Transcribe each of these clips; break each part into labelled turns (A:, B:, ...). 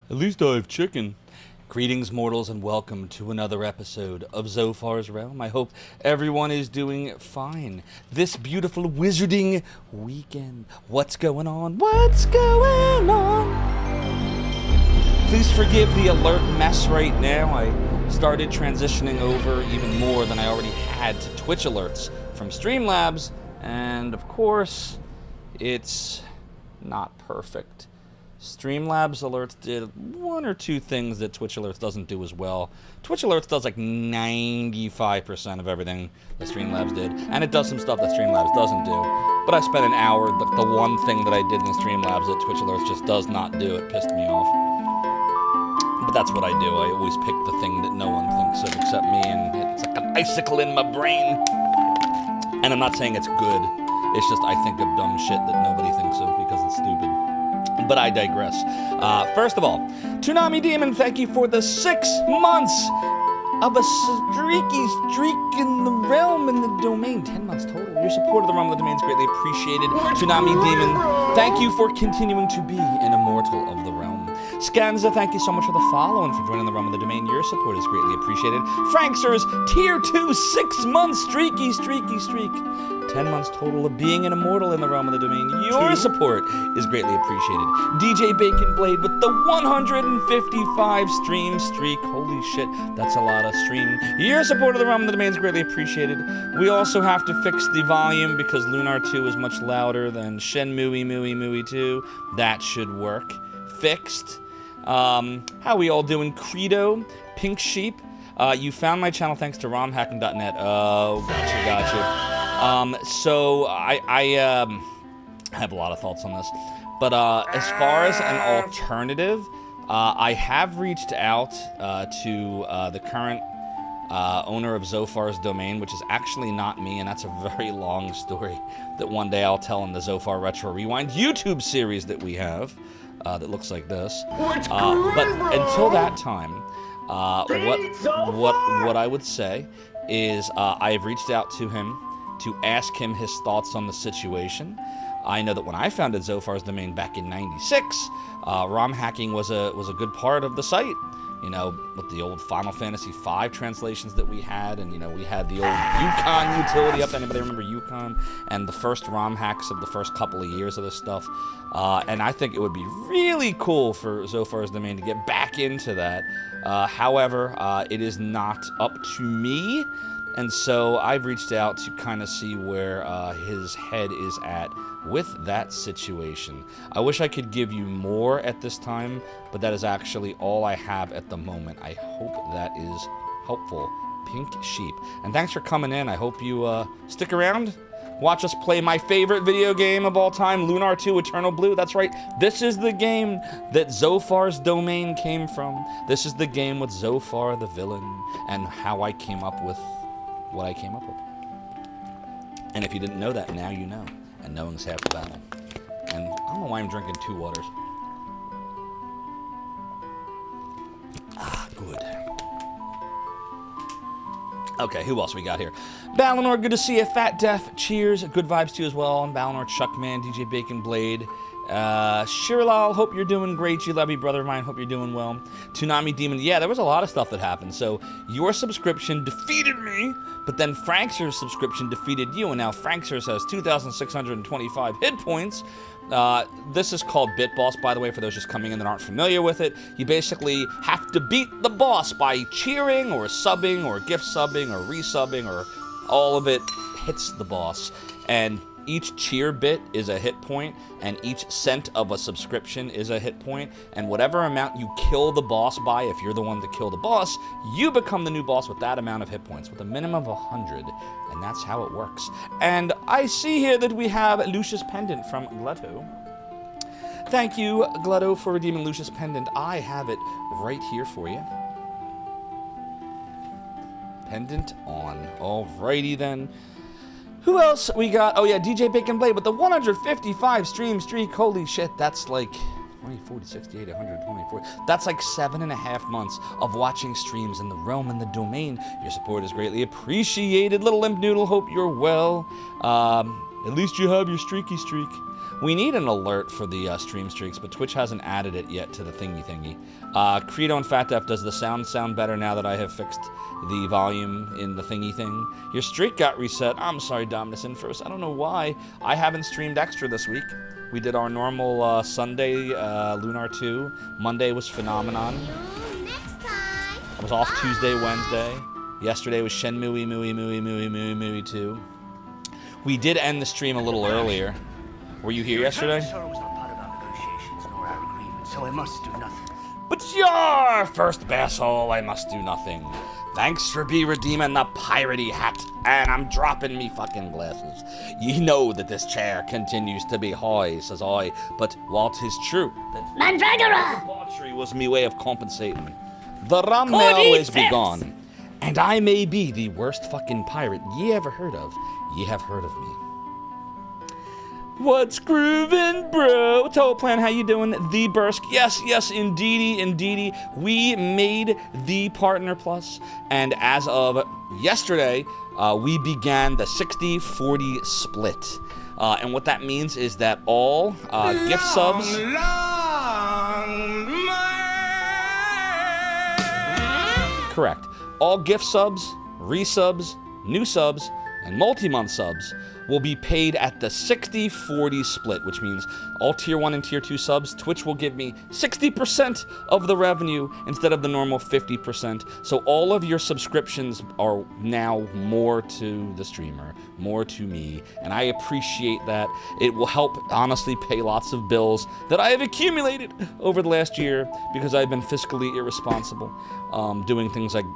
A: At least I have chicken. Greetings, mortals, and welcome to another episode of Zophar's Realm. I hope everyone is doing fine this beautiful wizarding weekend. What's going on? What's going on? Please forgive the alert mess right now. I started transitioning over even more than I already had to Twitch alerts from Streamlabs, and of course, it's not perfect. Streamlabs alerts did one or two things that Twitch alerts doesn't do as well. Twitch alerts does like 95% of everything that Streamlabs did, and it does some stuff that Streamlabs doesn't do. But I spent an hour, the one thing that I did in Streamlabs that Twitch alerts just does not do. It pissed me off. But that's what I do. I always pick the thing that no one thinks of except me, and it's like an icicle in my brain. And I'm not saying it's good. It's just I think of dumb shit that nobody thinks of because it's stupid. But I digress. First of all, Toonami Demon, thank you for the 6 months of a streaky streak in the realm and the domain. 10 months total. Your support of the realm and the domain is greatly appreciated. Toonami Demon, thank you for continuing to be an immortal of the realm. Scanza, thank you so much for the follow and for joining the realm of the domain. Your support is greatly appreciated. Franksters, tier 2, 6 months streaky streak. 10 months total of being an immortal in the realm of the domain. Your support is greatly appreciated. DJ Bacon Blade with the 155 stream streak. Holy shit, that's a lot of stream. Your support of the realm of the domain is greatly appreciated. We also have to fix the volume because Lunar 2 is much louder than Shenmue 2. That should work. Fixed. How we all doing? Credo, Pink Sheep. You found my channel thanks to romhacking.net. Oh, gotcha. So I have a lot of thoughts on this, but as far as an alternative, I have reached out to the current owner of Zophar's domain, which is actually not me, and that's a very long story that one day I'll tell in the Zophar Retro Rewind YouTube series that we have that looks like this. But until that time, what I would say is I have reached out to him to ask him his thoughts on the situation. I know that when I founded Zophar's domain back in '96, ROM hacking was a good part of the site. You know, with the old Final Fantasy V translations that we had, and you know, we had the old Yukon utility up. Anybody remember Yukon? And the first ROM hacks of the first couple of years of this stuff. And I think it would be really cool for Zophar's domain to get back into that. However, it is not up to me. And so I've reached out to kind of see where his head is at with that situation. I wish I could give you more at this time, but that is actually all I have at the moment. I hope that is helpful. Pink Sheep. And thanks for coming in. I hope you stick around. Watch us play my favorite video game of all time, Lunar 2 Eternal Blue. That's right. This is the game that Zophar's domain came from. This is the game with Zophar the villain and how I came up with what I came up with. And if you didn't know that, now you know. And knowing's half the battle. And I don't know why I'm drinking 2 waters. Ah, good. Okay, who else we got here? Balinor, good to see you. Fat Def, cheers. Good vibes to you as well. And Balinor, Chuckman, DJ Bacon Blade. Shirlal, hope you're doing great. You love me, brother of mine. Hope you're doing well. Toonami Demon, yeah, there was a lot of stuff that happened. So your subscription defeated me, but then Frankster's subscription defeated you, and now Frankster's has 2,625 hit points. This is called Bit Boss, by the way, for those just coming in that aren't familiar with it. You basically have to beat the boss by cheering or subbing or gift subbing or resubbing, or all of it hits the boss. And each cheer bit is a hit point, and each cent of a subscription is a hit point, and whatever amount you kill the boss by, if you're the one to kill the boss, you become the new boss with that amount of hit points, with a minimum of 100, and that's how it works. And I see here that we have Lucius Pendant from Glutto. Thank you, Glutto, for redeeming Lucius Pendant. I have it right here for you. Pendant on. Alrighty then. Who else we got? Oh yeah, DJ Bacon Blade with the 155 stream streak. Holy shit, that's like 20, 40, 68, 124. That's like 7.5 months of watching streams in the realm and the domain. Your support is greatly appreciated. Little Limp Noodle, hope you're well. At least you have your streaky streak. We need an alert for the stream streaks, but Twitch hasn't added it yet to the thingy. Credo and Fat Def, does the sound better now that I have fixed the volume in the thingy thing? Your streak got reset. I'm sorry, Dominus Inferos. I don't know why. I haven't streamed extra this week. We did our normal Sunday, Lunar 2. Monday was Phenomenon.
B: Next time.
A: I was off Tuesday, Wednesday. Yesterday was Shenmue 2. We did end the stream a little earlier. Were you here yesterday?
C: Sorrow was not part of our negotiations nor our agreement, so I must do nothing.
A: But you're first basshole, I must do nothing. Thanks for redeeming the piratey hat, and I'm dropping me fucking glasses. Ye know that this chair continues to be high, says I, but while 'tis true that
B: Mandragora!
A: debauchery was me way of compensating, the rum may always be gone, and I may be the worst fucking pirate ye ever heard of. Ye have heard of me. What's groovin', bro? Total Plan, how you doing? The Bursk. Yes, indeedy. We made the Partner Plus, and as of yesterday, we began the 60-40 split. And what that means is that all gift subs... Correct. All gift subs, resubs, new subs, and multi-month subs will be paid at the 60-40 split, which means all Tier 1 and Tier 2 subs, Twitch will give me 60% of the revenue instead of the normal 50%. So all of your subscriptions are now more to the streamer, more to me, and I appreciate that. It will help, honestly, pay lots of bills that I have accumulated over the last year because I've been fiscally irresponsible, doing things like,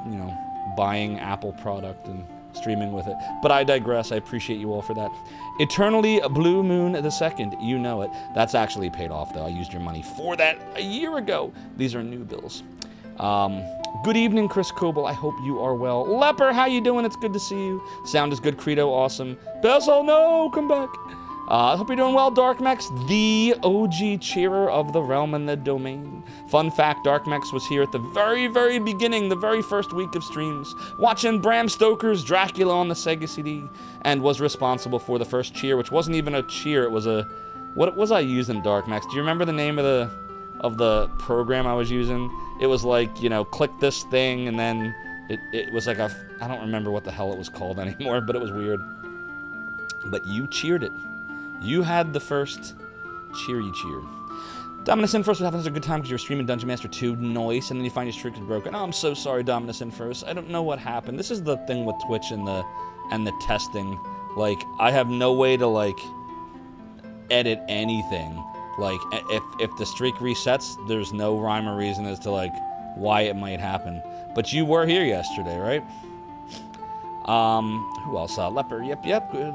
A: you know, buying Apple product and streaming with it. But I digress. I appreciate you all for that. Eternally Blue Moon the Second, you know it. That's actually paid off, though. I used your money for that a year ago. These are new bills. Good evening, Chris Coble. I hope you are well. Leper, how you doing? It's good to see you. Sound is good. Credo, awesome. Bessel, no, come back. I hope you're doing well, Darkmex, the OG cheerer of the realm and the domain. Fun fact, Darkmex was here at the very, very beginning, the very first week of streams, watching Bram Stoker's Dracula on the Sega CD, and was responsible for the first cheer, which wasn't even a cheer, it was a... What was I using, Darkmex? Do you remember the name of the program I was using? It was like, you know, click this thing, and then it was like a... I don't remember what the hell it was called anymore, but it was weird. But you cheered it. You had the first cheer you cheered. Dominus Inferos, what happens a good time because you're streaming Dungeon Master 2, noise, and then you find your streak is broken. Oh, I'm so sorry, Dominus Inferos. I don't know what happened. This is the thing with Twitch and the testing. Like, I have no way to, like, edit anything. Like, if the streak resets, there's no rhyme or reason as to, like, why it might happen. But you were here yesterday, right? Who else? Leper, yep, good,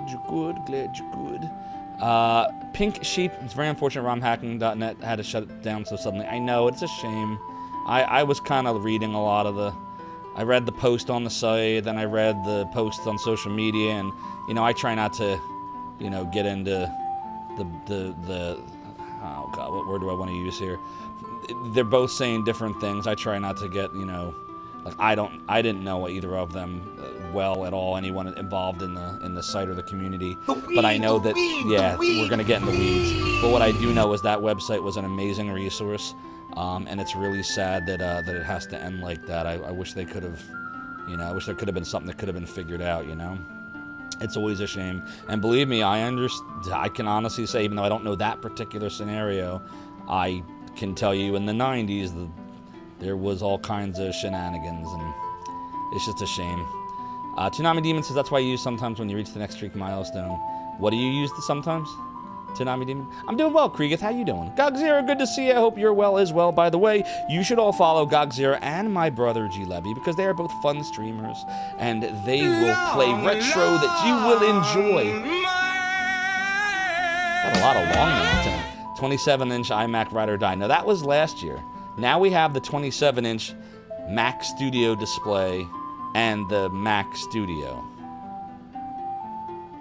A: glad you're good. Pink Sheep, it's very unfortunate romhacking.net had to shut it down so suddenly. I know, it's a shame. I was kind of reading a lot of I read the post on the site, then I read the posts on social media, and, you know, I try not to, you know, get into the oh god, what word do I want to use here? They're both saying different things. I try not to get, you know, like, I didn't know either of them well at all, anyone involved in the site or the community. But I know that, yeah, we're going to get in the weeds. But what I do know is that website was an amazing resource, and it's really sad that it has to end like that. I wish they could have, you know, I wish there could have been something that could have been figured out, you know? It's always a shame. And believe me, I can honestly say, even though I don't know that particular scenario, I can tell you in the 90s, there was all kinds of shenanigans, and it's just a shame. Toonami Demon says that's why you use sometimes when you reach the next streak milestone. What do you use sometimes? Toonami Demon? I'm doing well, Kriegeth. How you doing? Gogzera, good to see you. I hope you're well as well. By the way, you should all follow Gogzera and my brother G Levy because they are both fun streamers, and they will play retro that you will enjoy. Got a lot of long names. 27-inch iMac Ride or Die. Now, that was last year. Now we have the 27-inch Mac Studio display and the Mac Studio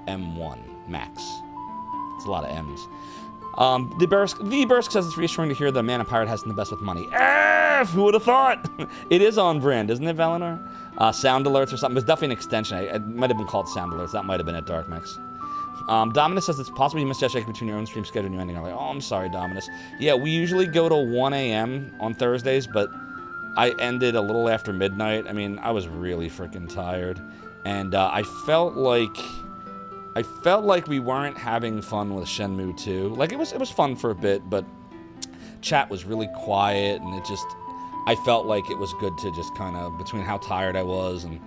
A: M1 Max. It's a lot of M's. The Bursk says it's reassuring to hear the Man of Pirate has the best with money. Who would have thought? It is on brand, isn't it, Valinor? Sound alerts or something. It was definitely an extension. It might have been called Sound Alerts. That might have been at Darkmix. Dominus says it's possible you missed yesterday between your own stream schedule and your ending. I'm like, oh, I'm sorry, Dominus. Yeah, we usually go to 1 a.m. on Thursdays, but I ended a little after midnight. I mean, I was really freaking tired, and I felt like we weren't having fun with Shenmue 2. Like, it was fun for a bit, but chat was really quiet, and I felt like it was good to just kind of, between how tired I was and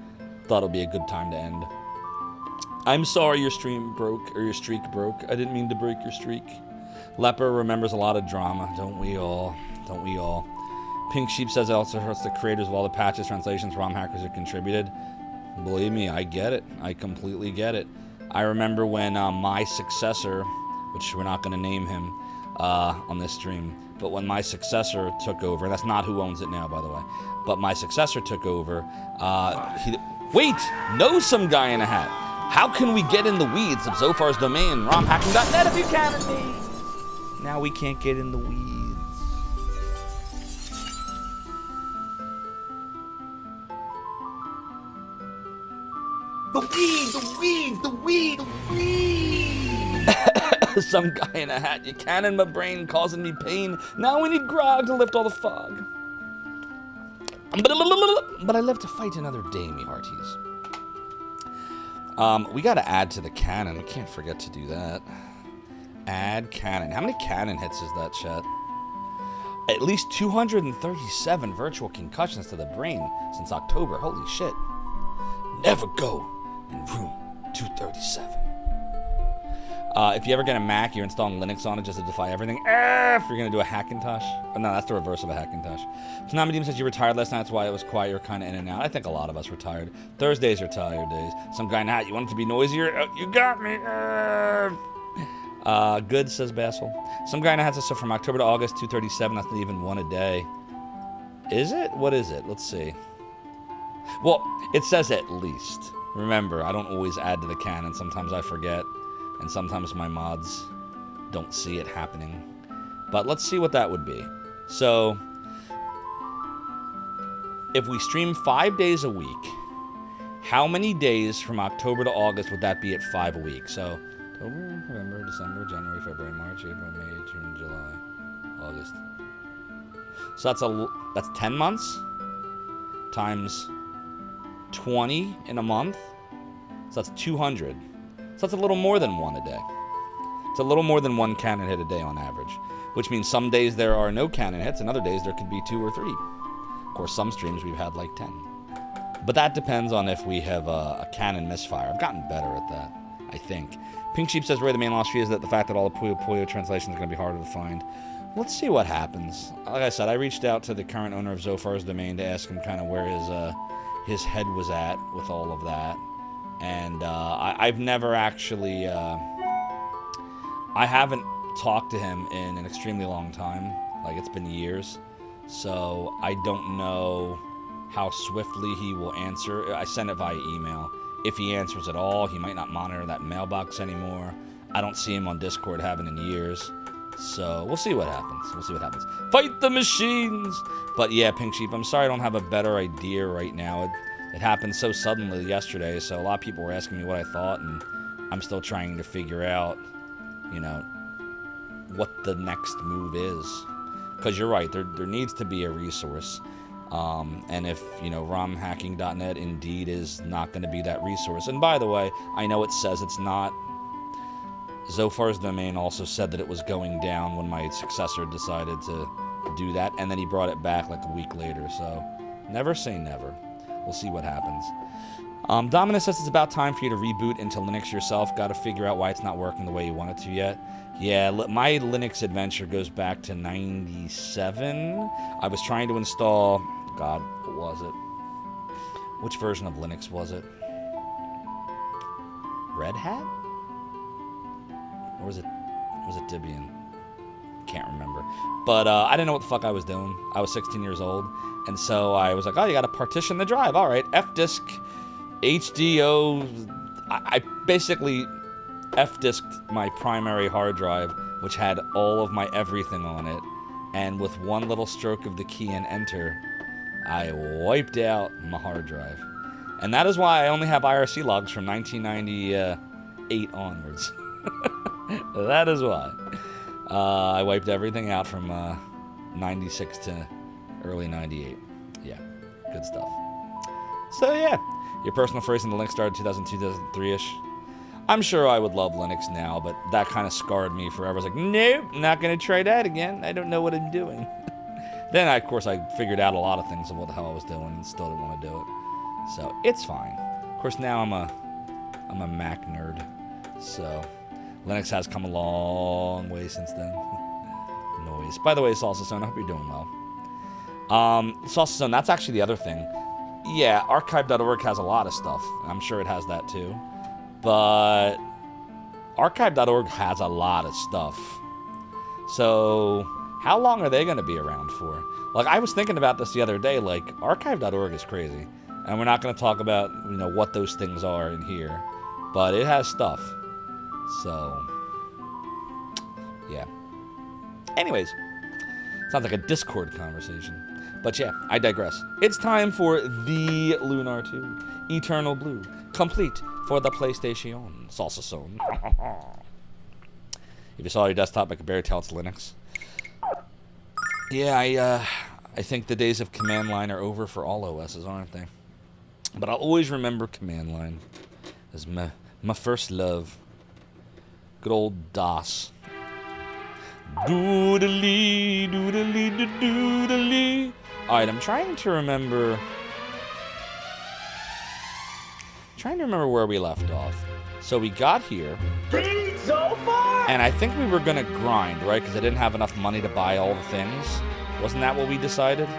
A: thought it would be a good time to end. I'm sorry your stream broke, or your streak broke. I didn't mean to break your streak. Leper remembers a lot of drama. Don't we all? Don't we all? Pink Sheep says it also hurts the creators of all the patches, translations, ROM hackers who contributed. Believe me, I get it. I completely get it. I remember when my successor, which we're not going to name him on this stream, but when my successor took over, and that's not who owns it now, by the way, but my successor took over, wait! Know some guy in a hat. How can we get in the weeds of Zophar's domain, romhacking.net, if you can and me? Now we can't get in the weeds.
C: The weed.
A: Some guy in a hat. You can in my brain, causing me pain. Now we need grog to lift all the fog. But I live to fight another day, me hearties. We gotta add to the cannon. We can't forget to do that. Add cannon. How many cannon hits is that, chat? At least 237 virtual concussions to the brain since October. Holy shit. Never go in room 237. If you ever get a Mac, you're installing Linux on it just to defy everything. If you're going to do a Hackintosh. Oh, no, that's the reverse of a Hackintosh. Tsunami says you were tired last night. That's why it was quiet. You're kind of in and out. I think a lot of us were tired. Thursdays are tired days. Some guy in a hat, you want it to be noisier? You got me. Good, says Basil. Some guy in a hat says, so from October to August, 237. That's not even one a day. Is it? What is it? Let's see. Well, it says at least. Remember, I don't always add to the canon. Sometimes I forget, and sometimes my mods don't see it happening. But let's see what that would be. So, if we stream 5 days a week, how many days from October to August would that be at 5 a week? So, October, November, December, January, February, March, April, May, June, July, August. So that's 10 months times 20 in a month. So that's 200. So that's a little more than one a day. It's a little more than one cannon hit a day on average, which means some days there are no cannon hits and other days there could be 2 or 3. Of course, some streams we've had like 10. But that depends on if we have a cannon misfire. I've gotten better at that, I think. Pink Sheep says, Ray, the main loss is that the fact that all the Puyo Puyo translations are going to be harder to find. Let's see what happens. Like I said, I reached out to the current owner of Zophar's domain to ask him kind of where his head was at with all of that. And I've never actually... I haven't talked to him in an extremely long time. Like, it's been years. So I don't know how swiftly he will answer. I sent it via email. If he answers at all, he might not monitor that mailbox anymore. I don't see him on Discord, haven't in years. So we'll see what happens. We'll see what happens. Fight the machines! But yeah, Pink Sheep, I'm sorry I don't have a better idea right now. It happened so suddenly yesterday, so a lot of people were asking me what I thought, and I'm still trying to figure out, you know, what the next move is. Because you're right, there needs to be a resource. And if, you know, romhacking.net indeed is not going to be that resource. And by the way, I know it says it's not. Zophar's domain also said that it was going down when my successor decided to do that, and then he brought it back like a week later. So never say never. We'll see what happens. Dominus says it's about time for you to reboot into Linux yourself. Got to figure out why it's not working the way you want it to yet. Yeah, my Linux adventure goes back to 97. I was trying to install... God, what was it? Which version of Linux was it? Red Hat? Or was it Debian? Can't remember. But I didn't know what the fuck I was doing. I was 16 years old. And so I was like, oh, you got to partition the drive. All right, F-disk, HDO. I basically F-disked my primary hard drive, which had all of my everything on it. And with one little stroke of the key and enter, I wiped out my hard drive. And that is why I only have IRC logs from 1998 onwards. That is why. I wiped everything out from 96 to early 98. Yeah, good stuff. So yeah, your personal phrasing, the link started 2002, 2003-ish. I'm sure I would love Linux now, but that kind of scarred me forever. I was like, nope, not going to try that again. I don't know what I'm doing. Then, of course, I figured out a lot of things of what the hell I was doing and still didn't want to do it. So, it's fine. Of course, now I'm a Mac nerd. So, Linux has come a long way since then. Noise. By the way, Salsa Zone, I hope you're doing well. Salsa Zone, that's actually the other thing. Yeah, archive.org has a lot of stuff. I'm sure it has that too. But archive.org has a lot of stuff. So how long are they going to be around for? Like, I was thinking about this the other day. Like, archive.org is crazy. And we're not going to talk about, what those things are in here. But it has stuff. So, yeah. Anyways, sounds like a Discord conversation. But yeah, I digress. It's time for the Lunar 2 Eternal Blue, complete for the PlayStation. Salsa Zone. If you saw your desktop, I could barely tell it's Linux. Yeah, I think the days of command line are over for all OSs, aren't they? But I'll always remember command line as my first love. Good old DOS. Doodly, doodly, doodly. Alright, I'm trying to remember where we left off. So we got here. Zophar! And I think we were gonna grind, right? Because I didn't have enough money to buy all the things. Wasn't that what we decided?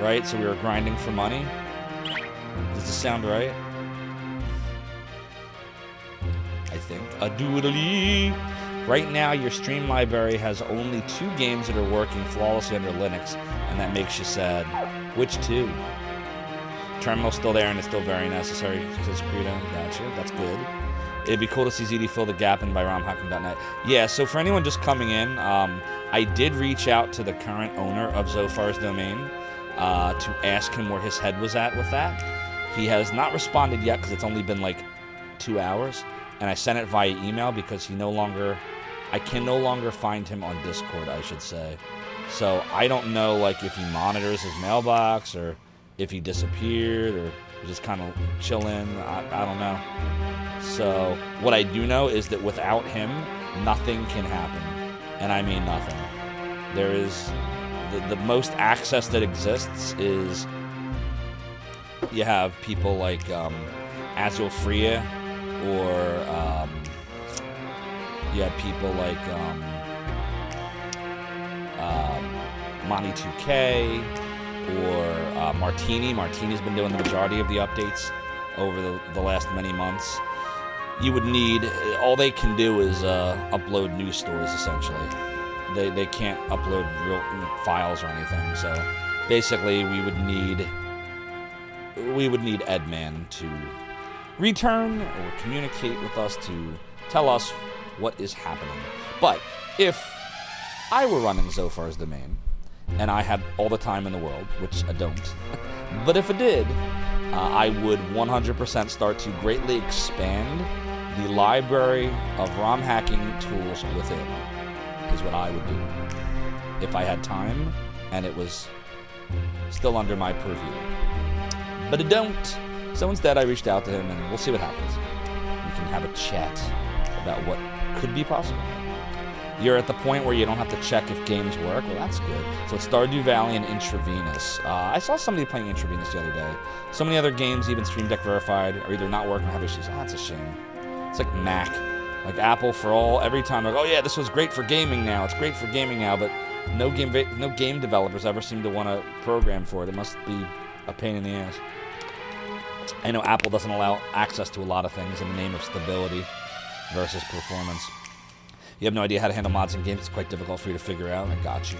A: Right? So we were grinding for money. Does this sound right? I think. A doodly. Right now, your stream library has only 2 games that are working flawlessly under Linux, and that makes you sad. Which 2? Terminal's still there, and it's still very necessary, says Credo. Gotcha. That's good. It'd be cool to see ZD fill the gap in by romhacking.net. Yeah, so for anyone just coming in, I did reach out to the current owner of Zophar's domain to ask him where his head was at with that. He has not responded yet because it's only been like 2 hours. And I sent it via email because I can no longer find him on Discord, I should say. So I don't know, like, if he monitors his mailbox or if he disappeared or just kind of chilling. I don't know. So what I do know is that without him, nothing can happen. And I mean nothing. There is the most access that exists is you have people like Azul Freya, or you have people like Monty2K or Martini. Martini's been doing the majority of the updates over the last many months. You would need, all they can do is upload news stories, essentially. They can't upload real files or anything. So basically, we would need Edman to return or communicate with us to tell us what is happening. But if I were running Zophar's domain and I had all the time in the world, which I don't, but if I did, I would 100% start to greatly expand the library of ROM hacking tools within, is what I would do if I had time and it was still under my purview. But I don't. So instead, I reached out to him, and we'll see what happens. We can have a chat about what could be possible. You're at the point where you don't have to check if games work. Well, that's good. So it's Stardew Valley and Intravenous. I saw somebody playing Intravenous the other day. So many other games, even Stream Deck Verified, are either not working or have issues. Oh, that's a shame. It's like Mac. Like Apple every time, like, oh yeah, this was great for gaming now. It's great for gaming now, but no game developers ever seem to want to program for it. It must be a pain in the ass. I know Apple doesn't allow access to a lot of things in the name of stability versus performance. You have no idea how to handle mods in games. It's quite difficult for you to figure out. I got you.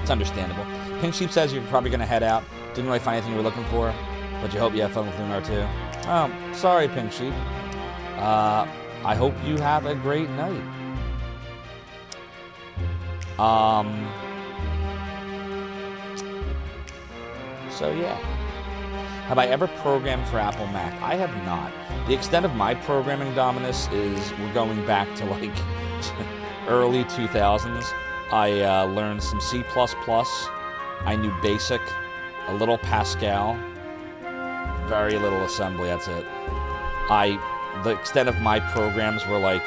A: It's understandable. Pink Sheep says you're probably going to head out. Didn't really find anything you were looking for, but you hope you have fun with Lunar 2. Oh, sorry, Pink Sheep. I hope you have a great night. So, yeah. Have I ever programmed for Apple Mac? I have not. The extent of my programming dominance is we're going back to like early 2000s. I learned some C++. I knew BASIC, a little Pascal, very little assembly, that's it. The extent of my programs were like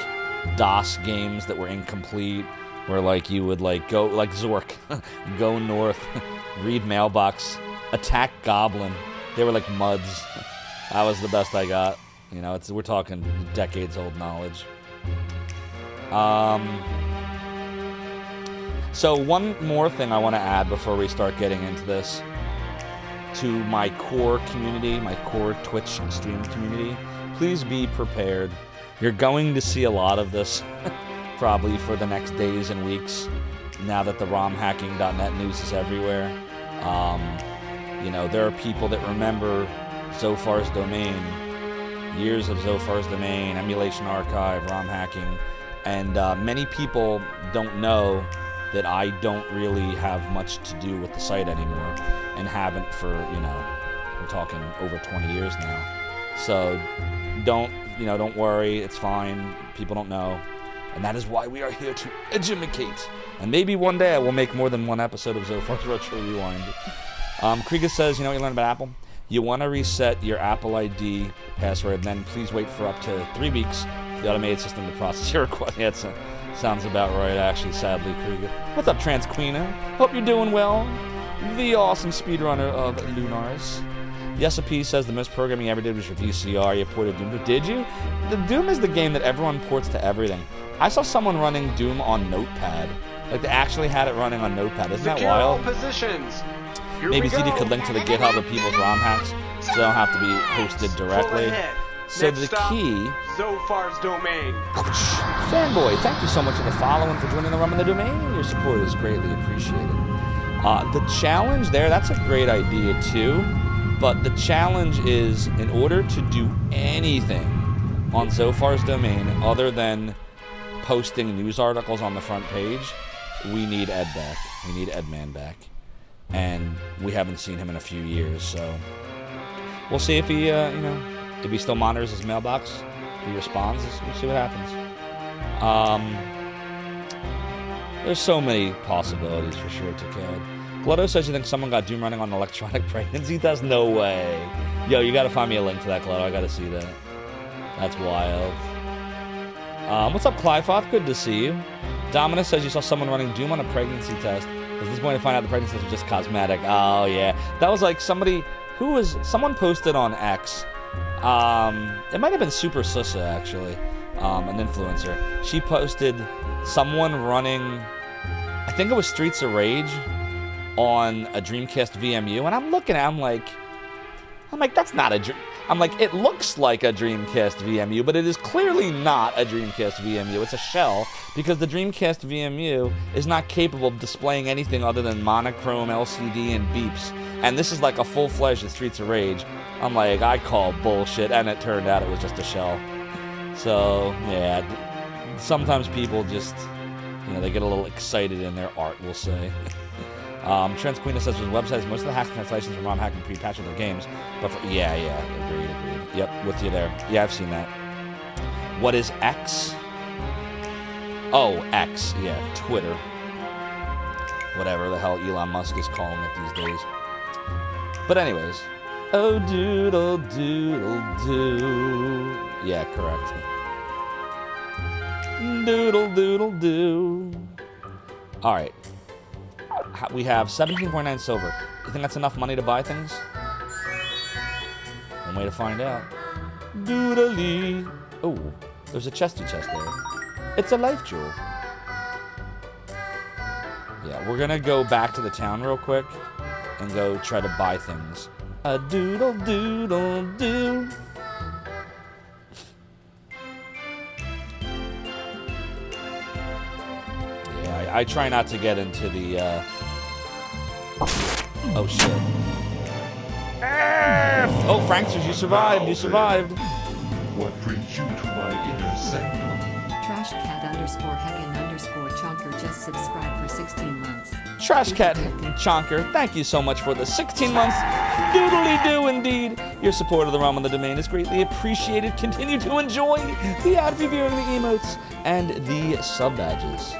A: DOS games that were incomplete, where like you would like go, like Zork, go north, read mailbox, attack goblin. They were like muds. That was the best I got. You know, we're talking decades old knowledge. So one more thing I want to add before we start getting into this, to my core community, my core Twitch and stream community, please be prepared. You're going to see a lot of this probably for the next days and weeks now that the romhacking.net news is everywhere. You know, there are people that remember Zophar's domain, years of Zophar's domain, emulation archive, ROM hacking, and many people don't know that I don't really have much to do with the site anymore, and haven't for, you know, we're talking over 20 years now. So don't worry, it's fine. People don't know. And that is why we are here to educate. And maybe one day I will make more than one episode of Zophar's Retro Rewind. Krieger says, you know what you learned about Apple? You want to reset your Apple ID password, and then please wait for up to 3 weeks for the automated system to process your request. Yeah, sounds about right, actually, sadly, Krieger. What's up, Trans Queena? Hope you're doing well. The awesome speedrunner of Lunars. Yesapee says the most programming you ever did was your VCR. You ported Doom. Did you? The Doom is the game that everyone ports to everything. I saw someone running Doom on Notepad. Like, they actually had it running on Notepad. Isn't that wild?
D: Positions.
A: Maybe ZD could link to the GitHub of people's ROM hacks, so they don't have to be hosted directly. So
D: Next
A: the
D: stop,
A: key...
D: Zophar's domain.
A: Fanboy, thank you so much for the follow and for joining the Rum in the Domain. Your support is greatly appreciated. The challenge there, that's a great idea too, but the challenge is, in order to do anything on Zophar's domain other than posting news articles on the front page, we need Ed back. We need Edman back. And we haven't seen him in a few years, so we'll see if he, if he still monitors his mailbox, if he responds. We'll see what happens. There's so many possibilities for sure, Takad. Glotto says you think someone got Doom running on electronic pregnancy? That's no way. Yo, you gotta find me a link to that, Glotto. I gotta see that. That's wild. What's up, Clyfoth? Good to see you. Dominus says you saw someone running Doom on a pregnancy test. Was this point to find out the pregnancy test was just cosmetic? Oh, yeah. That was like someone posted on X. It might have been Super Sussa, actually, an influencer. She posted someone running, I think it was Streets of Rage, on a Dreamcast VMU, and I'm looking at it, I'm like, that's not a Dream. I'm like, it looks like a Dreamcast VMU, but it is clearly not a Dreamcast VMU. It's a shell, because the Dreamcast VMU is not capable of displaying anything other than monochrome LCD and beeps. And this is like a full-fledged Streets of Rage. I'm like, I call bullshit, and it turned out it was just a shell. So, yeah, sometimes people just, they get a little excited in their art, we'll say. Trans Queen says there's websites, most of the hacks translations from ROM hacking pre-patch with their games. But agreed. Yep, with you there. Yeah, I've seen that. What is X? Oh, X, yeah, Twitter. Whatever the hell Elon Musk is calling it these days. But anyways. Oh, doodle, doodle, doo. Yeah, correct. Doodle, doodle, doo. Alright. We have 17.9 silver. You think that's enough money to buy things? One way to find out. Doodly. Oh, there's a chesty chest there. It's a life jewel. Yeah, we're gonna go back to the town real quick and go try to buy things. A doodle doodle doo. Yeah, I try not to get into the oh shit. Oh, Frank says you survived. You survived.
E: What brings you to my inner sanctum?
F: Trashcat_Hagen_.
E: _Chonker just subscribed for 16 months.
A: Trash Cat Chonker, thank you so much for the 16 months. Doodly-doo indeed. Your support of the Realm of the Domain is greatly appreciated. Continue to enjoy the ad-free viewing, the emotes, and the sub-badges.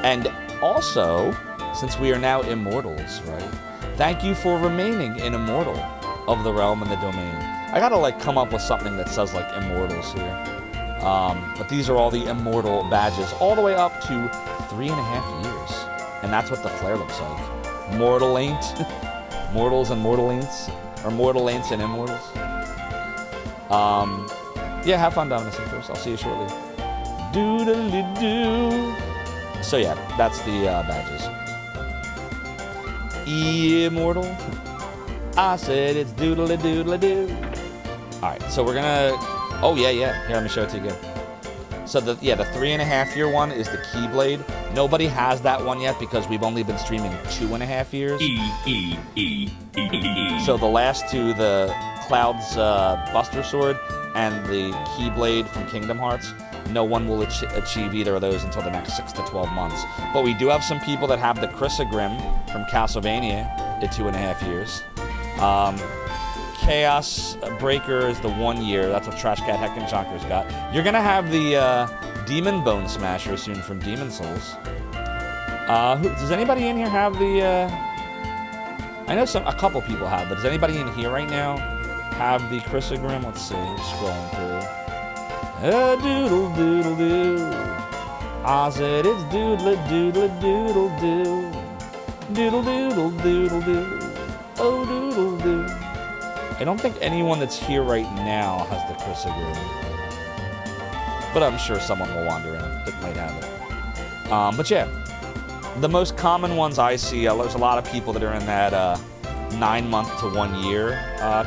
A: And also, since we are now immortals, right? Thank you for remaining an immortal of the Realm and the Domain. I gotta, like, come up with something that says, like, immortals here. But these are all the immortal badges, all the way up to 3.5 years. And that's what the flare looks like. Mortal ain't. Mortals and mortal ain'ts. Or mortal ain'ts and immortals. Yeah, have fun, Dominus and First. I'll see you shortly. Doodly-doo. So yeah, that's the badges. Immortal. I said it's doodly-doodly-doo. Alright, so we're gonna... Oh, yeah. Here, let me show it to you again. So, the 3.5 year one is the Keyblade. Nobody has that one yet because we've only been streaming 2.5 years. So the last two, the Cloud's Buster Sword and the Keyblade from Kingdom Hearts, no one will achieve either of those until the next 6 to 12 months. But we do have some people that have the Chrysogrim from Castlevania at 2.5 years. Chaos Breaker is the 1 year. That's what Trash Cat Heckin' Chonker's got. You're gonna have the Demon Bone Smasher soon from Demon Souls. Does anybody in here have the? I know a couple people have, but does anybody in here right now have the Chrysogrim? Let's see. Scrolling through. Doodle doodle doo. I said it's doodle doodle doodle doo. Doodle doodle doodle doo. Oh doodle doo. I don't think anyone that's here right now has the Chrysogrim. But I'm sure someone will wander in that might have it. But yeah, the most common ones I see, there's a lot of people that are in that 9 month to 1 year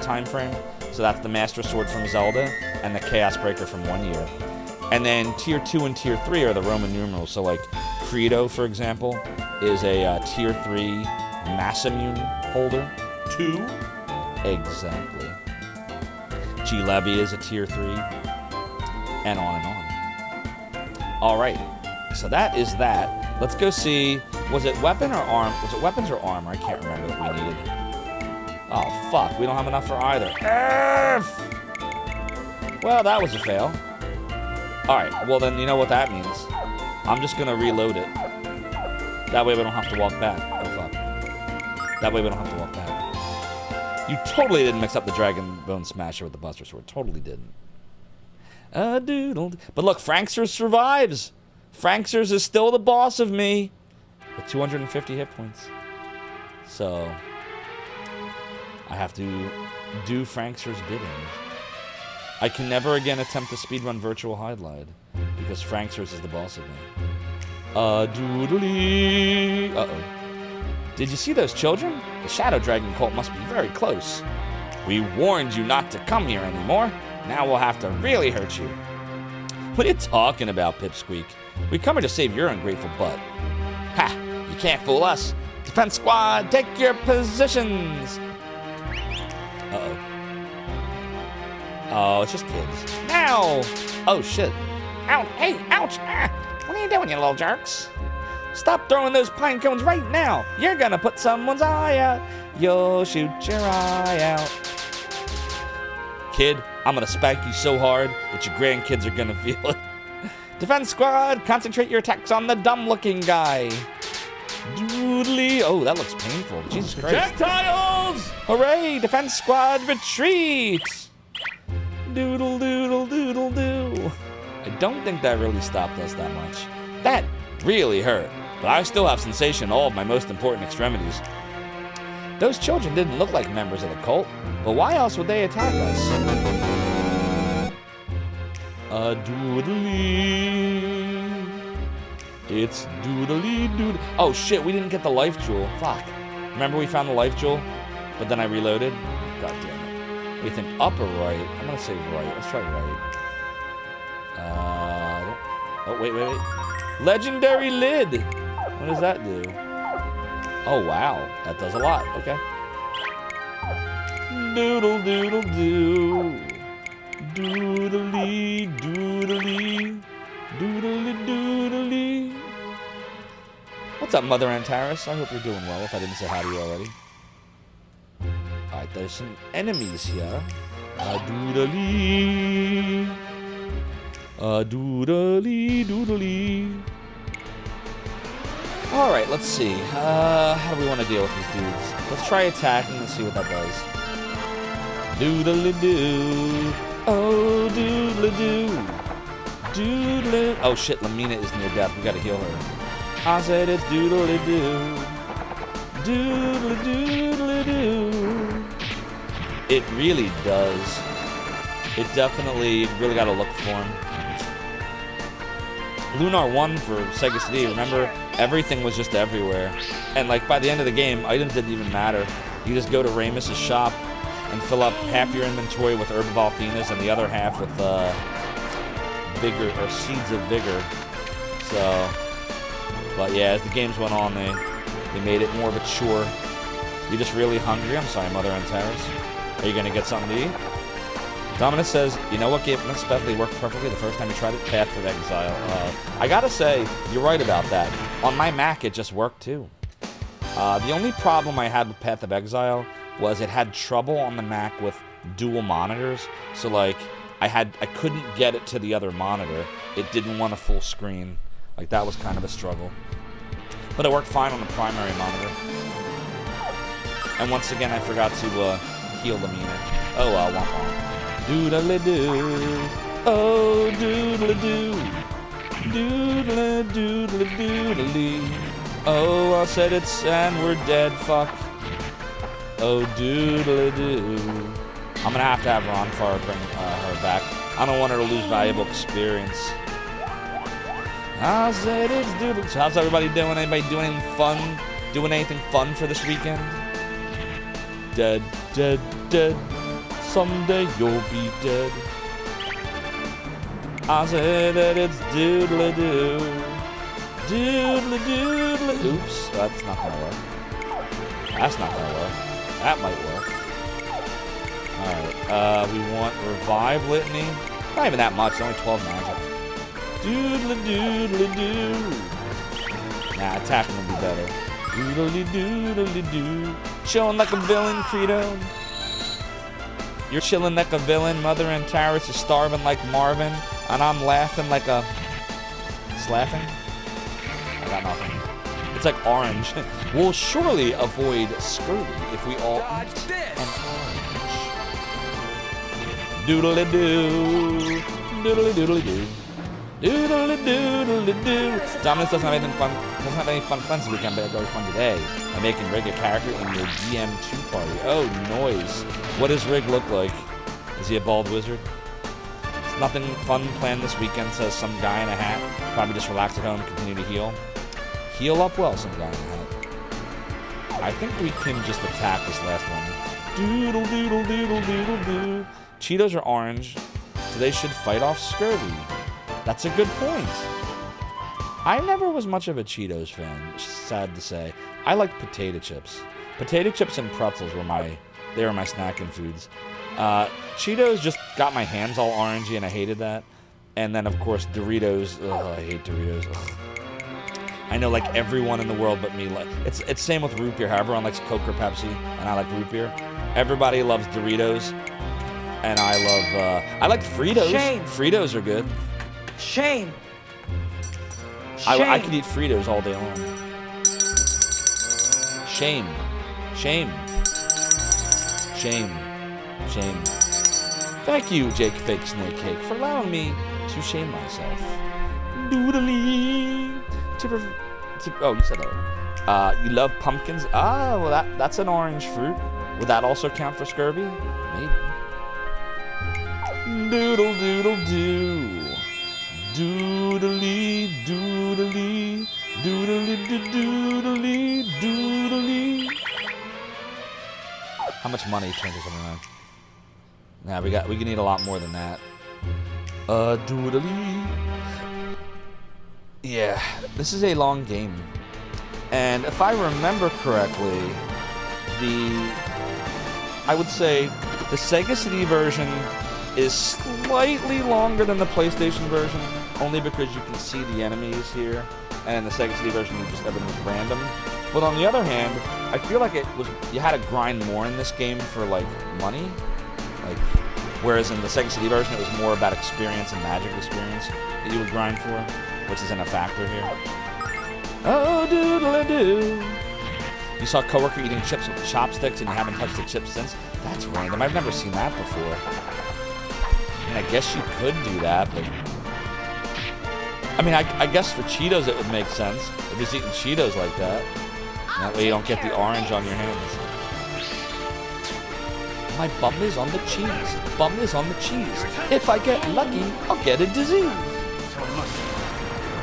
A: time frame. So that's the Master Sword from Zelda and the Chaos Breaker from 1 year. And then Tier 2 and Tier 3 are the Roman numerals. So like Credo, for example, is a Tier 3 Massimune holder. 2? Exactly. G-Levy is a Tier 3. And on and on. Alright. So that is that. Let's go see. Was it weapon or arm? Was it weapons or armor? I can't remember what we needed. Oh, fuck. We don't have enough for either. F! Well, that was a fail. Alright. Well, then you know what that means. I'm just going to reload it. That way we don't have to walk back. Oh, fuck. That way we don't have to walk back. You totally didn't mix up the Dragon Bone Smasher with the Buster Sword. Totally didn't. Doodle. But look, Franksters survives. Franksters is still the boss of me. With 250 hit points. So, I have to do Frankster's bidding. I can never again attempt to speedrun Virtual Highlight. Because Franksters is the boss of me. Doodly. Uh-oh. Did you see those children? The Shadow Dragon cult must be very close. We warned you not to come here anymore. Now we'll have to really hurt you. What are you talking about, Pipsqueak? We come here to save your ungrateful butt. Ha! You can't fool us. Defense squad, take your positions. Uh-oh. Oh, it's just kids. Now! Oh, shit. Ow! Hey, ouch! Ah! What are you doing, you little jerks? Stop throwing those pine cones right now! You're gonna put someone's eye out! You'll shoot your eye out. Kid, I'm gonna spank you so hard that your grandkids are gonna feel it. Defense squad, concentrate your attacks on the dumb-looking guy. Doodly. Oh, that looks painful. Jesus Christ. Projectiles! Hooray! Defense squad, retreat! Doodle, doodle, doodle, doo. I don't think that really stopped us that much. That really hurt. But I still have sensation in all of my most important extremities. Those children didn't look like members of the cult, but why else would they attack us? Doodly. It's doodly doodle. Oh shit, we didn't get the life jewel. Fuck. Remember we found the life jewel, but then I reloaded? God damn it. What do you think, up or right? I'm gonna say right. Let's try right. Oh, wait. Legendary lid. What does that do? Oh, wow. That does a lot. Okay. Doodle, doodle, doo. Doodly, doodly. Doodly doodly. What's up, Mother Antares? I hope you're doing well, if I didn't say hi to you already. Alright, there's some enemies here. A doodly. A doodly doodly. Alright, let's see. How do we want to deal with these dudes? Let's try attacking and see what that does. Doodly doo. Oh, doodly doo. Doodly. Oh shit, Lamina is near death. We gotta heal her. I said it's doodly doo. Doodly doodly doo. It really does. It definitely really gotta look for him. Lunar 1 for Sega CD, remember? Everything was just everywhere. And like by the end of the game, items didn't even matter. You just go to Ramus's shop and fill up half your inventory with Herb of Althenas and the other half with vigor or seeds of vigor. So, but yeah, as the games went on, they made it more of a chore. You just really hungry? I'm sorry, Mother Antares. Are you gonna get something to eat? Dominus says, you know what game especially worked perfectly the first time you tried it? Path of Exile. I gotta say, you're right about that. On my Mac, it just worked too. The only problem I had with Path of Exile was it had trouble on the Mac with dual monitors. So like, I couldn't get it to the other monitor. It didn't want a full screen. Like that was kind of a struggle. But it worked fine on the primary monitor. And once again, I forgot to heal Lamina. Oh well, womp womp. Doodly doo, oh doodly doo, doodly doodly doodly. Oh, I said it's and we're dead, fuck. Oh doodly doo. I'm gonna have to have Ronfar bring her back. I don't want her to lose valuable experience. I said it's doodly. How's everybody doing? Anybody doing anything fun? Doing anything fun for this weekend? Dead, dead, dead. Someday you'll be dead. I said that it's doodly doo. Doodly doodly. Oops, that's not gonna work. That's not gonna work. That might work. Alright, we want Revive Litany. Not even that much, only 12 magic. Doodly doodly doo. Nah, attacking would be better. Doodly doodly doo. Chilling like a villain, Credo. You're chilling like a villain, Mother Antares is starving like Marvin, and I'm laughing like a... Slaughing? I got nothing. It's like orange. We'll surely avoid scurvy if we all eat an orange. Doodly doo. Doodly doodly doo. Doodly doodly doo. Dominus doesn't have any fun plans this weekend, but it's always fun today. I'm making Rig a character in your GM2 party. Oh, noise. What does Rig look like? Is he a bald wizard? It's nothing fun planned this weekend, says some guy in a hat. Probably just relax at home, continue to heal. Heal up well, some guy in a hat. I think we can just attack this last one. Doodle doodle doodle doodle doo. Cheetos are orange, so they should fight off scurvy. That's a good point. I never was much of a Cheetos fan, sad to say. I liked potato chips. Potato chips and pretzels were my snacking foods. Cheetos just got my hands all orangey and I hated that. And then of course Doritos, ugh, I hate Doritos. Ugh. I know like everyone in the world but me, it's same with root beer, how everyone likes Coke or Pepsi and I like root beer. Everybody loves Doritos and I like Fritos.
F: Shame.
A: Fritos are good.
F: Shame.
A: I could eat Fritos all day long. Shame. Shame. Shame. Shame. Thank you, Jake Fake Snake Cake, for allowing me to shame myself. Doodly. Oh, you said that. You love pumpkins? Ah, well that's an orange fruit. Would that also count for scurvy? Maybe. Doodle doodle doo. Doodly doodly doodly doodly doodly. How much money turns us around? Nah, we can need a lot more than that. Doodly. Yeah, this is a long game. And if I remember correctly, I would say the Sega CD version is slightly longer than the PlayStation version. only because you can see the enemies here, and in the Sega CD version, just everything was random. But on the other hand, I feel like you had to grind more in this game for like money, like whereas in the Sega CD version, it was more about experience and magic experience that you would grind for, which isn't a factor here. Oh, doodle-a-doo. You saw a coworker eating chips with chopsticks and you haven't touched the chips since? That's random. I've never seen that before. I mean, I guess you could do that, but... I mean, I guess for Cheetos it would make sense if he's eating Cheetos like that. And that way you don't get the orange on your hands. My bum is on the cheese. Bum is on the cheese. If I get lucky, I'll get a disease.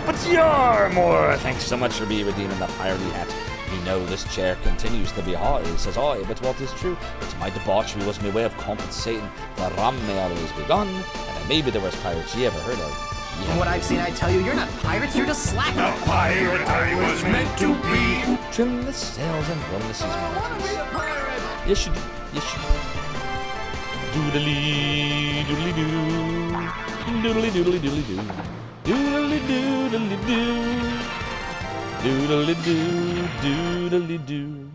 A: But you're more. Thanks so much for being redeeming the piratey hat. You know this chair continues to be high, says I, but what is true? It's my debauchery was my way of compensating for rum may always be gone, and maybe the worst pirates you ever heard of.
F: From what I've seen, I tell you, you're not pirates, you're just slackers.
G: A pirate I was meant to be.
A: Trim the sails and roam the seas, manatees. Yes, you do. Yes, you do. Doodly, doodly doo. Doodly, doodly, doodly doo. Doodly, doodly doo. Doodly, doo. Doodly, doo.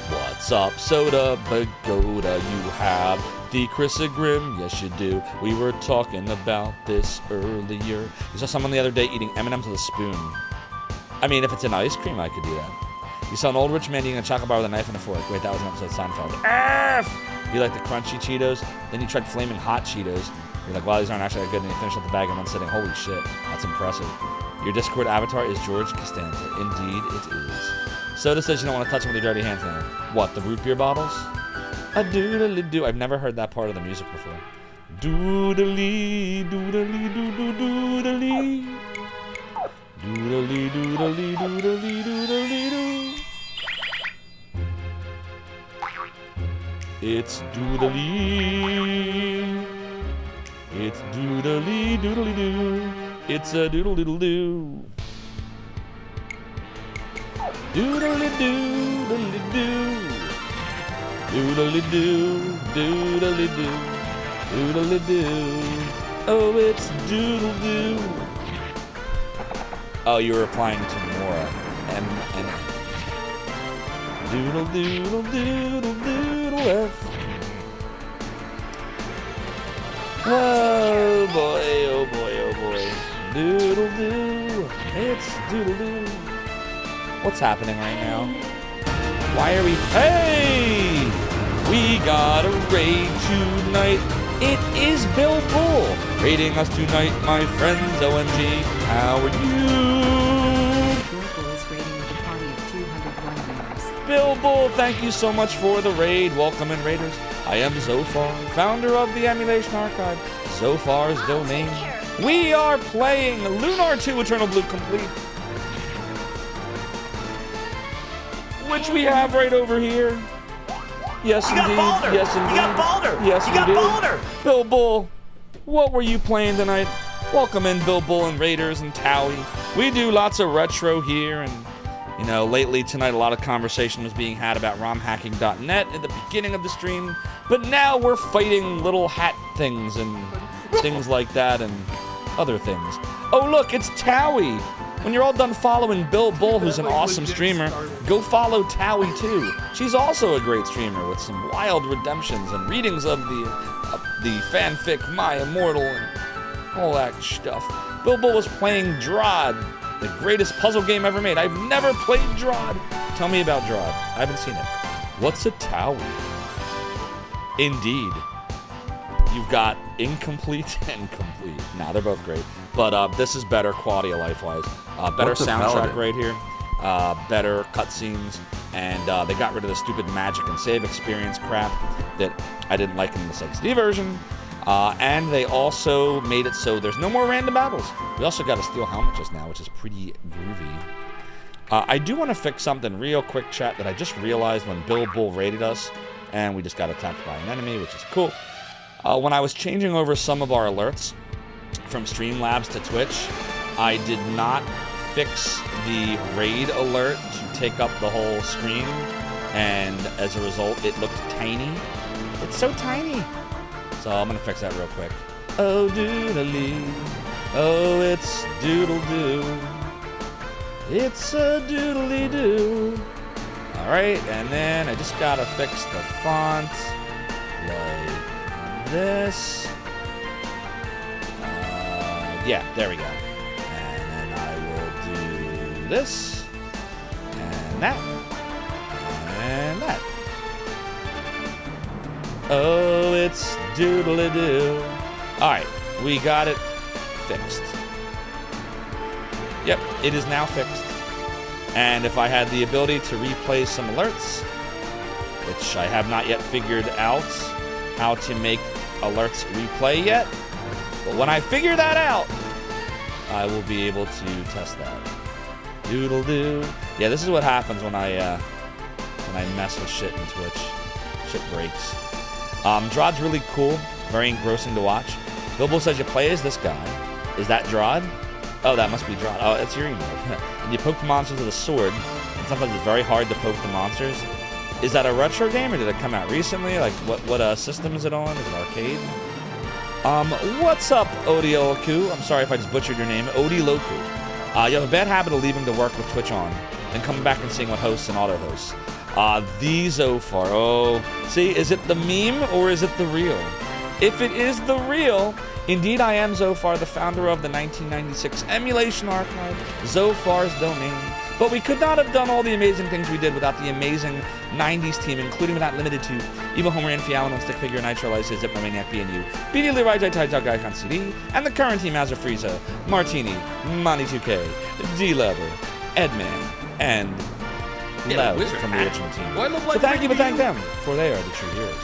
A: What's up, Soda Pagoda? You have the Chris Grim? Yes, you do. We were talking about this earlier. You saw someone the other day eating M&M's with a spoon. I mean, if it's an ice cream, I could do that. You saw an old rich man eating a chocolate bar with a knife and a fork. Wait, that was an episode of Seinfeld. F! You like the crunchy Cheetos? Then you tried flaming hot Cheetos. You're like, wow, these aren't actually that good. And you finish up the bag in one sitting. Holy shit, that's impressive. Your Discord avatar is George Costanza. Indeed, it is. Soda says you don't want to touch them with your dirty hands now. What, the root beer bottles? A doodly-doo. I've never heard that part of the music before. Doodly, doodly, doodly, doodly. Doodly, doodly, doodly, doodly, doo. It's doodly. It's doodly, doodly, doo. It's a doodle, doodle, doo. Doodly, doodly, doo. Doodly, doo. Doodly, doo. Doodly, doo. Oh, it's doodle, doo. Oh, you were replying to Mora. M. Doodle, doodle, doodle, doodle, F. Oh boy, oh boy, oh boy. Doodle doo. It's doodle doo. What's happening right now? Why are we... Hey! We got a raid tonight. It is Bill Bull raiding us tonight, my friends. OMG, how are you?
E: Bill Bull is raiding with a party of 201 raiders.
A: Bill Bull, thank you so much for the raid. Welcome in, raiders. I am Zophar, founder of the Emulation Archive, Zophar's Domain. We are playing Lunar 2 Eternal Blue Complete, which we have right over here. Yes, indeed. Yes, indeed.
C: You got Balder.
A: Yes,
C: you got Balder.
A: Bill Bull, what were you playing tonight? Welcome in, Bill Bull and Raiders and Towie. We do lots of retro here, and you know, lately tonight a lot of conversation was being had about romhacking.net at the beginning of the stream, but now we're fighting little hat things and things like that and other things. Oh look, it's Towie. When you're all done following Bill Bull, who's an awesome streamer, go follow Towie too. She's also a great streamer with some wild redemptions and readings of the fanfic My Immortal and all that stuff. Bill Bull was playing Drod, the greatest puzzle game ever made. I've never played Drod. Tell me about Drod. I haven't seen it. What's a Towie? Indeed. You've got incomplete and complete. Nah, they're both great. But this is better quality of life-wise. Better soundtrack right here. Better cutscenes. And they got rid of the stupid magic and save experience crap that I didn't like in the Sega CD version. And they also made it so there's no more random battles. We also got a steel helmet just now, which is pretty groovy. I do want to fix something real quick, chat, that I just realized when Bill Bull raided us, and we just got attacked by an enemy, which is cool. When I was changing over some of our alerts from Streamlabs to Twitch, I did not fix the raid alert to take up the whole screen, and as a result, it looked tiny. It's so tiny. So I'm gonna fix that real quick. Oh doodly, Oh, it's doodle-doo. It's a doodly-doo. All right, and then I just gotta fix the font like this. Yeah, there we go. And then I will do this, and that, and that. Oh, it's doodly-doo. All right, we got it fixed. Yep, it is now fixed. And if I had the ability to replay some alerts, which I have not yet figured out how to make alerts replay yet, but when I figure that out, I will be able to test that. Doodle-doo. Yeah, this is what happens when I mess with shit in Twitch. Shit breaks. Drod's really cool, very engrossing to watch. Bilbo says you play as this guy. Is that Drod? Oh, that must be Drod. Oh, it's your emote. And you poke the monsters with a sword, and sometimes it's very hard to poke the monsters. Is that a retro game, or did it come out recently? Like, what system is it on? Is it arcade? What's up, Odiloku? I'm sorry if I just butchered your name. Odiloku. You have a bad habit of leaving the work with Twitch on, then coming back and seeing what hosts and auto-hosts. The Zophar. Oh, see, is it the meme, or is it the real? If it is the real, indeed I am Zophar, the founder of the 1996 emulation archive, Zophar's Domain. But we could not have done all the amazing things we did without the amazing 90s team, including but not limited to Evo Homer, Infi, Allen, Stick Figure, Nitro, Lysa, Zipnomaniac, BNU, BD Leroy, Jai, Tide, Dog, Icon CD, and the current team Azza Frieza, Martini, Monty2K, D-Lever, Edman, and Lev from the original team. So thank you, but thank them, for they are the true heroes.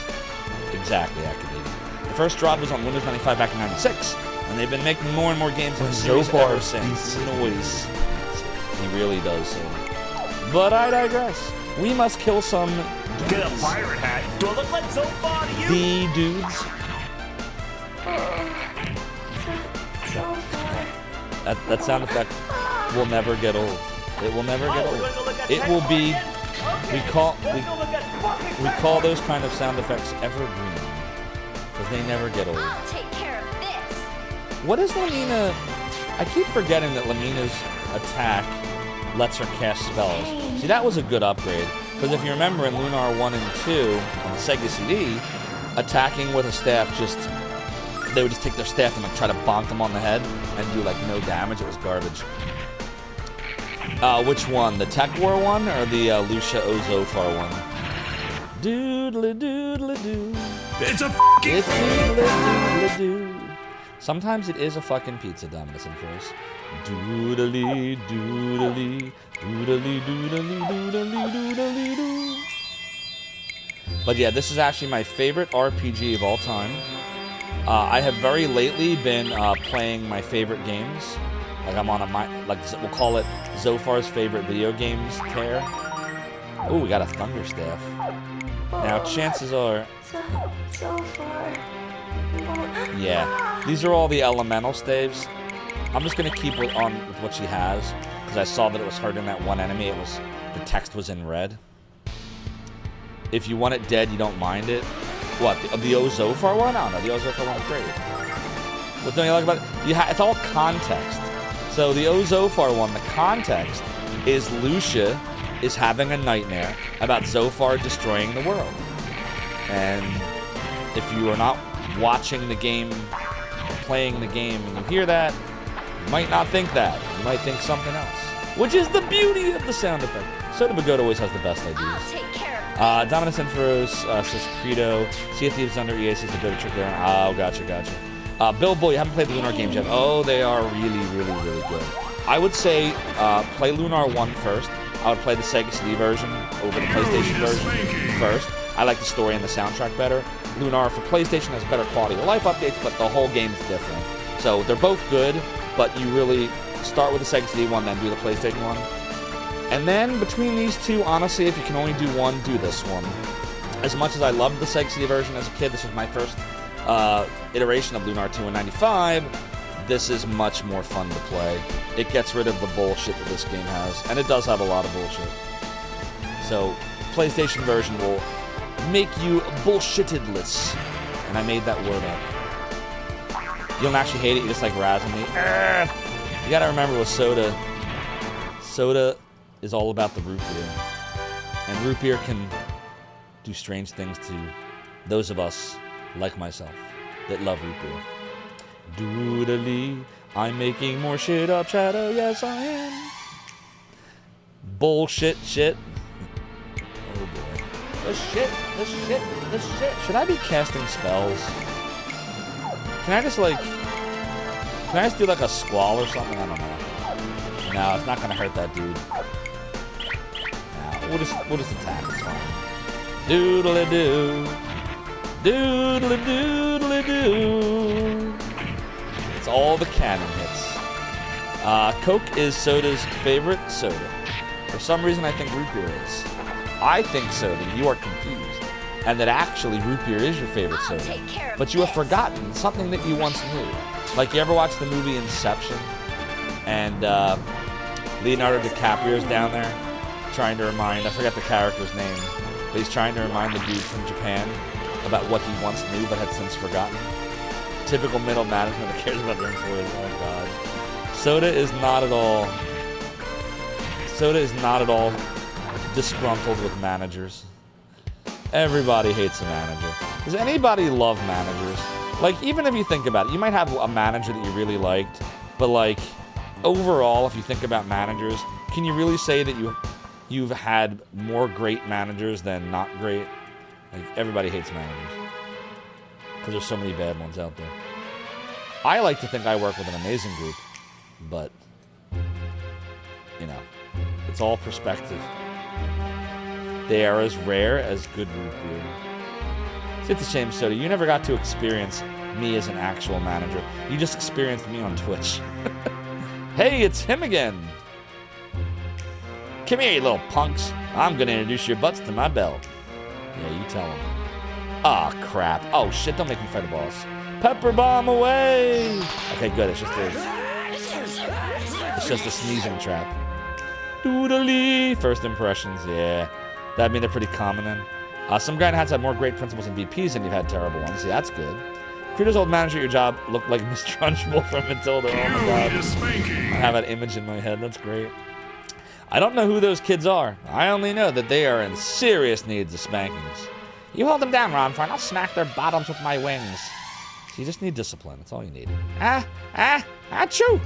A: Exactly, Activated. The first Drod was on Windows 95 back in 96, and they've been making more and more games in the series ever since. Noise. He really does so. But I digress. We must kill some dudes.
G: Get a pirate hat. Do I look like Zophar to you?
A: The dudes. That sound effect will never get old. It will never get old. It will be. We call those kind of sound effects evergreen because they never get old.
B: I'll take care of this.
A: What is Lamina? I keep forgetting that Lamina's attack lets her cast spells. See, that was a good upgrade. Because if you remember in Lunar 1 and 2 on the Sega CD, attacking with a staff they would just take their staff and like try to bonk them on the head and do like no damage. It was garbage. Which one? The Tech War one or the Lucia Zophar one? Doodly doodly doo.
G: It's a f***ing...
A: It's doodly doodly doo. Sometimes it is a fucking pizza, Dominus and First. Doodly, doodly, doodly, doodly, doodly, doodly, doo. But yeah, this is actually my favorite RPG of all time. I have very lately been playing my favorite games. Like I'm on we'll call it Zophar's favorite video games tear. Oh, we got a Thunder Staff. Now, chances are...
B: So far.
A: Yeah, these are all the elemental staves. I'm just gonna keep it on with what she has because I saw that it was hurting that one enemy. The text was in red. If you want it dead, you don't mind it. What, the Zophar one? I don't know. The Zophar one is great. What don't you like about it? It's all context. So the Zophar one, the context is Lucia is having a nightmare about Zophar destroying the world. And if you are not watching the game or playing the game and you hear that, you might not think that. You might think something else. Which is the beauty of the sound effect. Soda Bagoda always has the best ideas.
B: I'll take care of
A: Dominus Inferos says Credo. Sea of Thieves under EA says the good trick there. Oh, gotcha. Bilbo, you haven't played the Lunar games yet. Oh, they are really, really, really good. I would say play Lunar 1 first. I would play the Sega CD version over the PlayStation version first. I like the story and the soundtrack better. Lunar for PlayStation has better quality of life updates, but the whole game is different. So they're both good, but you really start with the Sega CD one, then do the PlayStation one. And then between these two, honestly, if you can only do one, do this one. As much as I loved the Sega CD version as a kid, this was my first iteration of Lunar 2 in 95. This is much more fun to play. It gets rid of the bullshit that this game has, and it does have a lot of bullshit. So, PlayStation version will make you bullshittedless. And I made that word up. You don't actually hate it. You just like razzing me. Urgh. You gotta remember with soda. Soda is all about the root beer, and root beer can do strange things to those of us like myself that love root beer. Doodly, I'm making more shit up, Shadow. Yes, I am. Bullshit shit. Oh boy. The shit. Should I be casting spells? Can I just do like a squall or something? I don't know. No, it's not gonna hurt that dude. No, we'll just attack. It's fine. Doodly doo. Doodly doodly doo. It's all the canon hits. Coke is soda's favorite soda. For some reason, I think root beer is. I think soda. You are confused, and that actually root beer is your favorite soda. But you have forgotten something that you once knew. Like, you ever watched the movie Inception? And Leonardo DiCaprio's down there trying to remind, I forget the character's name, but he's trying to remind the dude from Japan about what he once knew but had since forgotten. Typical middle management that cares about their employees. Oh god. Soda is not at all disgruntled with managers. Everybody hates a manager. Does anybody love managers? Like, even if you think about it, you might have a manager that you really liked, but like, overall, if you think about managers, can you really say that you've had more great managers than not great? Like, everybody hates managers because there's so many bad ones out there. I like to think I work with an amazing group, but you know, it's all perspective. They are as rare as good root beer. It's a shame, Soda. You never got to experience me as an actual manager. You just experienced me on Twitch. Hey, it's him again. Come here, you little punks. I'm gonna introduce your butts to my belt. Yeah, you tell him. Ah, crap. Oh, shit, don't make me fight a boss. Pepper bomb away! Okay, good. It's just a sneezing trap. Doodly. First impressions, yeah. That mean they're pretty common then. Some grind hats have more great principals and VPs than you've had terrible ones. See, that's good. Cruder's old manager at your job looked like Miss Trunchbull from Matilda. Oh my god. I have that image in my head. That's great. I don't know who those kids are. I only know that they are in serious need of spankings. You hold them down, Ron, and I'll smack their bottoms with my wings. So you just need discipline. That's all you need. Achoo!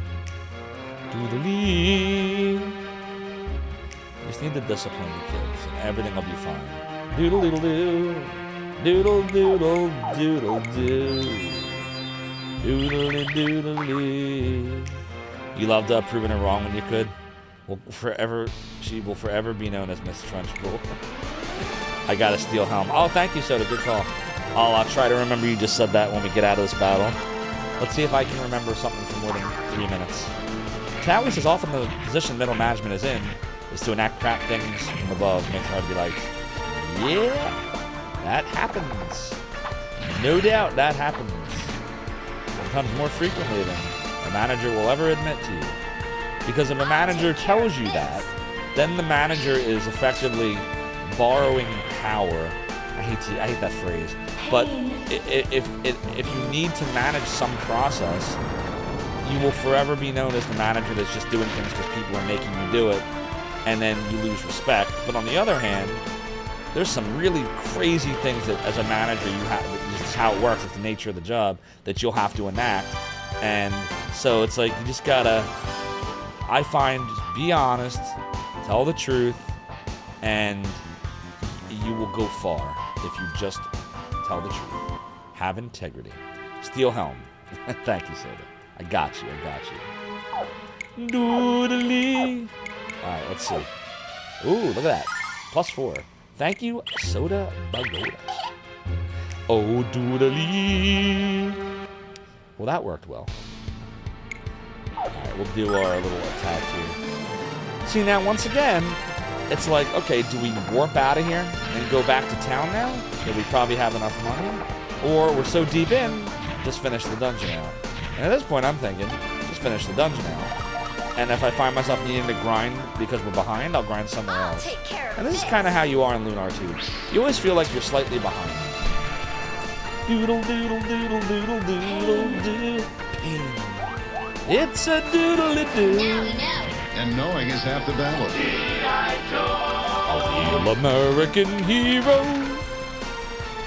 A: Doodly. You just need to discipline the kids, and everything will be fine. Doodle doodle doo. Doodle doodle doodle doo. Doodle doodle doo. You loved proving her wrong when you could. She will forever be known as Miss Trunchbull. I got a steel helm. Oh, thank you, Soda. Good call. I'll try to remember you just said that when we get out of this battle. Let's see if I can remember something for more than 3 minutes. Cowie says often the position middle management is in is to enact crap things from above, make it hard to be like, yeah, that happens. No doubt that happens. Sometimes more frequently than a manager will ever admit to you. Because if a manager tells you that, then the manager is effectively borrowing power. I hate that phrase. But if you need to manage some process, you will forever be known as the manager that's just doing things because people are making you do it, and then you lose respect. But on the other hand, there's some really crazy things that as a manager you have. This is how it works. It's the nature of the job that you'll have to enact, and so it's like you just gotta. I find just be honest, tell the truth, and you will go far if you just tell the truth. Have integrity. Steel helm. Thank you, Soda. I got you. Doodly. All right, let's see. Ooh, look at that. +4. Thank you, Soda Bagoda. Oh, doodly. Well, that worked well. All right, we'll do our little attack here. See, now, once again, it's like, okay, do we warp out of here and go back to town now? Do we probably have enough money? Or we're so deep in, just finish the dungeon out. And at this point, I'm thinking, just finish the dungeon out. And if I find myself needing to grind because we're behind, I'll grind somewhere else. And this is kind of how you are in Lunar too. You always feel like you're slightly behind. Doodle doodle doodle doodle doodle doo. pain. It's a doodle-doo.
H: And knowing is half the battle.
A: A real American hero.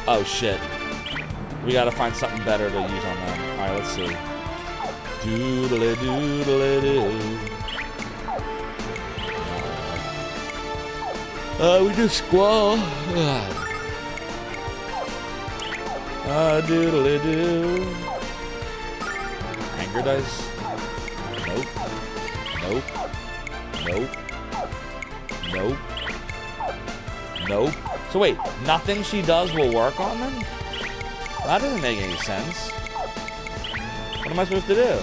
A: Oh shit. We gotta find something better to use on them. Alright, let's see. Doodle-doo. We do squall. Doodle-doo. Anger dice. Nope. Nope. Nope. Nope. Nope. So wait, nothing she does will work on them? That doesn't make any sense. What am I supposed to do?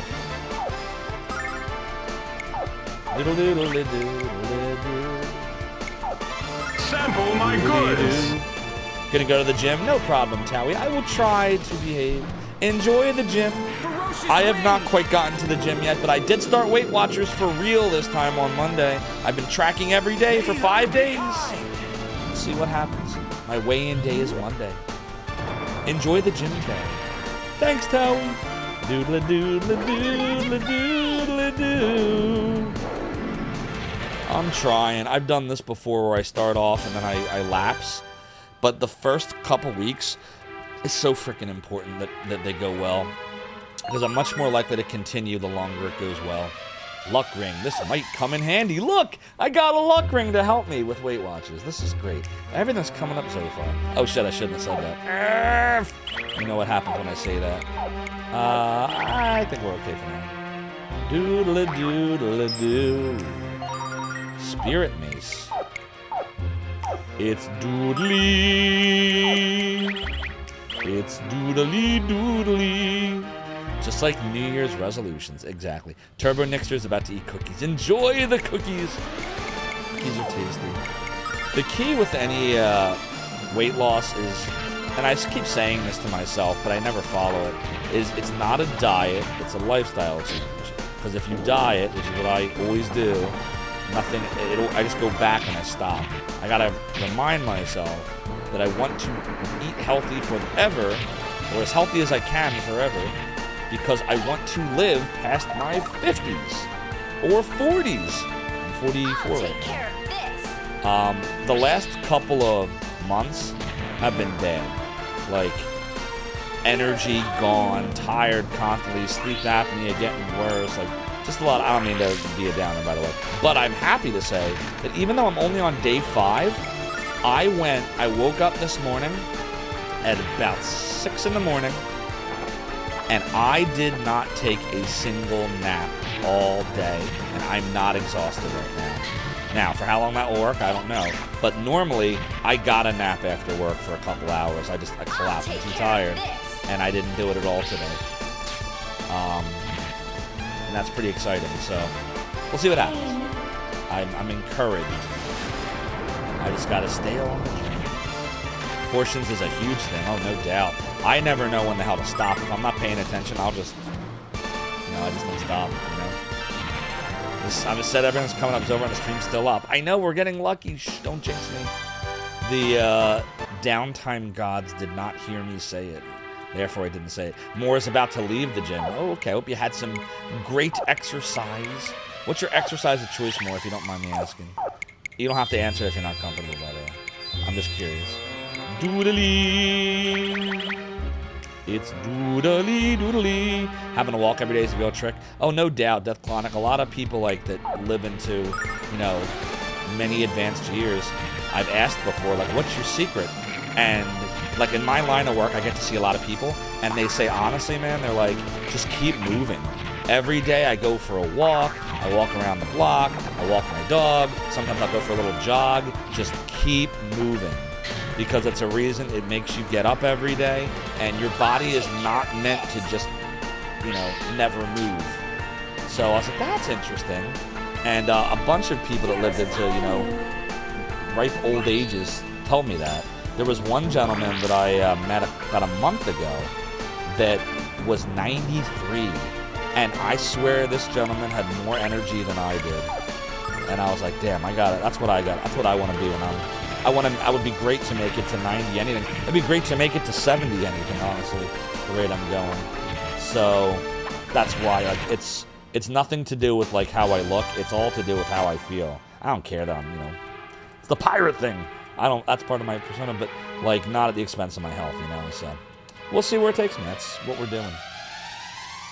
G: Sample my goods.
A: Gonna go to the gym? No problem, Towie. I will try to behave. Enjoy the gym. I have not quite gotten to the gym yet, but I did start Weight Watchers for real this time on Monday. I've been tracking every day for 5 days. Let's see what happens. My weigh-in day is Monday. Enjoy the gym, Towie. Thanks, Towie. Doodle-a-doodle-a-doodle-a-doodle-a-doo. I'm trying. I've done this before where I start off and then I lapse. But the first couple weeks is so freaking important that they go well. Because I'm much more likely to continue the longer it goes well. Luck ring. This might come in handy. Look! I got a luck ring to help me with Weight Watchers. This is great. Everything's coming up so far. Oh shit, I shouldn't have said that. You know what happens when I say that. I think we're okay for now. Doodle-a-doodle-a-doo. Spirit Mace. It's doodly. It's doodly-doodly. Just like New Year's resolutions, exactly. Turbo Nixter's about to eat cookies. Enjoy the cookies. Cookies are tasty. The key with any weight loss is, and I just keep saying this to myself, but I never follow it, is it's not a diet, it's a lifestyle change. Because if you diet, which is what I always do, I just go back and I stop. I gotta remind myself that I want to eat healthy forever, or as healthy as I can forever, because I want to live past my 50s or 40s. I'm 44 right
B: Care of this.
A: now. The last couple of months have been bad. Like, energy gone, tired constantly, sleep apnea getting worse, like, just a lot. I don't mean to be a downer, by the way. But I'm happy to say that even though I'm only on day 5, I woke up this morning at about 6 in the morning, and I did not take a single nap all day, and I'm not exhausted right now. Now, for how long that will work, I don't know. But normally, I got a nap after work for a couple hours. I collapsed. I'm too tired, and I didn't do it at all today. And that's pretty exciting. So we'll see what happens. I'm encouraged. I just got to stay on the train. Portions is a huge thing. Oh, no doubt. I never know when the hell to stop. If I'm not paying attention, I just don't stop, I just said everything's coming up. It's over and the stream's still up. I know, we're getting lucky. Shh, don't jinx me. The downtime gods did not hear me say it. Therefore, I didn't say it. Moore is about to leave the gym. Oh, okay. I hope you had some great exercise. What's your exercise of choice, Moore, if you don't mind me asking? You don't have to answer if you're not comfortable, by the way. I'm just curious. Doodly. It's doodly. Having a walk every day is a real trick. Oh, no doubt, Death Clonic. A lot of people like that live into, many advanced years. I've asked before, like, what's your secret? And, like, in my line of work, I get to see a lot of people, and they say, honestly, man, they're like, just keep moving. Every day I go for a walk, I walk around the block, I walk my dog, sometimes I'll go for a little jog. Just keep moving. Because it's a reason it makes you get up every day, and your body is not meant to just, never move. So I was like, that's interesting. And a bunch of people that lived into, ripe old ages told me that. There was one gentleman that I met about a month ago that was 93, and I swear this gentleman had more energy than I did. And I was like, damn, I got it. That's what I got. That's what I want to be when I would be great to make it to 90, anything. It'd be great to make it to 70, anything, honestly, the rate I'm going. So That's why, like, it's nothing to do with, like, how I look. It's all to do with how I feel. I don't care that I'm, you know, it's the pirate thing. That's part of my persona, but, like, not at the expense of my health, you know, so. We'll see where it takes me. That's what we're doing.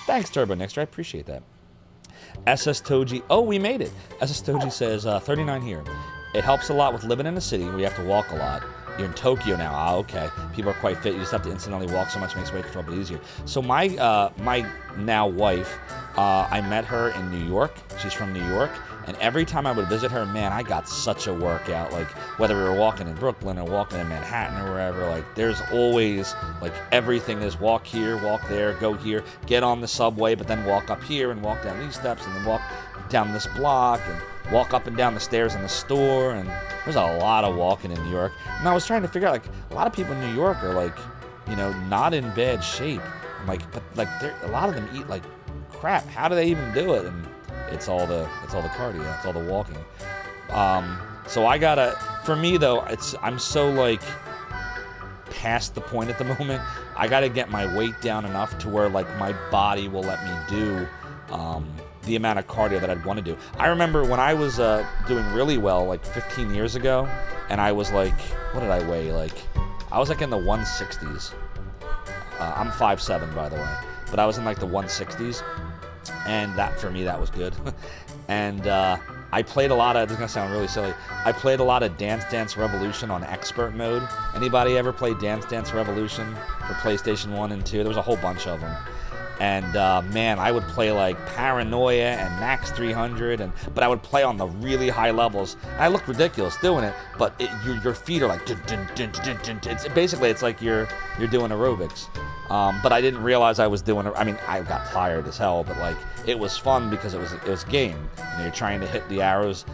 A: Thanks, Turbo Nixter. I appreciate that. SS Toji. Oh, we made it. SS Toji says, 39 here. It helps a lot with living in the city where you have to walk a lot. You're in Tokyo now. Ah, okay. People are quite fit. You just have to incidentally walk so much, it makes way control a bit easier. So my now wife, I met her in New York. She's from New York. And every time I would visit her, man, I got such a workout. Like, whether we were walking in Brooklyn or walking in Manhattan or wherever, like, there's always, like, everything is walk here, walk there, go here, get on the subway, but then walk up here and walk down these steps and then walk down this block and walk up and down the stairs in the store. And there's a lot of walking in New York. And I was trying to figure out, like, a lot of people in New York are, like, you know, not in bad shape. I'm like, but, like, a lot of them eat, like, crap. How do they even do it? And it's all the cardio, it's all the walking. So I gotta, for me though, I'm so like past the point at the moment. I gotta get my weight down enough to where like my body will let me do the amount of cardio that I'd want to do. I remember when I was doing really well like 15 years ago, and I was like, what did I weigh? Like, I was like in the 160s. I'm 5'7", by the way, but I was in like the 160s. And that, for me, that was good. And I played a lot of, this is going to sound really silly, I played a lot of Dance Dance Revolution on expert mode. Anybody ever play Dance Dance Revolution for PlayStation 1 and 2? There was a whole bunch of them. And man, I would play like Paranoia and Max 300, but I would play on the really high levels. And I looked ridiculous doing it, but your feet are like, dun, dun, dun, dun, dun, dun. It's like you're doing aerobics. But I didn't realize I was doing it. I mean, I got tired as hell, but like it was fun because it was a game. You know, you're trying to hit the arrows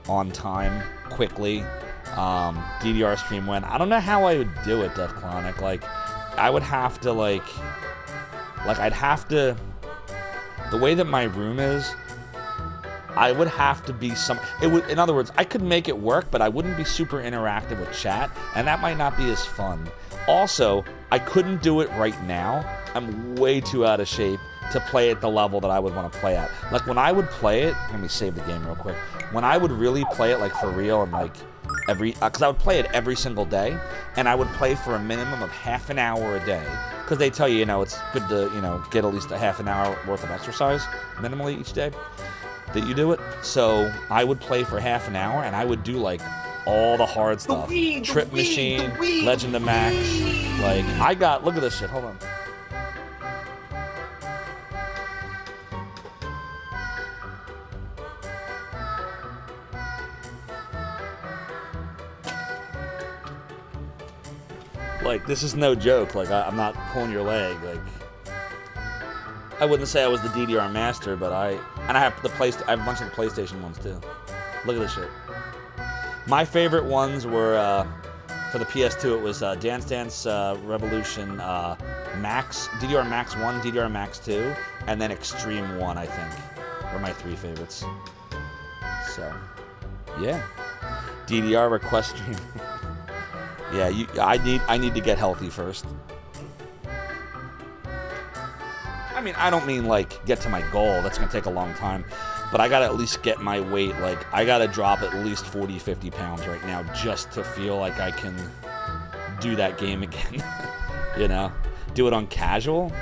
A: on time, quickly. DDR stream win. I don't know how I would do it, Death Clonic. Like, I would have to I'd have to, the way that my room is, I would have to be in other words, I could make it work, but I wouldn't be super interactive with chat, and that might not be as fun. Also, I couldn't do it right now. I'm way too out of shape to play at the level that I would want to play at. Like, when I would play it, let me save the game real quick. When I would really play it, like, for real, and, like, because I would play it every single day, and I would play for a minimum of half an hour a day. Because they tell you, you know, it's good to, you know, get at least a half an hour worth of exercise, minimally, each day that you do it. So I would play for half an hour, and I would do, like, all the hard stuff. Trip Machine, Legend of Max. Like, look at this shit, hold on. Like, this is no joke. Like, I'm not pulling your leg. Like, I wouldn't say I was the DDR master, but I have I have a bunch of the PlayStation ones too. Look at this shit. My favorite ones were for the PS2. It was Dance Dance Revolution Max, DDR Max 1, DDR Max 2, and then Extreme 1. I think were my three favorites. So, yeah, DDR request stream. Yeah, I need to get healthy first. I mean, I don't mean like get to my goal. That's gonna take a long time. But I gotta at least get my weight. Like, I gotta drop at least 40, 50 pounds right now just to feel like I can do that game again. You know? Do it on casual.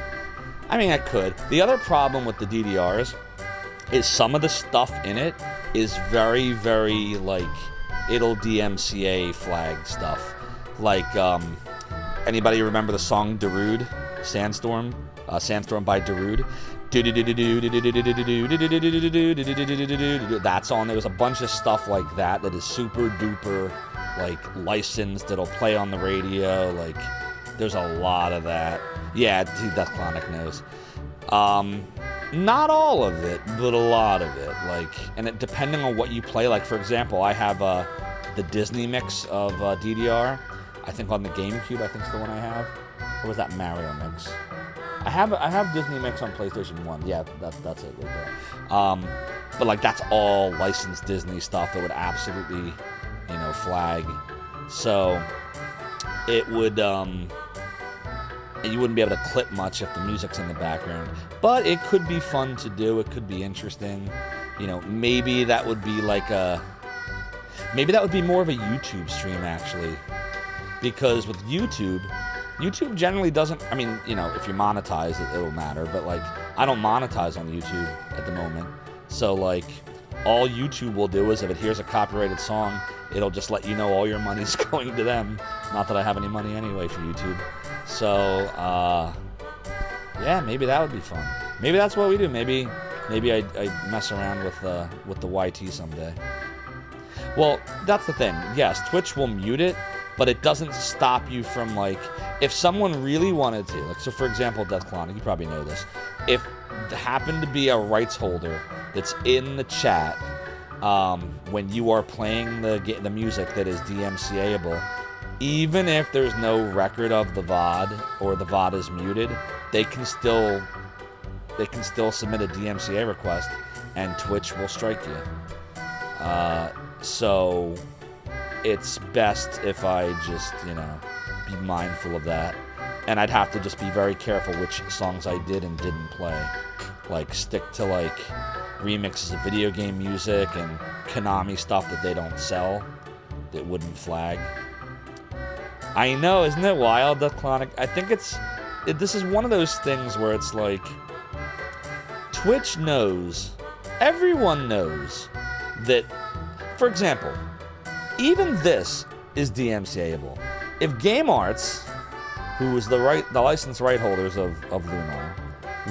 A: I mean, I could. The other problem with the DDRs is some of the stuff in it is very, very, like, it'll DMCA flag stuff. Like, anybody remember the song Darude? Sandstorm? Sandstorm by Darude. That's on. There's a bunch of stuff like that is super duper, like, licensed. That'll play on the radio. Like, there's a lot of that. Yeah, dude, Death Clonic knows. Not all of it, but a lot of it. Like, and it, depending on what you play. Like, for example, I have the Disney mix of DDR. I think on the GameCube, I think is the one I have. Or was that Mario mix? I have Disney mix on PlayStation 1. Yeah, that's it right there. But like, that's all licensed Disney stuff that would absolutely, you know, flag. So it would and you wouldn't be able to clip much if the music's in the background. But it could be fun to do. It could be interesting. You know, maybe that would be like maybe that would be more of a YouTube stream, actually. Because with YouTube generally doesn't, I mean, you know, if you monetize it, it'll matter. But, like, I don't monetize on YouTube at the moment. So, like, all YouTube will do is if it hears a copyrighted song, it'll just let you know all your money's going to them. Not that I have any money anyway for YouTube. So, yeah, maybe that would be fun. Maybe that's what we do. Maybe I mess around with the YT someday. Well, that's the thing. Yes, Twitch will mute it, but it doesn't stop you from, like, if someone really wanted to, like, so for example, Deathclonic, you probably know this. If there happened to be a rights holder that's in the chat when you are playing the music that is DMCA-able, even if there's no record of the VOD or the VOD is muted, they can still submit a DMCA request and Twitch will strike you. So it's best if I just, you know, be mindful of that. And I'd have to just be very careful which songs I did and didn't play. Like, stick to, like, remixes of video game music and Konami stuff that they don't sell that wouldn't flag. I know, isn't it wild, Deathclonic? I think this is one of those things where it's like, Twitch knows, everyone knows that, for example, even this is DMCA-able. If Game Arts, who is the license right holders of Lunar,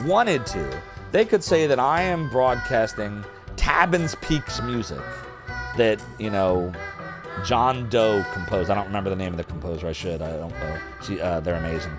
A: wanted to, they could say that I am broadcasting Tabin's Peaks music that, you know, John Doe composed. I don't remember the name of the composer. I should. I don't know. They're amazing.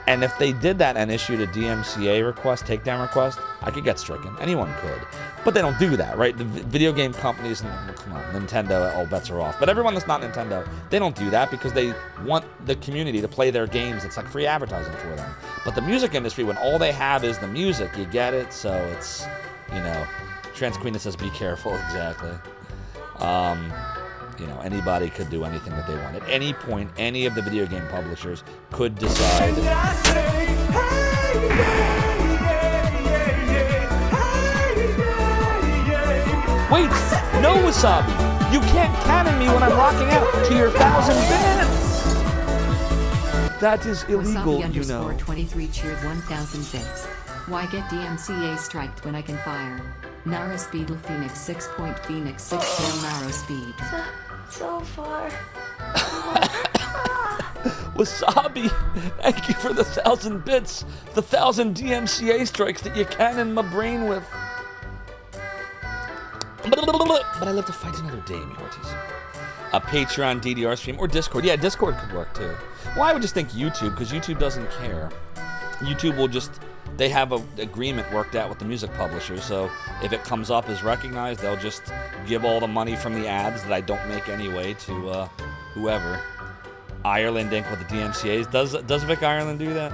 A: And if they did that and issued a DMCA request, takedown request, I could get stricken. Anyone could. But they don't do that, right? The video game companies, come on, Nintendo, all bets are off. But everyone that's not Nintendo, they don't do that because they want the community to play their games. It's like free advertising for them. But the music industry, when all they have is the music, you get it? So it's, you know, Trans Queen says be careful, exactly. You know, anybody could do anything that they want. At any point, any of the video game publishers could decide. Wait, no, Wasabi. You can't cannon me when I'm rocking out to your 1,000 bits. That is illegal,
E: Wasabi
A: you know.
E: _23 cheered 1,000 bits. Why get DMCA striked when I can fire? Narrow speed Phoenix 6 point Phoenix 6 tail narrow speed.
B: Zophar.
A: Wasabi, thank you for the 1,000 bits. The 1,000 DMCA strikes that you cannon my brain with. But I live to fight another day, me Ortiz. A Patreon DDR stream or Discord. Yeah, Discord could work too. Well, I would just think YouTube, because YouTube doesn't care. YouTube will just, they have an agreement worked out with the music publishers, so if it comes up as recognized, they'll just give all the money from the ads that I don't make anyway to whoever. Ireland Inc. with the DMCAs. Does Vic Ireland do that?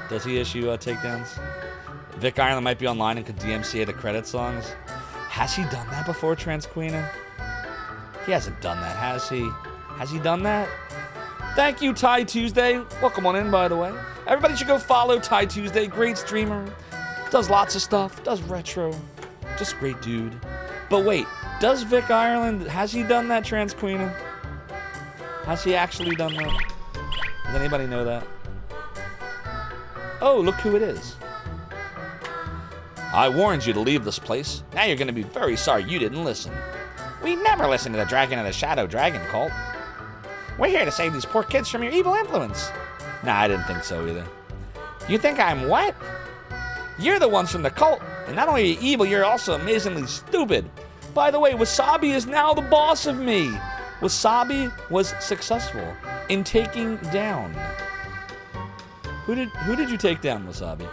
A: Does he issue takedowns? Vic Ireland might be online and could DMCA the credit songs. Has he done that before, Transqueena? He hasn't done that, has he? Has he done that? Thank you, Ty Tuesday. Welcome on in, by the way. Everybody should go follow Ty Tuesday. Great streamer. Does lots of stuff. Does retro. Just great dude. But wait, does Vic Ireland, has he done that, Transqueena? Has he actually done that? Does anybody know that? Oh, look who it is. I warned you to leave this place. Now you're going to be very sorry you didn't listen. We never listened to the Dragon of the Shadow Dragon cult. We're here to save these poor kids from your evil influence. Nah, I didn't think so either. You think I'm what? You're the ones from the cult, and not only are you evil, you're also amazingly stupid. By the way, Wasabi is now the boss of me. Wasabi was successful in taking down. Who did you take down, Wasabi?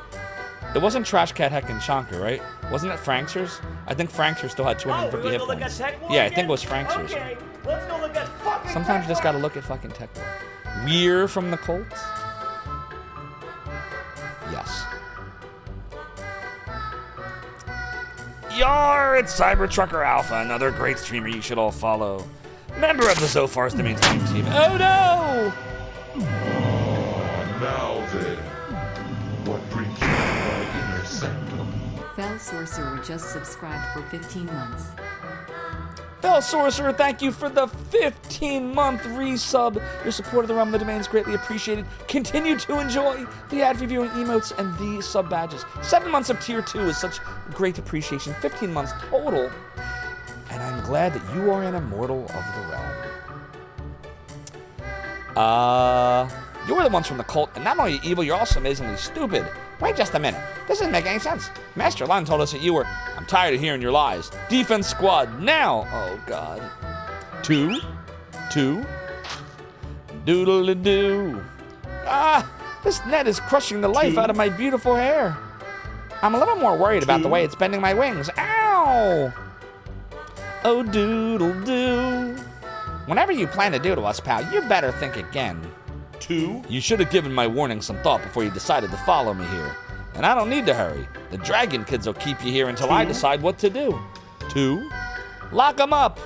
A: It wasn't Trash Cat Heck and Chonker, right? Wasn't it Franksters? I think Franksters still had 250 hit points. Yeah, I think it was Franksters.
I: Okay, let's go look at fucking
A: Sometimes you just gotta look at fucking Tech War. We're from the cult? Yes. Yar, it's Cybertrucker Alpha, another great streamer you should all follow. Member of the Zophar's the main stream team. Oh no!
G: Velvet. What brings you to my inner sanctum?
E: Fell Sorcerer just subscribed for 15 months.
A: Fell Sorcerer, thank you for the 15-month resub. Your support of the Realm of the Domain is greatly appreciated. Continue to enjoy the ad reviewing emotes and the sub badges. 7 months of tier 2 is such great appreciation. 15 months total. And I'm glad that you are an immortal of the realm. You're the ones from the cult, and not only are you evil, you're also amazingly stupid. Wait just a minute. This doesn't make any sense. Master Lund told us that you were... I'm tired of hearing your lies. Defense squad, now! Oh, God. 2. Doodle-doo. Ah! This net is crushing the life out of my beautiful hair. I'm a little more worried about the way it's bending my wings. Ow! Oh, doodle-doo. Whatever you plan to do to us, pal, you better think again. 2. You should have given my warning some thought before you decided to follow me here. And I don't need to hurry. The dragon kids will keep you here until I decide what to do. 2. Lock them up.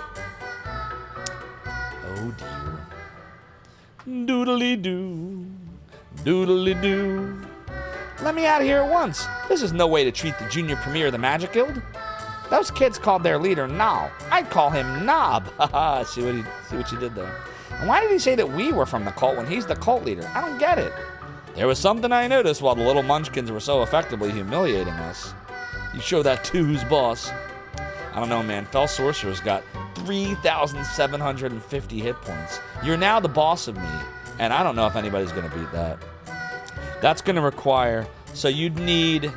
A: Oh, dear. Doodly-doo. Doodly-doo. Let me out of here at once. This is no way to treat the junior premier of the Magic Guild. Those kids called their leader Nal. I'd call him Knob. Haha, see what you did there. And why did he say that we were from the cult when he's the cult leader? I don't get it. There was something I noticed while the little munchkins were so effectively humiliating us. You show that to who's boss. I don't know, man. Fell Sorcerer's got 3,750 hit points. You're now the boss of me, and I don't know if anybody's going to beat that. That's going to require... So you'd need...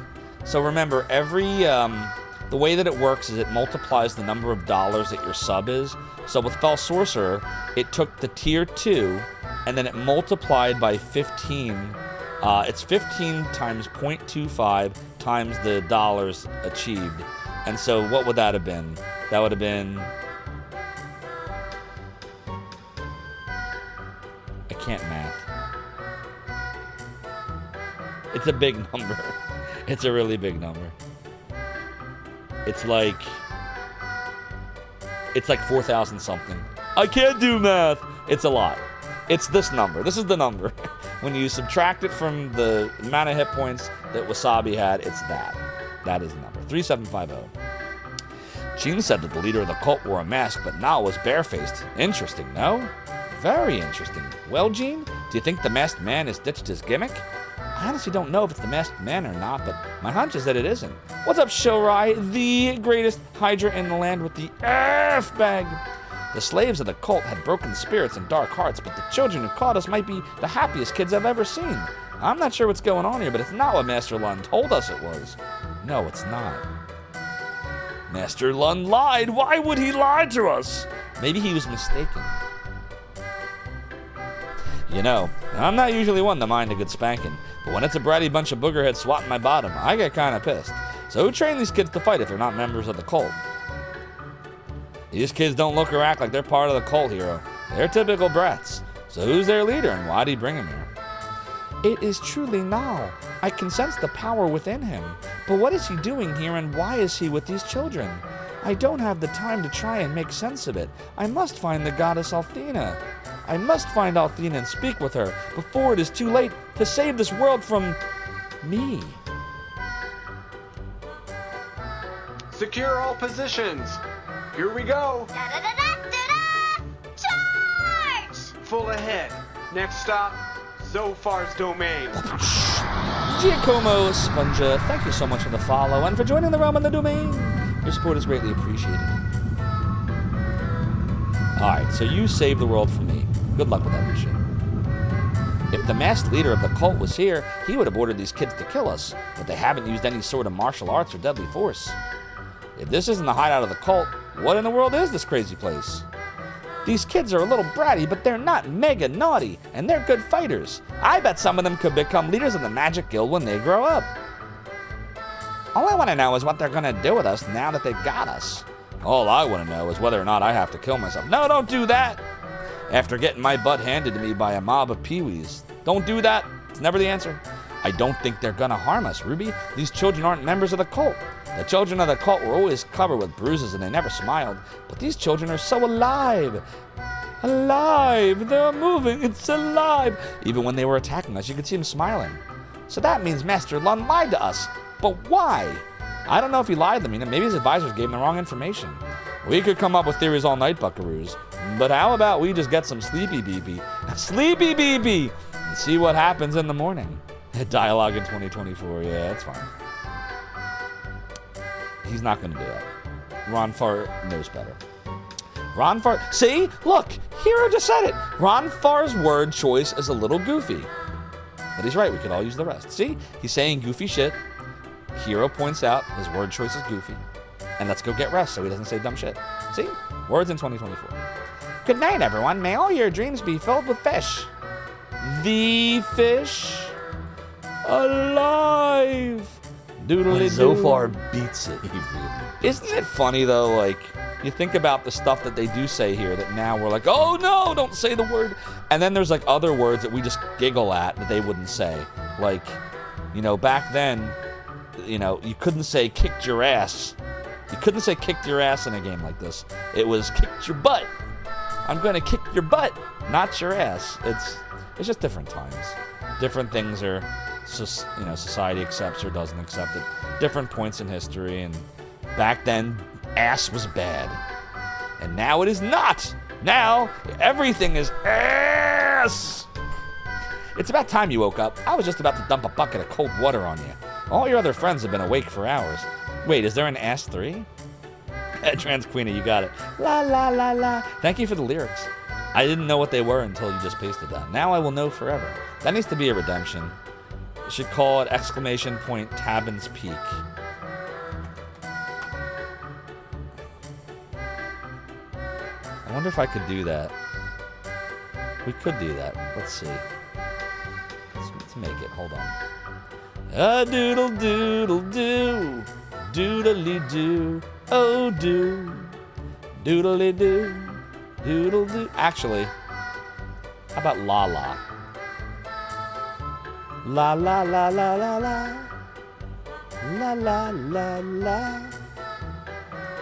A: So remember, every... the way that it works is it multiplies the number of dollars that your sub is. So with Fell Sorcerer, it took the tier 2, and then it multiplied by 15. It's 15 times 0.25 times the dollars achieved. And so what would that have been? That would have been... I can't math. It's a big number. It's a really big number. It's like 4,000 something. I can't do math. It's a lot. It's this number. This is the number. When you subtract it from the amount of hit points that Wasabi had, it's that. That is the number. 3750. Gene said that the leader of the cult wore a mask, but Nal was barefaced. Interesting, no? Very interesting. Well, Gene, do you think the masked man has ditched his gimmick? I honestly don't know if it's the masked man or not, but my hunch is that it isn't. What's up, Shorai, the greatest Hydra in the land with the F-bag? The slaves of the cult had broken spirits and dark hearts, but the children who caught us might be the happiest kids I've ever seen. I'm not sure what's going on here, but it's not what Master Lund told us it was. No, it's not. Master Lund lied. Why would he lie to us? Maybe he was mistaken. You know, I'm not usually one to mind a good spanking, but when it's a bratty bunch of boogerheads swatting my bottom, I get kind of pissed. So who trained these kids to fight if they're not members of the cult? These kids don't look or act like they're part of the cult, hero. They're typical brats. So who's their leader and why'd he bring them here? It is truly Nal. I can sense the power within him. But what is he doing here and why is he with these children? I don't have the time to try and make sense of it. I must find the goddess Althena. I must find Althena and speak with her before it is too late to save this world from... me.
D: Secure all positions. Here we go.
B: Charge!
D: Full ahead. Next stop, Zophar's domain.
A: Giacomo Sponja, thank you so much for the follow and for joining the Realm of the Domain. Your support is greatly appreciated. Alright, so you saved the world from me. Good luck with that mission. If the masked leader of the cult was here, he would have ordered these kids to kill us, but they haven't used any sort of martial arts or deadly force. If this isn't the hideout of the cult, what in the world is this crazy place? These kids are a little bratty, but they're not mega naughty, and they're good fighters. I bet some of them could become leaders of the Magic Guild when they grow up. All I want to know is what they're going to do with us now that they've got us. All I want to know is whether or not I have to kill myself. No, don't do that! After getting my butt handed to me by a mob of peewees. Don't do that. It's never the answer. I don't think they're going to harm us, Ruby. These children aren't members of the cult. The children of the cult were always covered with bruises and they never smiled. But these children are so alive. Alive! They're moving! It's alive! Even when they were attacking us, you could see him smiling. So that means Master Lun lied to us. But why? I don't know if he lied to me. Maybe his advisors gave him the wrong information. We could come up with theories all night, buckaroos. But how about we just get some sleepy BB? Sleepy BB! And see what happens in the morning. Dialogue in 2024. Yeah, that's fine. He's not going to do that. Ron Farr knows better. Ron Farr... See? Look! Hero just said it! Ron Farr's word choice is a little goofy. But he's right. We could all use the rest. See? He's saying goofy shit. Hero points out his word choice is goofy. And let's go get rest so he doesn't say dumb shit. See? Words in 2024. Good night, everyone. May all your dreams be filled with fish. The fish alive. Doodly
J: Zophar beats it. He really
A: Isn't it funny though? Like, you think about the stuff that they do say here that now we're like, oh no, don't say the word. And then there's like other words that we just giggle at that they wouldn't say. Like, you know, back then, you know, you couldn't say kicked your ass. You couldn't say kicked your ass in a game like this. It was kicked your butt. I'm going to kick your butt, not your ass. It's just different times. Different things are, you know, society accepts or doesn't accept it. Different points in history. And back then, ass was bad. And now it is not. Now, everything is ass. It's about time you woke up. I was just about to dump a bucket of cold water on you. All your other friends have been awake for hours. Wait, is there an Ass 3? Trans Queenie, you got it. La la la la. Thank you for the lyrics. I didn't know what they were until you just pasted that. Now I will know forever. That needs to be a redemption. You should call it exclamation point Tabin's Peak. I wonder if I could do that. We could do that. Let's see. Let's make it. Hold on. A doodle doodle doo. Doodly doo. Oh doo. Doodly doo. Doodle doo. Actually, how about la la? La la la la la la. La la la la.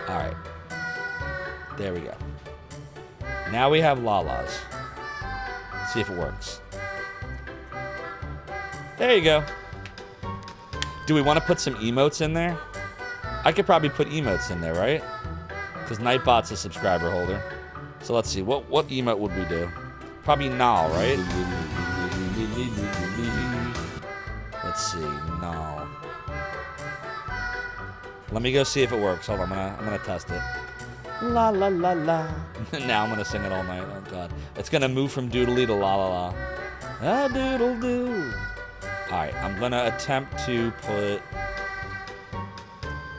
A: Alright. There we go. Now we have la-las. Let's see if it works. There you go. Do we want to put some emotes in there? I could probably put emotes in there, right? Because Nightbot's a subscriber holder. So let's see. What emote would we do? Probably Nal, right? Let's see. Nal. Let me go see if it works. Hold on. I'm gonna test it. La la la la. Now I'm gonna sing it all night. Oh god. It's gonna move from doodly to la la la. Ah doodle doo. Alright, I'm gonna attempt to put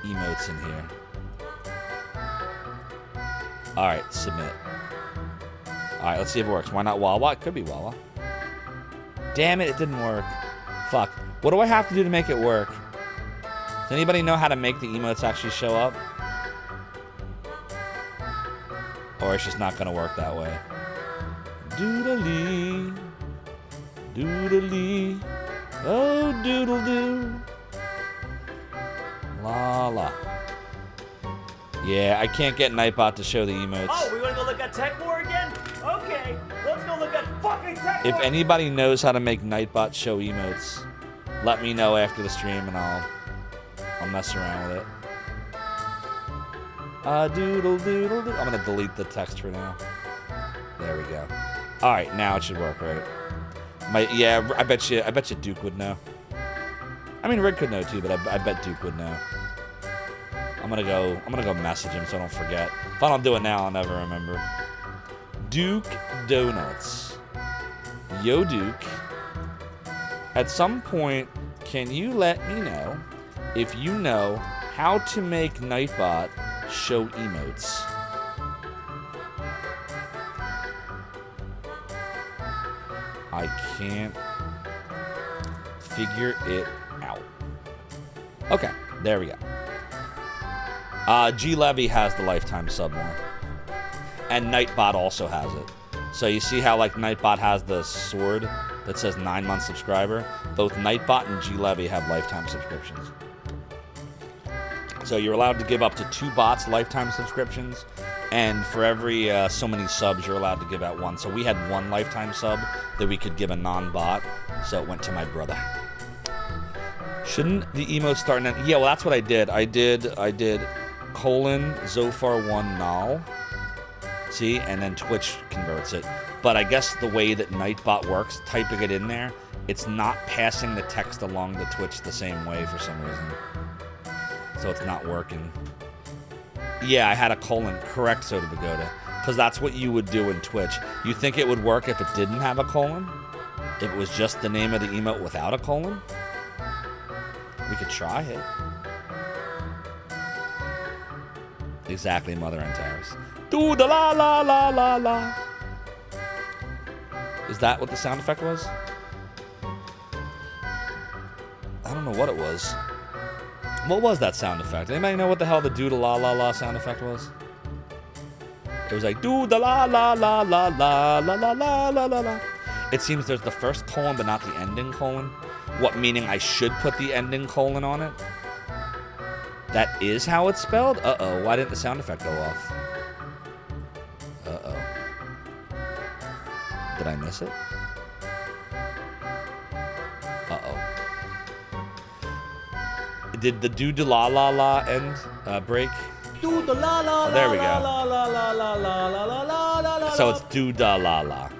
A: emotes in here. Alright, submit. Alright, let's see if it works. Why not Wawa? It could be Wawa. Damn it, it didn't work. Fuck. What do I have to do to make it work? Does anybody know how to make the emotes actually show up? Or it's just not gonna work that way. Doodly. Doodly. Oh, doodle doo. La la. Yeah, I can't get Nightbot to show the emotes.
I: Oh, we want to go look at Tech War again? Okay, let's go look at fucking Tech War.
A: If anybody knows how to make Nightbot show emotes, let me know after the stream and I'll mess around with it. Doodle doodle doo. I'm gonna delete the text for now. There we go. All right, now it should work, right? Yeah, I bet you Duke would know. I mean, Red could know too, but I bet Duke would know. I'm gonna go message him so I don't forget. If I don't do it now, I'll never remember. Duke Donuts. Yo, Duke. At some point, can you let me know if you know how to make Nightbot show emotes? I can't figure it out. Okay, there we go. G Levy has the lifetime sub more. And Nightbot also has it. So you see how like Nightbot has the sword that says 9-month subscriber? Both Nightbot and G Levy have lifetime subscriptions. So you're allowed to give up to 2 bots lifetime subscriptions. And for every so many subs, you're allowed to give out one. So we had one lifetime sub that we could give a non-bot, so it went to my brother. Shouldn't the emote start now? Yeah, well, that's what I did. I did colon Zophar 1 null. See, and then Twitch converts it. But I guess the way that Nightbot works, typing it in there, it's not passing the text along to Twitch the same way for some reason. So it's not working. Yeah, I had a colon. Correct, Soda Pagoda. Because that's what you would do in Twitch. You think it would work if it didn't have a colon? If it was just the name of the emote without a colon? We could try it. Exactly, Mother Antares. Do the la la la la la. Is that what the sound effect was? I don't know what it was. What was that sound effect? Anybody know what the hell the do the la la la sound effect was? It was like do the la la la la la la la la la la la. It seems there's the first colon but not the ending colon. What, meaning I should put the ending colon on it? That is how it's spelled? Uh-oh, why didn't the sound effect go off? Uh-oh. Did I miss it? Uh-oh. Did the do la la la end break?
I: Do the la la
A: Oh, there we
I: la
A: go.
I: la la la la la la la la la.
A: So it's do da la la.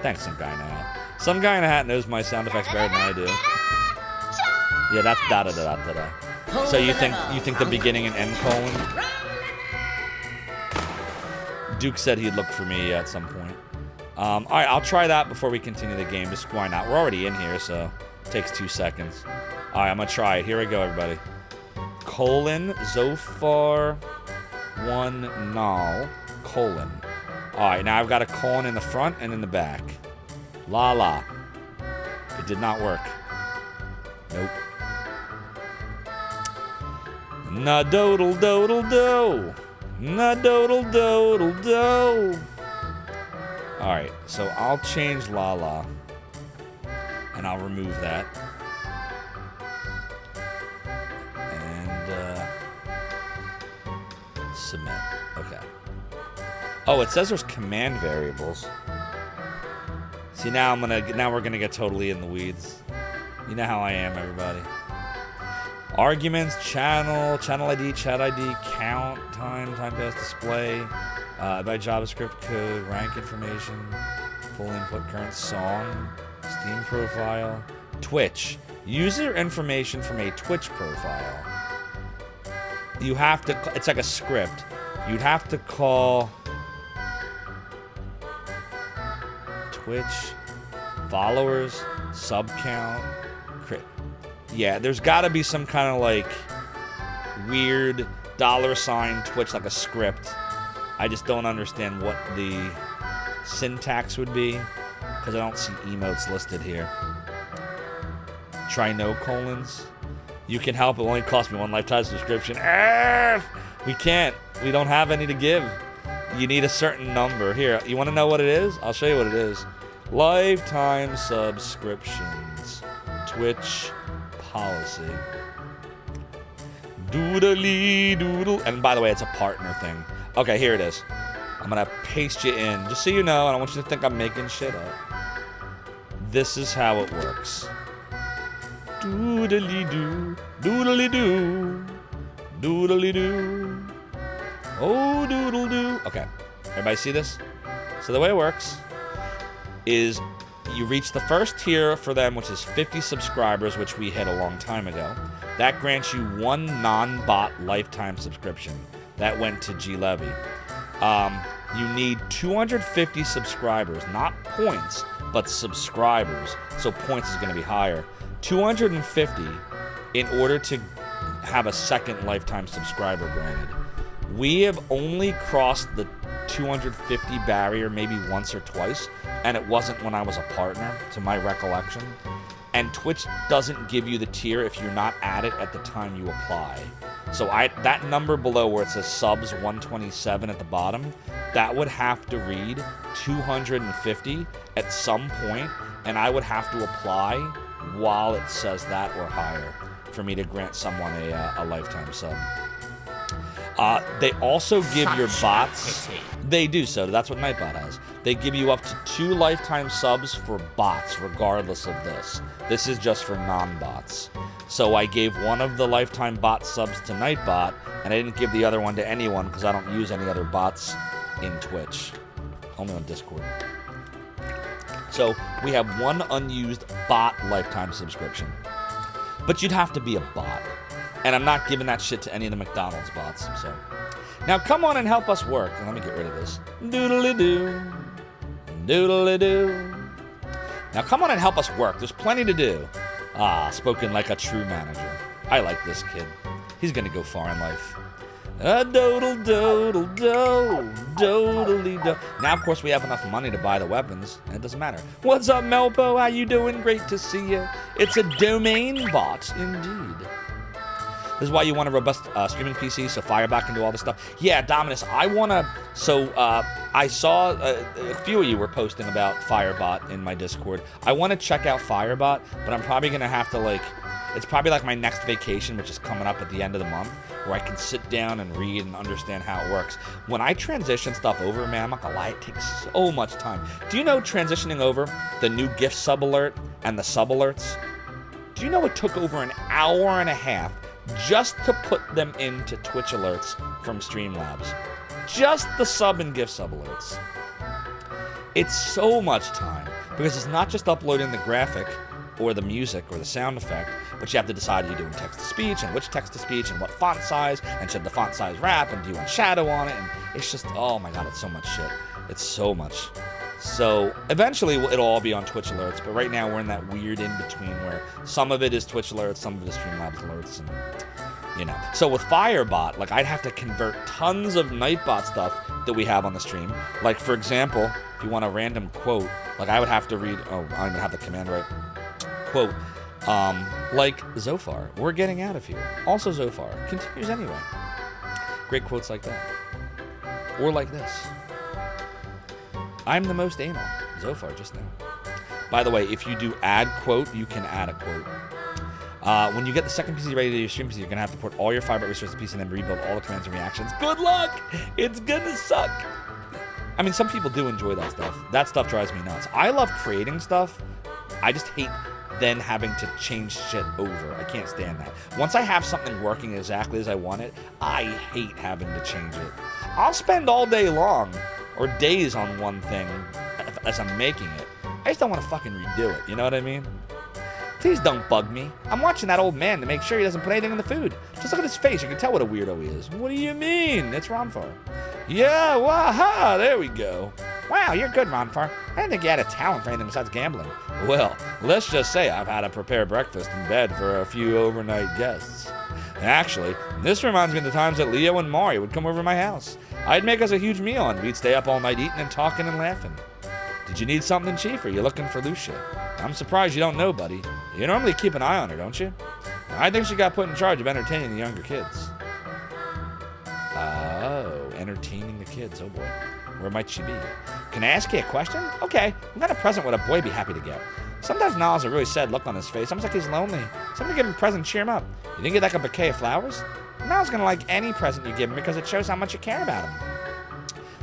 A: Thanks, some guy in a hat. Some guy in a hat knows my sound effects better than I do. Yeah, that's da da da da da. So you think the beginning and end colon? Duke said he'd look for me at some point. All right, I'll try that before we continue the game. Just why not? We're already in here, so it takes 2 seconds. All right, I'm gonna try it. Here we go, everybody. Colon Zophar 1 null colon. All right, now I've got a colon in the front and in the back. La la. It did not work. Nope. Na dodle dodle do. Na dodle dodle do. All right, so I'll change la la, and I'll remove that. And submit. Okay. Oh, it says there's command variables. See, now we're gonna get totally in the weeds. You know how I am, everybody. Arguments, channel ID, chat ID, count, time pass display, by JavaScript code, rank information, full input, current song, Steam profile, Twitch, user information from a Twitch profile. You have to, it's like a script. You'd have to call Twitch, followers, sub count. Yeah, there's got to be some kind of like weird $ Twitch, like a script. I just don't understand what the syntax would be because I don't see emotes listed here. Try no colons. You can help. It only cost me 1 lifetime subscription. We can't. We don't have any to give. You need a certain number. Here, you want to know what it is? I'll show you what it is. Lifetime subscriptions. Twitch policy. Doodly doodle. And by the way, it's a partner thing. Okay, here it is. I'm going to paste you in. Just so you know, I don't want you to think I'm making shit up. This is how it works. Doodly doo. Doodly doo. Doodly doo. Oh, doodle doo. Okay. Everybody see this? So the way it works is you reach the first tier for them, which is 50 subscribers, which we hit a long time ago. That grants you 1 non-bot lifetime subscription. That went to G Levy. You need 250 subscribers, not points, but subscribers. So points is going to be higher. 250 in order to have a second lifetime subscriber granted. We have only crossed the 250 barrier maybe once or twice, and it wasn't when I was a partner, to my recollection. And Twitch doesn't give you the tier if you're not at it at the time you apply. So that number below where it says subs 127 at the bottom, that would have to read 250 at some point, and I would have to apply while it says that or higher for me to grant someone a lifetime sub. They also give your bots. They do so. That's what Nightbot has. They give you up to 2 lifetime subs for bots, regardless of this. This is just for non-bots. So I gave one of the lifetime bot subs to Nightbot, and I didn't give the other one to anyone because I don't use any other bots in Twitch. Only on Discord. So we have 1 unused bot lifetime subscription. But you'd have to be a bot. And I'm not giving that shit to any of the McDonald's bots, so. Now come on and help us work. And let me get rid of this. Doodly-doo. Doodly-doo. Now come on and help us work. There's plenty to do. Spoken like a true manager. I like this kid. He's gonna go far in life. Dodle-dodle-do. Dodely-do. Now, of course, we have enough money to buy the weapons, and it doesn't matter. What's up, Melpo? How you doing? Great to see you. It's a domain bot, indeed. This is why you want a robust streaming PC, so Firebot can do all this stuff. Yeah, Dominus, I want to... So, I saw a few of you were posting about Firebot in my Discord. I want to check out Firebot, but I'm probably going to have to, like... It's probably like my next vacation, which is coming up at the end of the month, where I can sit down and read and understand how it works. When I transition stuff over, man, I'm not gonna lie, it takes so much time. Do you know transitioning over the new gift sub alert and the sub alerts? Do you know it took over an hour and a half just to put them into Twitch alerts from Streamlabs? Just the sub and gift sub alerts. It's so much time, because it's not just uploading the graphic or the music or the sound effect, but you have to decide if you're doing text-to-speech and which text-to-speach and what font size, and should the font size wrap, and do you want shadow on it, and it's just, oh my god, it's so much shit. It's so much. So eventually it'll all be on Twitch alerts, but right now we're in that weird in-between where some of it is Twitch alerts, some of it is Streamlabs alerts, and you know. So with Firebot, like, I'd have to convert tons of Nightbot stuff that we have on the stream. Like, for example, if you want a random quote, like, I would have to read, oh, I don't even have the command right. Quote, like Zophar, we're getting out of here. Also Zophar, continues anyway. Great quotes like that. Or like this. I'm the most anal. Zophar just now. By the way, if you do add quote, you can add a quote. When you get the second PC ready to your stream PC, you're going to have to port all your Firebot resources to PC and then rebuild all the commands and reactions. Good luck! It's gonna suck! I mean, some people do enjoy that stuff. That stuff drives me nuts. I love creating stuff. I just hate then having to change shit over. I can't stand that. Once I have something working exactly as I want it, I hate having to change it. I'll spend all day long or days on one thing as I'm making it. I just don't want to fucking redo it. You know what I mean? Please don't bug me. I'm watching that old man to make sure he doesn't put anything in the food. Just look at his face. You can tell what a weirdo he is. What do you mean? It's Ronfar. Yeah, waha, there we go. Wow, you're good, Ronfar. I didn't think you had a talent for anything besides gambling. Well, let's just say I've had to prepare breakfast in bed for a few overnight guests. Actually, this reminds me of the times that Leo and Mari would come over to my house. I'd make us a huge meal and we'd stay up all night eating and talking and laughing. Did you need something, Chief, or you looking for Lucia? I'm surprised you don't know, buddy. You normally keep an eye on her, don't you? I think she got put in charge of entertaining the younger kids. Oh, entertaining the kids. Oh, boy. Where might she be? Can I ask you a question? Okay. What kind of present would a boy be happy to get? Sometimes Niles has a really sad look on his face. Almost like he's lonely. Somebody give him a present, cheer him up. You think he'd like a bouquet of flowers? Niles gonna like any present you give him because it shows how much you care about him.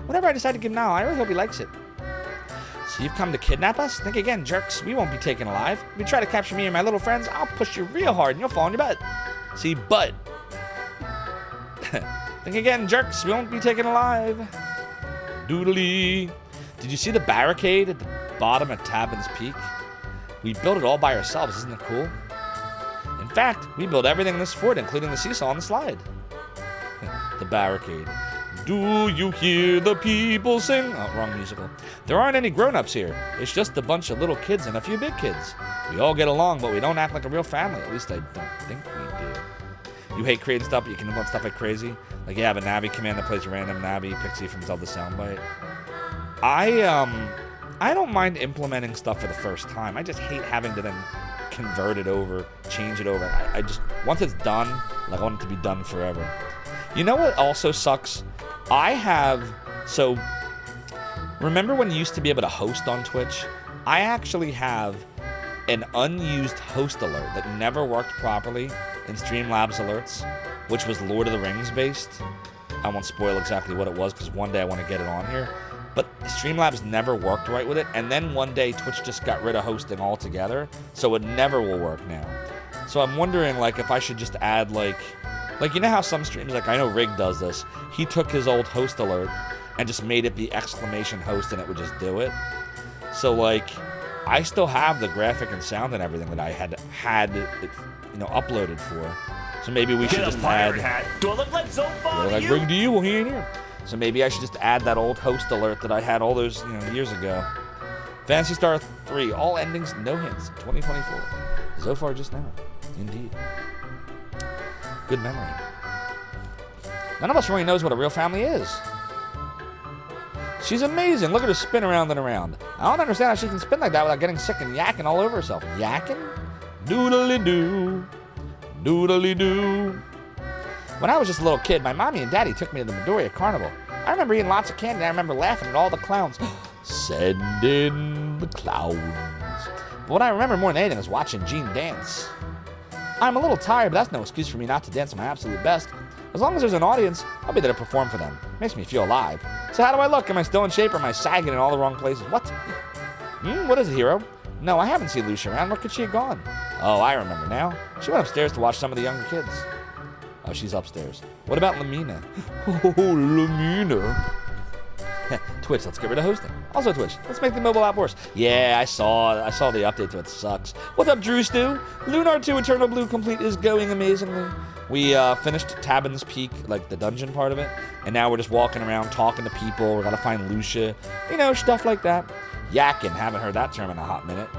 A: Whatever I decide to give Niles, I really hope he likes it. So you've come to kidnap us? Think again, jerks. We won't be taken alive. If you try to capture me and my little friends, I'll push you real hard and you'll fall on your butt. See, butt. Think again, jerks. We won't be taken alive. Doodly. Did you see the barricade at the bottom of Tabin's Peak? We built it all by ourselves. Isn't it cool? In fact, we built everything in this fort, including the seesaw and the slide. The barricade. Do you hear the people sing? Oh, wrong musical. There aren't any grown-ups here. It's just a bunch of little kids and a few big kids. We all get along, but we don't act like a real family. At least I don't think we do. You hate creating stuff, but you can implement stuff like crazy. Like you have a Navi command that plays a random Navi Pixie from Zelda Soundbite. I don't mind implementing stuff for the first time. I just hate having to then convert it over, change it over. I just, once it's done, like I want it to be done forever. You know what also sucks? Remember when you used to be able to host on Twitch? I actually have an unused host alert that never worked properly in Streamlabs alerts, which was Lord of the Rings based. I won't spoil exactly what it was because one day I want to get it on here. But Streamlabs never worked right with it. And then one day Twitch just got rid of hosting altogether. So it never will work now. So I'm wondering, like, if I should just add, like, you know how some streams, like, I know Rig does this. He took his old host alert and just made it be exclamation host and it would just do it. So, like, I still have the graphic and sound and everything that I had uploaded for. So maybe we should just add...
I: Do I look like Zophar to
A: like
I: you?
A: Rig to you? Well, he ain't here. So maybe I should just add that old host alert that I had all those, years ago. Phantasy Star 3, all endings, no hints, 2024. Zophar just now. Indeed. Good memory. None of us really knows what a real family is. She's amazing. Look at her spin around and around. I don't understand how she can spin like that without getting sick and yakking all over herself. Yakking? Doodly-doo. Doodly-doo. When I was just a little kid, my mommy and daddy took me to the Midoriya Carnival. I remember eating lots of candy, and I remember laughing at all the clowns. Send in the clowns. But what I remember more than anything is watching Jean dance. I'm a little tired, but that's no excuse for me not to dance my absolute best. As long as there's an audience, I'll be there to perform for them. Makes me feel alive. So how do I look? Am I still in shape or am I sagging in all the wrong places? What? What is it, hero? No, I haven't seen Lucia around. Where could she have gone? Oh, I remember now. She went upstairs to watch some of the younger kids. Oh, she's upstairs. What about Lamina? Oh, Lamina. Twitch, let's get rid of hosting. Also Twitch, let's make the mobile app worse. Yeah, I saw the update to it. Sucks. What's up, Drew Stew? Lunar 2 Eternal Blue Complete is going amazingly. We finished Tabin's Peak, like the dungeon part of it, and now we're just walking around talking to people. We're gonna find Lucia, stuff like that. Yakkin, haven't heard that term in a hot minute.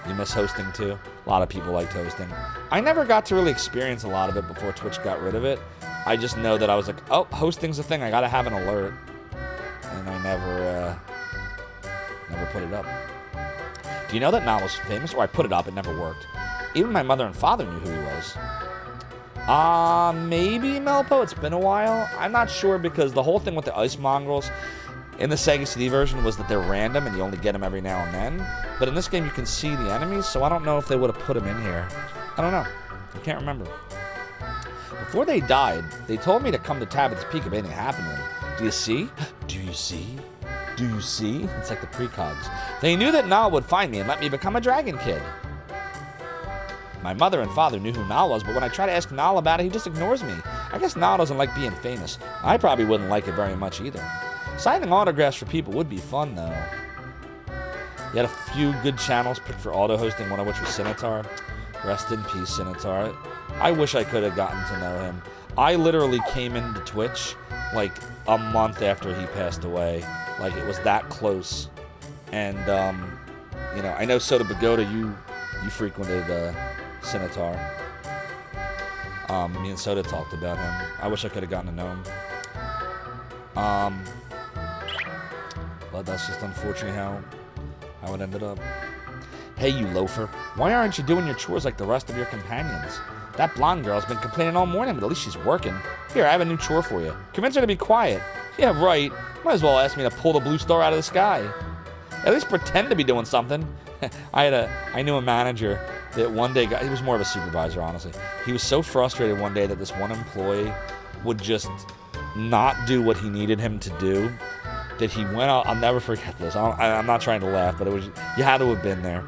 A: You miss hosting too? A lot of people liked hosting. I never got to really experience a lot of it before Twitch got rid of it. I just know that I was like, oh, hosting's a thing. I gotta have an alert. And I never put it up. Do you know that Nal was famous? Or I put it up, it never worked. Even my mother and father knew who he was. Maybe Melpo, it's been a while. I'm not sure because the whole thing with the Ice Mongrels in the Sega CD version was that they're random and you only get them every now and then. But in this game you can see the enemies, so I don't know if they would have put them in here. I don't know. I can't remember. Before they died, they told me to come to Tabitha's Peak if anything happened to them. Do you see? Do you see? Do you see? It's like the precogs. They knew that Nal would find me and let me become a dragon kid. My mother and father knew who Nal was, but when I try to ask Nal about it, he just ignores me. I guess Nal doesn't like being famous. I probably wouldn't like it very much either. Signing autographs for people would be fun, though. You had a few good channels picked for auto-hosting, one of which was Sinitar. Rest in peace, Sinitar. I wish I could have gotten to know him. I literally came into Twitch, like, a month after he passed away. Like, it was that close. And, I know Soda Pagoda, you frequented Sinitar. Me and Soda talked about him. I wish I could have gotten to know him. But that's just unfortunately how it ended up. Hey, you loafer. Why aren't you doing your chores like the rest of your companions? That blonde girl's been complaining all morning, but at least she's working. Here, I have a new chore for you. Convince her to be quiet. Yeah, right. Might as well ask me to pull the blue star out of the sky. At least pretend to be doing something. I knew a manager that one day he was more of a supervisor, honestly. He was so frustrated one day that this one employee would just not do what he needed him to do that he went out. I'll never forget this. I'm not trying to laugh, but you had to have been there.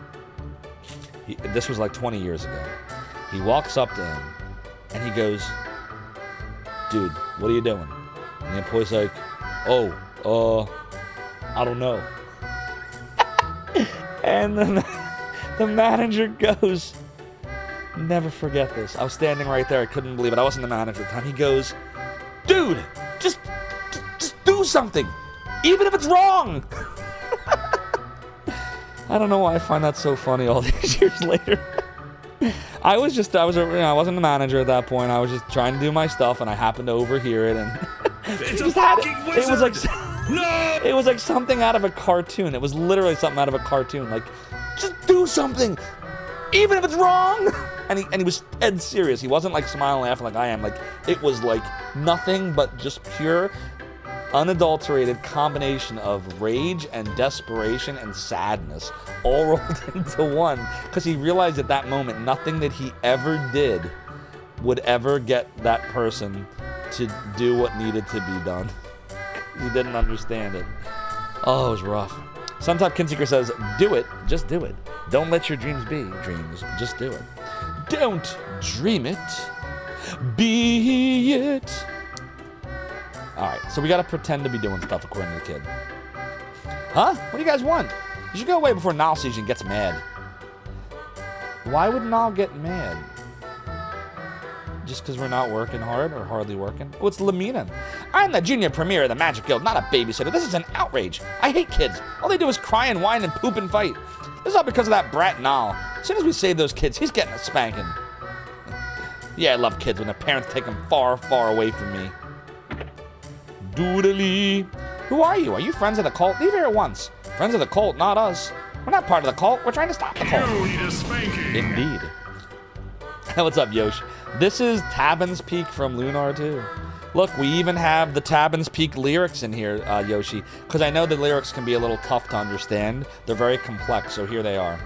A: This was like 20 years ago. He walks up to him and he goes, "Dude, what are you doing?" And the employee's like, I don't know. And then the manager goes, never forget this. I was standing right there. I couldn't believe it. I wasn't the manager at the time. He goes, "Dude, just do something, even if it's wrong." I don't know why I find that so funny all these years later. I wasn't the manager at that point. I was just trying to do my stuff, and I happened to overhear it, and
I: It's a fucking wizard!
A: It was like
I: No!
A: It was like something out of a cartoon. It was literally something out of a cartoon. Like, just do something, even if it's wrong. And he was dead serious. He wasn't like smiling, laughing like I am. Like, it was like nothing but just pure, unadulterated combination of rage and desperation and sadness all rolled into one, because he realized at that moment nothing that he ever did would ever get that person to do what needed to be done. He didn't understand it. Oh, it was rough. Sometimes Kinseeker says, do it, just do it. Don't let your dreams be dreams, just do it. Don't dream it, be it. Alright, so we gotta pretend to be doing stuff according to the kid. Huh? What do you guys want? You should go away before Nal sees you and gets mad. Why would Nal get mad? Just because we're not working hard or hardly working? Oh, it's Lamina. I'm the junior premier of the Magic Guild, not a babysitter. This is an outrage. I hate kids. All they do is cry and whine and poop and fight. This is all because of that brat Nal. As soon as we save those kids, he's getting a spanking. Yeah, I love kids when their parents take them far, far away from me. Doodly. Who are you? Are you friends of the cult? Leave here at once. Friends of the cult, not us. We're not part of the cult. We're trying to stop the cult.
G: You need a spanking.
A: Indeed. What's up, Yosh? This is Tabin's Peak from Lunar, too. Look, we even have the Tabin's Peak lyrics in here, Yoshi, because I know the lyrics can be a little tough to understand. They're very complex, so here they are.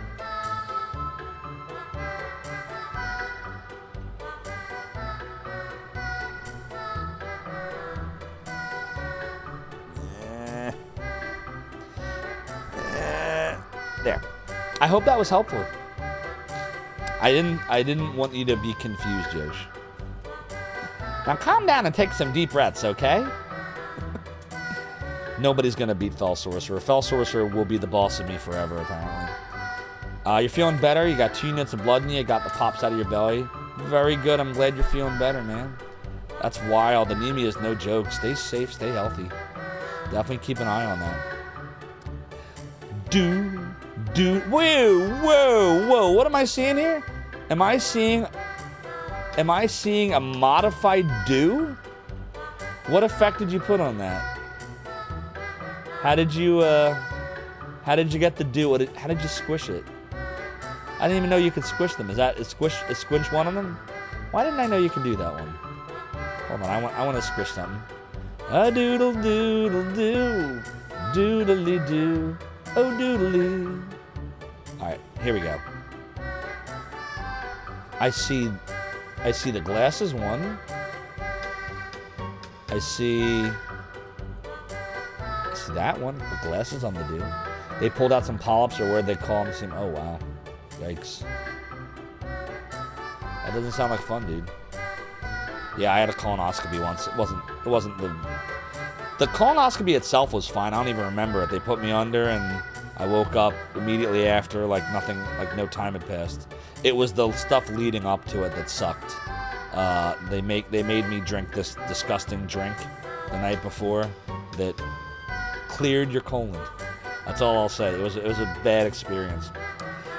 A: There. I hope that was helpful. I didn't want you to be confused, Yosh. Now calm down and take some deep breaths, okay? Nobody's gonna beat Fell Sorcerer. Fell Sorcerer will be the boss of me forever, apparently. You're feeling better? You got 2 units of blood in you, you got the pops out of your belly. Very good, I'm glad you're feeling better, man. That's wild. Anemia is no joke. Stay safe, stay healthy. Definitely keep an eye on that. Whoa, what am I seeing here? Am I seeing a modified do? What effect did you put on that? How did you get the do? How did you squish it? I didn't even know you could squish them. Is squish one of them? Why didn't I know you could do that one? Hold on, I want to squish something. A doodle doodle doo, doodly doo, oh doodly. All right, here we go. I see the glasses one. I see that one with glasses on the do. They pulled out some polyps, or where they call them. Oh wow, yikes! That doesn't sound like fun, dude. Yeah, I had a colonoscopy once. It wasn't the colonoscopy itself was fine. I don't even remember it. They put me under and I woke up immediately after, like nothing, like no time had passed. It was the stuff leading up to it that sucked. They made me drink this disgusting drink the night before that cleared your colon. That's all I'll say. It was a bad experience.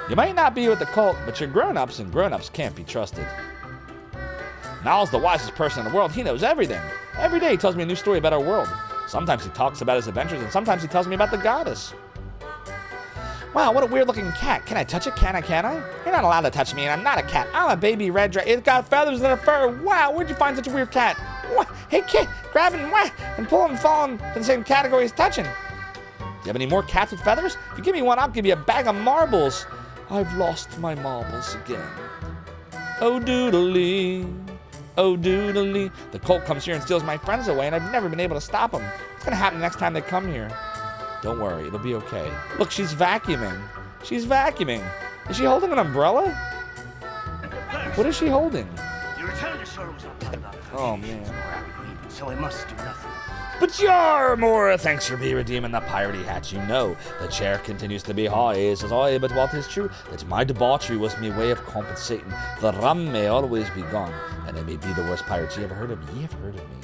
A: You might not be with the cult, but you're grown-ups, and grown-ups can't be trusted. Nal's the wisest person in the world. He knows everything. Every day he tells me a new story about our world. Sometimes he talks about his adventures, and sometimes he tells me about the goddess. Wow, what a weird-looking cat. Can I touch it? Can I? You're not allowed to touch me, and I'm not a cat. I'm a baby red dragon. It's got feathers and a fur. Wow, where'd you find such a weird cat? What? Hey, kid, grab him and pull him and fall into the same category as touching. Do you have any more cats with feathers? If you give me one, I'll give you a bag of marbles. I've lost my marbles again. Oh, doodly. Oh, doodly. The cult comes here and steals my friends away, and I've never been able to stop them. What's going to happen the next time they come here? Don't worry, it'll be okay. Look, she's vacuuming. She's vacuuming. Is she holding an umbrella? What is she holding?
C: You return to sorrows on blood.
A: Oh, man.
C: So I must do nothing.
A: But Yarmore, thanks for be redeeming the piratey hat. You know, the chair continues to be high, says I, but what is true, that my debauchery was my way of compensating. The rum may always be gone, and I may be the worst pirate you ever heard of. Ye have heard of me.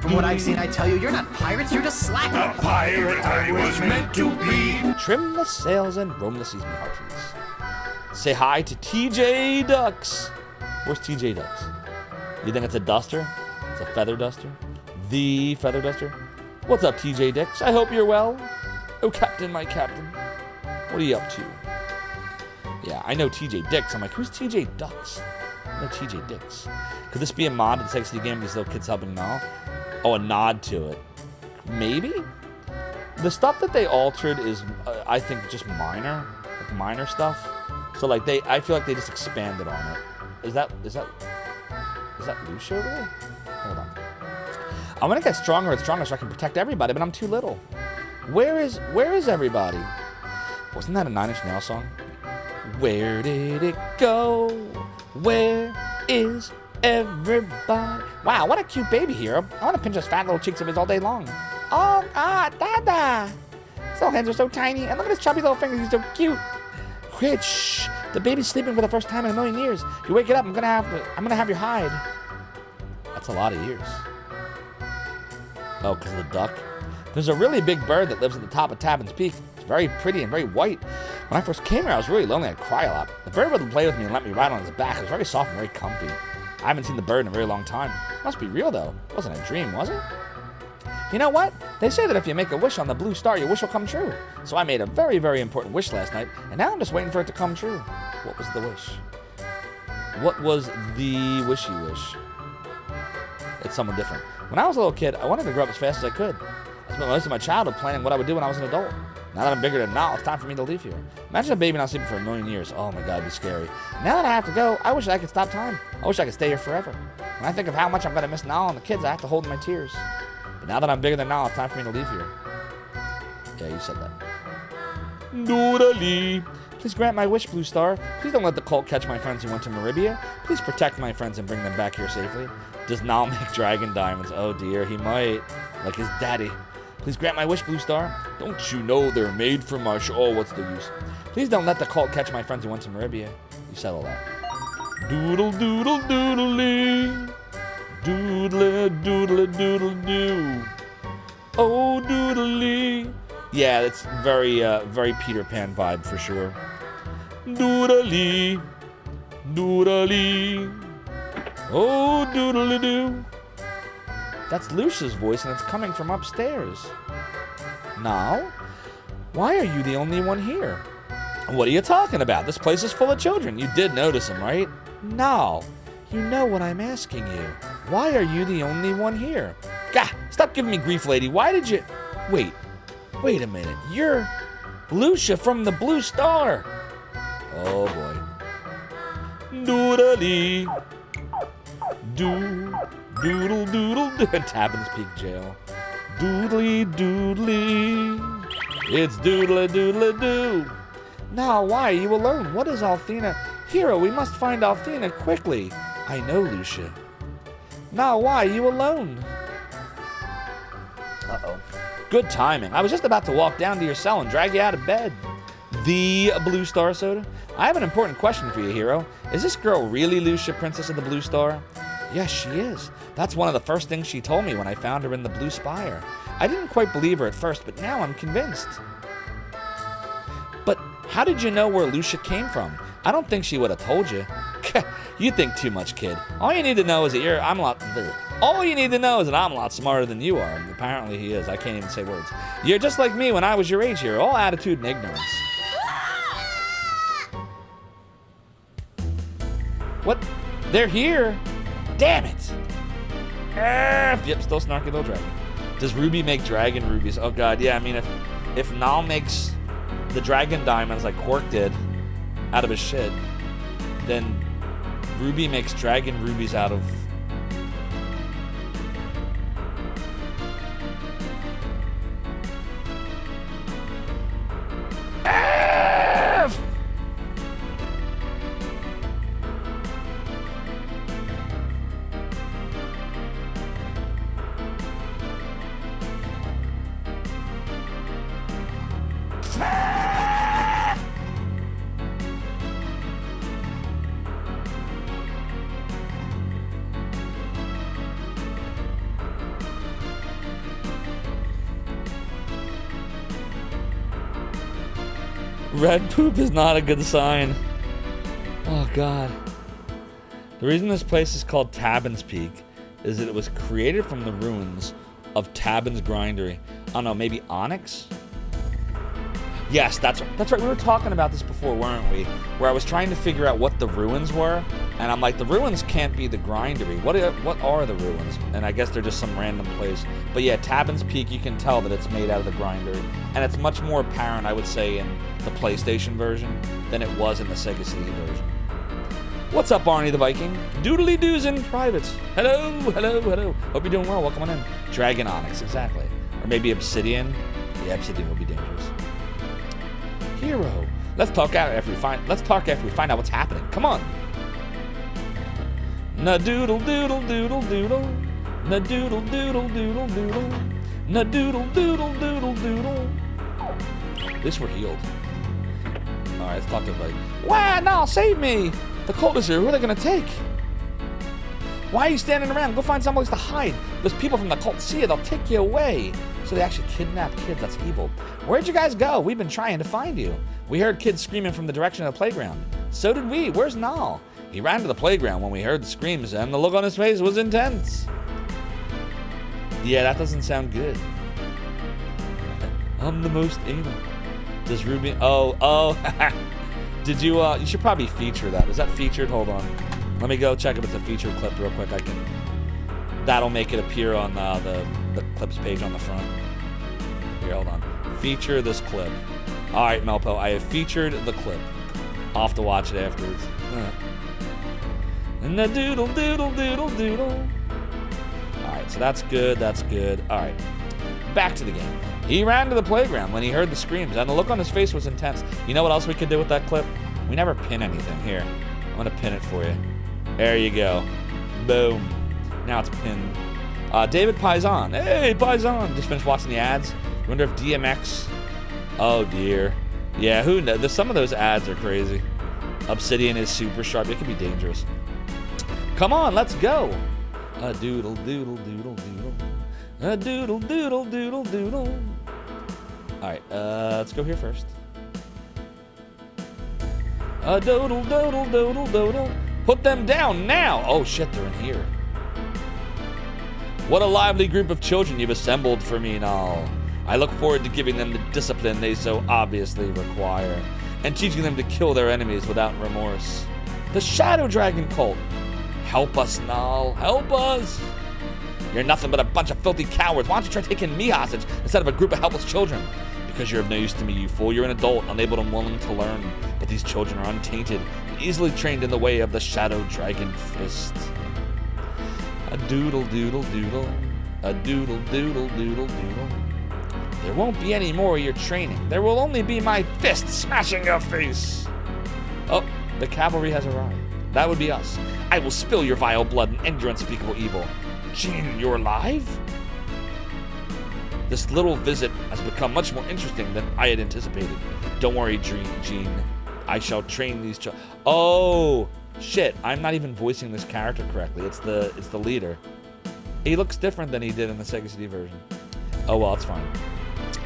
F: From what I've seen, I tell you, you're not pirates, you're just slackers.
G: A pirate I was meant to be.
A: Trim the sails and roam the seas, my hearties. Say hi to TJ Ducks. Where's TJ Ducks? You think it's a duster? It's a feather duster? The feather duster? What's up, TJ Dix? I hope you're well. Oh, Captain, my Captain. What are you up to? Yeah, I know TJ Dix. I'm like, who's TJ Ducks? I know TJ Dix. Could this be a mod that takes the game of these little kids helping now? Oh, a nod to it. Maybe? The stuff that they altered is, I think, just minor. Like, minor stuff. So, like, I feel like they just expanded on it. Is that Lucia over there? Hold on. I want to get stronger and stronger so I can protect everybody, but I'm too little. Where is everybody? Wasn't that a Nine Inch Nails song? Where did it go? Where is everybody? Wow, what a cute baby hero. I want to pinch those fat little cheeks of his all day long. Oh, Dada. His little hands are so tiny. And look at his chubby little fingers. He's so cute. Quit, shh. The baby's sleeping for the first time in a million years. If you wake it up, I'm gonna have your hide. That's a lot of years. Oh, because of the duck? There's a really big bird that lives at the top of Tabin's Peak. It's very pretty and very white. When I first came here, I was really lonely. I'd cry a lot. The bird would play with me and let me ride on his back. It was very soft and very comfy. I haven't seen the bird in a very long time. It must be real, though. It wasn't a dream, was it? You know what? They say that if you make a wish on the blue star, your wish will come true. So I made a very, very important wish last night, and now I'm just waiting for it to come true. What was the wish? What was the wishy wish? It's someone different. When I was a little kid, I wanted to grow up as fast as I could. I spent most of my childhood planning what I would do when I was an adult. Now that I'm bigger than now, it's time for me to leave here. Imagine a baby not sleeping for a million years. Oh my God, it'd be scary. Now that I have to go, I wish I could stop time. I wish I could stay here forever. When I think of how much I'm going to miss Nal and the kids, I have to hold in my tears. But now that I'm bigger than Nal, it's time for me to leave here. Yeah, you said that. Doodly. Please grant my wish, Blue Star. Please don't let the cult catch my friends who went to Maribia. Please protect my friends and bring them back here safely. Does Nal make dragon diamonds? Oh dear, he might. Like his daddy. Please grant my wish, Blue Star. Don't you know they're made for my oh, what's the use? Please don't let the cult catch my friends who went to Maribia. You said all that. Doodle doodle doodly. Doodle doodle doodle doo. Oh doodly. Yeah, that's very very Peter Pan vibe for sure. Doodly. Doodly. Oh doodly doo. That's Lucia's voice, and it's coming from upstairs. Now, why are you the only one here? What are you talking about? This place is full of children. You did notice them, right? No. You know what I'm asking you. Why are you the only one here? Gah! Stop giving me grief, lady. Why did you... Wait a minute. You're Lucia from the Blue Star. Oh, boy. Doodly. Doodle doodle Tabin's Peak Jail. Doodly doodly. It's doodly doodly doo. Now, why are you alone? What is Althena? Hero, we must find Althena quickly. I know, Lucia. Now, why are you alone? Uh-oh. Good timing. I was just about to walk down to your cell and drag you out of bed. The Blue Star Soda? I have an important question for you, Hero. Is this girl really Lucia, Princess of the Blue Star? Yes, she is. That's one of the first things she told me when I found her in the Blue Spire. I didn't quite believe her at first, but now I'm convinced. But how did you know where Lucia came from? I don't think she would have told you. You think too much, kid. All you need to know is that I'm a lot smarter than you are. Apparently he is. I can't even say words. You're just like me when I was your age here, all attitude and ignorance. What? They're here? Damn it! Yep, still snarky little dragon. Does Ruby make dragon rubies? Oh god, yeah, I mean, if Nal makes the dragon diamonds like Quark did out of his shit, then Ruby makes dragon rubies out of... Red poop is not a good sign. Oh god. The reason this place is called Tabin's Peak is that it was created from the ruins of Tabin's Grindery. I don't know, maybe Onyx? Yes, that's right. We were talking about this before, weren't we? Where I was trying to figure out what the ruins were, and I'm like, the ruins can't be the Grindery. What are the ruins? And I guess they're just some random place. But yeah, Tabin's Peak, you can tell that it's made out of the Grindery. And it's much more apparent, I would say, in the PlayStation version than it was in the Sega CD version. What's up, Arnie the Viking? Doodly doos in private. Hello, hello, hello. Hope you're doing well. Welcome on in. Dragon Onyx, exactly. Or maybe Obsidian. Yeah, Obsidian would be dangerous. Hero. Let's talk after we find out what's happening. Come on. Na doodle doodle doodle doodle. Na doodle doodle doodle doodle. Na doodle doodle doodle doodle. At least we're healed. Alright, let's talk to everybody. Wow, no, save me! The cult is here. Who are they gonna take? Why are you standing around? Go find someplace to hide. Those people from the cult see you, they'll take you away. So they actually kidnap kids. That's evil. Where'd you guys go? We've been trying to find you. We heard kids screaming from the direction of the playground. So did we. Where's Nal? He ran to the playground when we heard the screams, and the look on his face was intense. Yeah, that doesn't sound good. I'm the most anal. Does Ruby... Oh. Did you... You should probably feature that. Is that featured? Hold on. Let me go check if it's a featured clip real quick. That'll make it appear on the clips page on the front. Here, hold on. Feature this clip. All right, Melpo, I have featured the clip. I'll have to watch it afterwards. And the doodle doodle doodle doodle. All right, so that's good. That's good. All right, back to the game. He ran to the playground when he heard the screams, and the look on his face was intense. You know what else we could do with that clip? We never pin anything. Here, I'm gonna pin it for you. There you go. Boom. Now it's pinned. David Paisan. Hey, Paisan. Just finished watching the ads. You wonder if DMX... Oh, dear. Yeah, who knows? Some of those ads are crazy. Obsidian is super sharp. It can be dangerous. Come on, let's go. A doodle, doodle, doodle, doodle. A doodle, doodle, doodle, doodle. All right, let's go here first. A doodle, doodle, doodle, doodle. Put them down now. Oh, shit, they're in here. What a lively group of children you've assembled for me and all. I look forward to giving them the discipline they so obviously require, and teaching them to kill their enemies without remorse. The Shadow Dragon cult. Help us, Nal. Help us. You're nothing but a bunch of filthy cowards. Why don't you try taking me hostage instead of a group of helpless children? Because you're of no use to me, you fool. You're an adult, unable and willing to learn. But these children are untainted and easily trained in the way of the Shadow Dragon fist. A doodle doodle doodle. A doodle doodle doodle doodle. There won't be any more of your training. There will only be my fist smashing your face. Oh, the cavalry has arrived. That would be us. I will spill your vile blood and end your unspeakable evil. Jean, you're alive? This little visit has become much more interesting than I had anticipated. Don't worry, Jean. I shall train these children. Oh, shit. I'm not even voicing this character correctly. It's the leader. He looks different than he did in the Sega CD version. Oh, well, it's fine.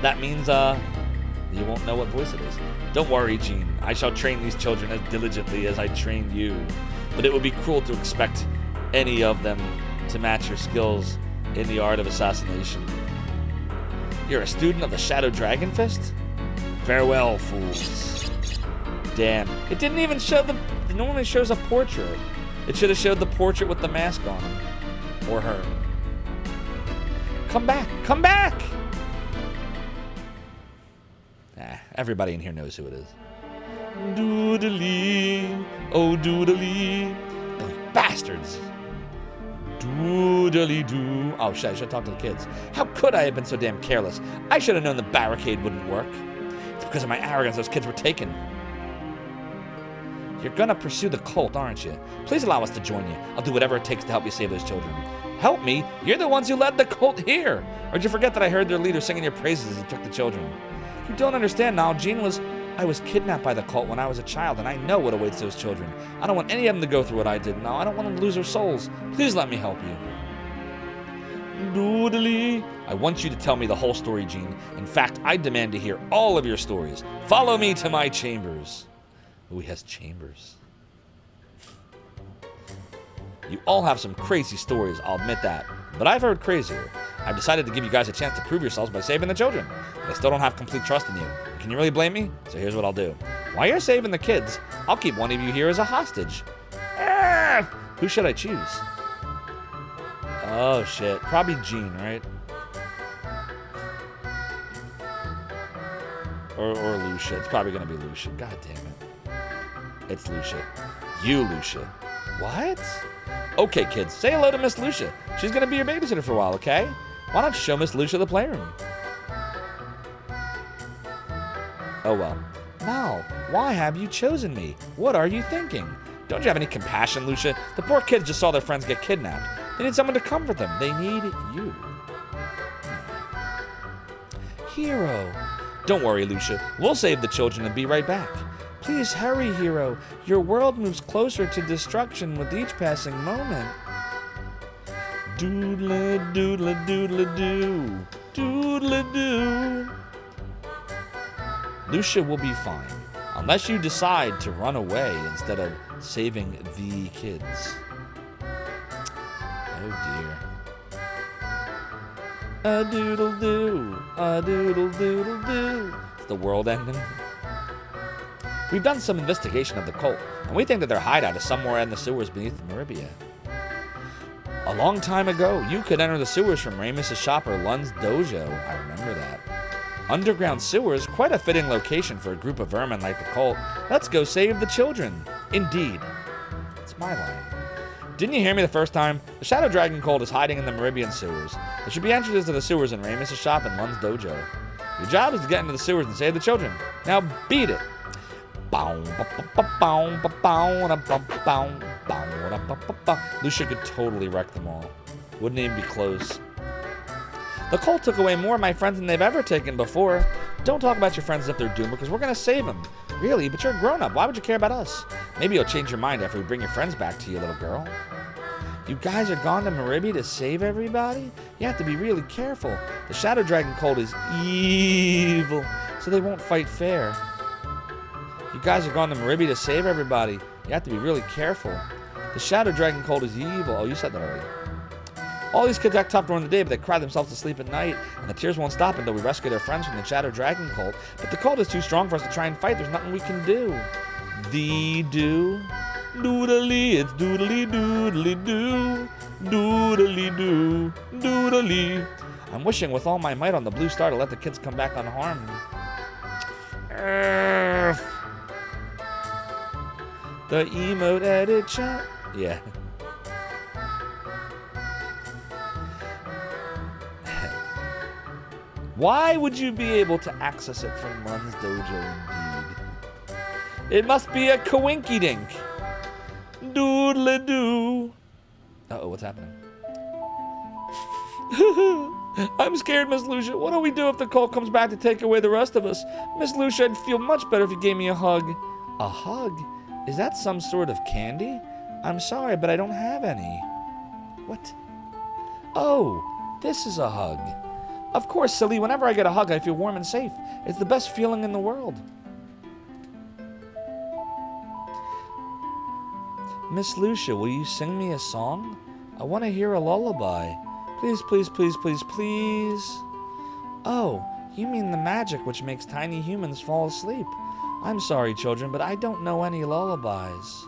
A: That means, you won't know what voice it is. Don't worry, Jean. I shall train these children as diligently as I trained you. But it would be cruel to expect any of them to match your skills in the art of assassination. You're a student of the Shadow Dragon Fist? Farewell, fools. Damn. It didn't even show it normally shows a portrait. It should have showed the portrait with the mask on him. Or her. Come back! Come back! Everybody in here knows who it is. Doodly, oh doodly, those bastards. Doodly doo. Oh shit, I should talk to the kids. How could I have been so damn careless? I should have known the barricade wouldn't work. It's because of my arrogance those kids were taken. You're gonna pursue the cult, aren't you? Please allow us to join you. I'll do whatever it takes to help you save those children. Help me? You're the ones who led the cult here. Or did you forget that I heard their leader singing your praises as he took the children? You don't understand now. I was kidnapped by the cult when I was a child, and I know what awaits those children. I don't want any of them to go through what I did now. I don't want them to lose their souls. Please let me help you. Doodly. I want you to tell me the whole story, Jean. In fact, I demand to hear all of your stories. Follow me to my chambers. Oh, he has chambers. You all have some crazy stories, I'll admit that. But I've heard crazier. I've decided to give you guys a chance to prove yourselves by saving the children. But I still don't have complete trust in you. Can you really blame me? So here's what I'll do. While you're saving the kids, I'll keep one of you here as a hostage. Who should I choose? Oh, shit. Probably Jean, right? Or Lucia. It's probably going to be Lucia. God damn it. It's Lucia. You, Lucia. What? Okay, kids, say hello to Miss Lucia. She's gonna be your babysitter for a while, okay? Why don't you show Miss Lucia the playroom? Oh well. Now, why have you chosen me? What are you thinking? Don't you have any compassion, Lucia? The poor kids just saw their friends get kidnapped. They need someone to comfort them. They need you. Hero. Don't worry, Lucia. We'll save the children and be right back. Please hurry, Hero. Your world moves closer to destruction with each passing moment. Doodle, doodle, doodle, doo. Doodle, doo. Lucia will be fine, unless you decide to run away instead of saving the kids. Oh dear. A doodle doo, a doodle doodle doo. Is the world ending? We've done some investigation of the cult, and we think that their hideout is somewhere in the sewers beneath Maribia. A long time ago, you could enter the sewers from Ramus's shop or Lund's dojo. I remember that. Underground sewers, quite a fitting location for a group of vermin like the cult. Let's go save the children. Indeed. It's my line. Didn't you hear me the first time? The Shadow Dragon cult is hiding in the Meribian sewers. There should be entrances to the sewers in Ramus's shop and Lund's dojo. Your job is to get into the sewers and save the children. Now beat it. Lucia could totally wreck them all. Wouldn't even be close. The cult took away more of my friends than they've ever taken before. Don't talk about your friends as if they're doomed, because we're going to save them. Really? But you're a grown-up. Why would you care about us? Maybe you'll change your mind after we bring your friends back to you, little girl. You guys are gone to Maribia to save everybody? You have to be really careful. The Shadow Dragon cult is evil, so they won't fight fair. You guys are gone to Maribia to save everybody. You have to be really careful. The Shadow Dragon cult is evil. Oh, you said that already. All these kids act tough during the day, but they cry themselves to sleep at night, and the tears won't stop until we rescue their friends from the Shadow Dragon cult. But the cult is too strong for us to try and fight. There's nothing we can do. Do. Doodly, it's doodly doodly doo. Doodly doo. Doodly. I'm wishing with all my might on the blue star to let the kids come back unharmed. The emote edit chat. Yeah. Why would you be able to access it from Lund's dojo indeed? It must be a coinky-dink. Doodle-doo. Uh-oh, what's happening? I'm scared, Miss Lucia. What do we do if the cult comes back to take away the rest of us? Miss Lucia, I'd feel much better if you gave me a hug. A hug? Is that some sort of candy? I'm sorry, but I don't have any. What? Oh, this is a hug. Of course, silly. Whenever I get a hug, I feel warm and safe. It's the best feeling in the world. Miss Lucia, will you sing me a song? I want to hear a lullaby. Please, please, please, please, please. Oh, you mean the magic which makes tiny humans fall asleep. I'm sorry, children, but I don't know any lullabies.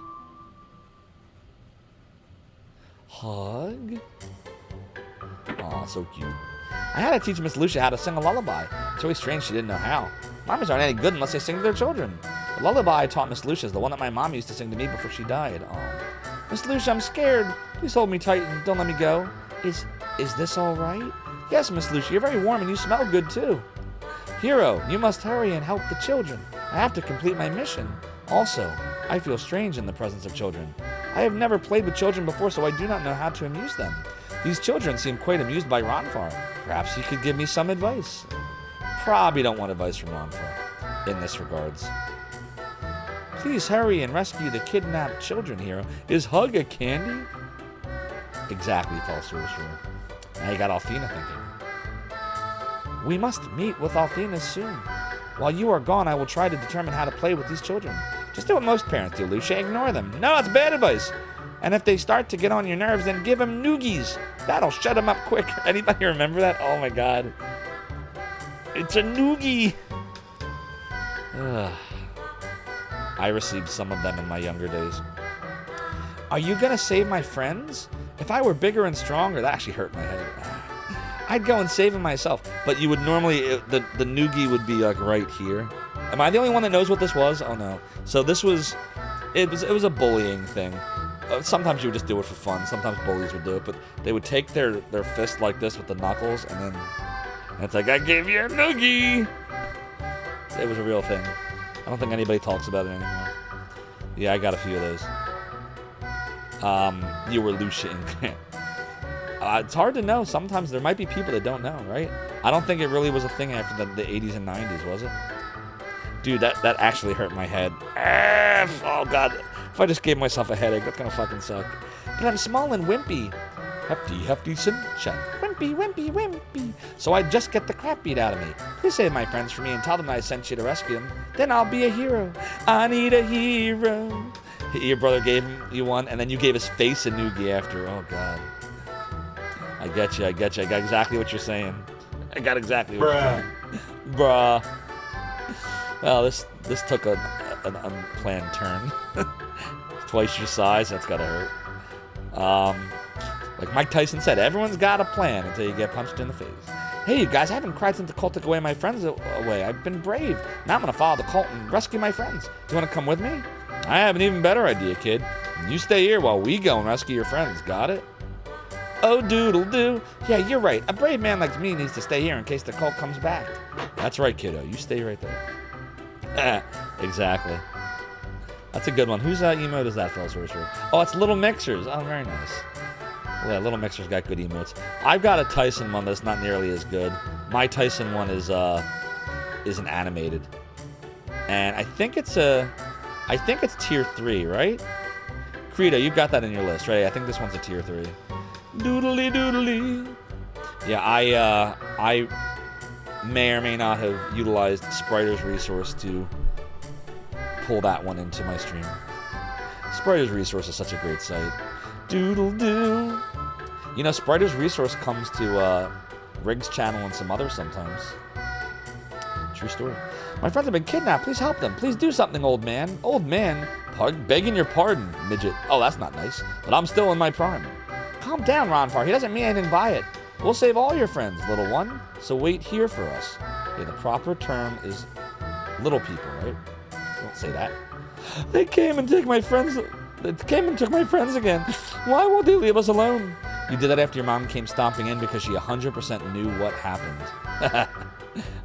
A: Hug? Aw, so cute. I had to teach Miss Lucia how to sing a lullaby. It's always strange she didn't know how. Mommies aren't any good unless they sing to their children. The lullaby I taught Miss Lucia is the one that my mom used to sing to me before she died. Oh, Miss Lucia, I'm scared. Please hold me tight and don't let me go. Is this all right? Yes, Miss Lucia, you're very warm and you smell good too. Hero, you must hurry and help the children. I have to complete my mission. Also, I feel strange in the presence of children. I have never played with children before, so I do not know how to amuse them. These children seem quite amused by Ronfar. Perhaps you could give me some advice. Probably don't want advice from Ronfar in this regards. Please hurry and rescue the kidnapped children, Hero. Is hug a candy? Exactly, false sorcerer. Now you got Althena thinking. We must meet with Althena soon. While you are gone, I will try to determine how to play with these children. Just do what most parents do, Lucia. Ignore them. No, that's bad advice. And if they start to get on your nerves, then give them noogies. That'll shut them up quick. Anybody remember that? Oh my god. It's a noogie. Ugh. I received some of them in my younger days. Are you gonna save my friends? If I were bigger and stronger, that actually hurt my head. I'd go and save them myself. But you would normally, the noogie would be like right here. Am I the only one that knows what this was? Oh no. So this was It was a bullying thing. Sometimes you would just do it for fun. Sometimes bullies would do it, but they would take their fist like this with the knuckles, and then it's like, I gave you a noogie. It was a real thing. I don't think anybody talks about it anymore. Yeah, I got a few of those. You were Lucia. It's hard to know. Sometimes there might be people that don't know, right? I don't think it really was a thing after the 80s and 90s, was it? Dude, that actually hurt my head. Oh, God. If I just gave myself a headache, that's gonna fucking suck. But I'm small and wimpy. Hefty, sunshine. Wimpy. So I just get the crap beat out of me. Please save my friends for me and tell them I sent you to rescue them. Then I'll be a hero. I need a hero. Your brother gave you one, and then you gave his face a noogie after. Oh, God. I get you. I got exactly what you're saying. I got exactly what you're saying. Bruh. Well, this took an unplanned turn. Twice your size, that's gotta hurt. Like Mike Tyson said, everyone's got a plan until you get punched in the face. Hey, you guys, I haven't cried since the cult took away my friends away. I've been brave. Now I'm gonna follow the cult and rescue my friends. Do you wanna come with me? I have an even better idea, kid. You stay here while we go and rescue your friends. Got it? Oh, doodle doo. Yeah, you're right. A brave man like me needs to stay here in case the cult comes back. That's right, kiddo. You stay right there. Exactly. That's a good one. Whose emote is that, fellow sorcerer? Oh, it's Little Mixers. Oh, very nice. Well, yeah, Little Mixer's got good emotes. I've got a Tyson one that's not nearly as good. My Tyson one is an animated, and I think it's tier 3, right? Credo, you've got that in your list, right? I think this one's a tier 3. Doodly. Yeah, I may or may not have utilized Spriter's resource to pull that one into my stream. Spriter's resource is such a great site. Doodle doo. You know, Spriter's resource comes to Riggs channel and some others sometimes. True story. My friends have been kidnapped. Please help them. Please do something, old man. Old man? Begging your pardon, midget. Oh, that's not nice. But I'm still in my prime. Calm down, Ronfar. He doesn't mean anything by it. We'll save all your friends, little one. So wait here for us. Okay, the proper term is little people, right? Don't say that. They came and took my friends. They came and took my friends again. Why won't they leave us alone? You did that after your mom came stomping in because she 100% knew what happened.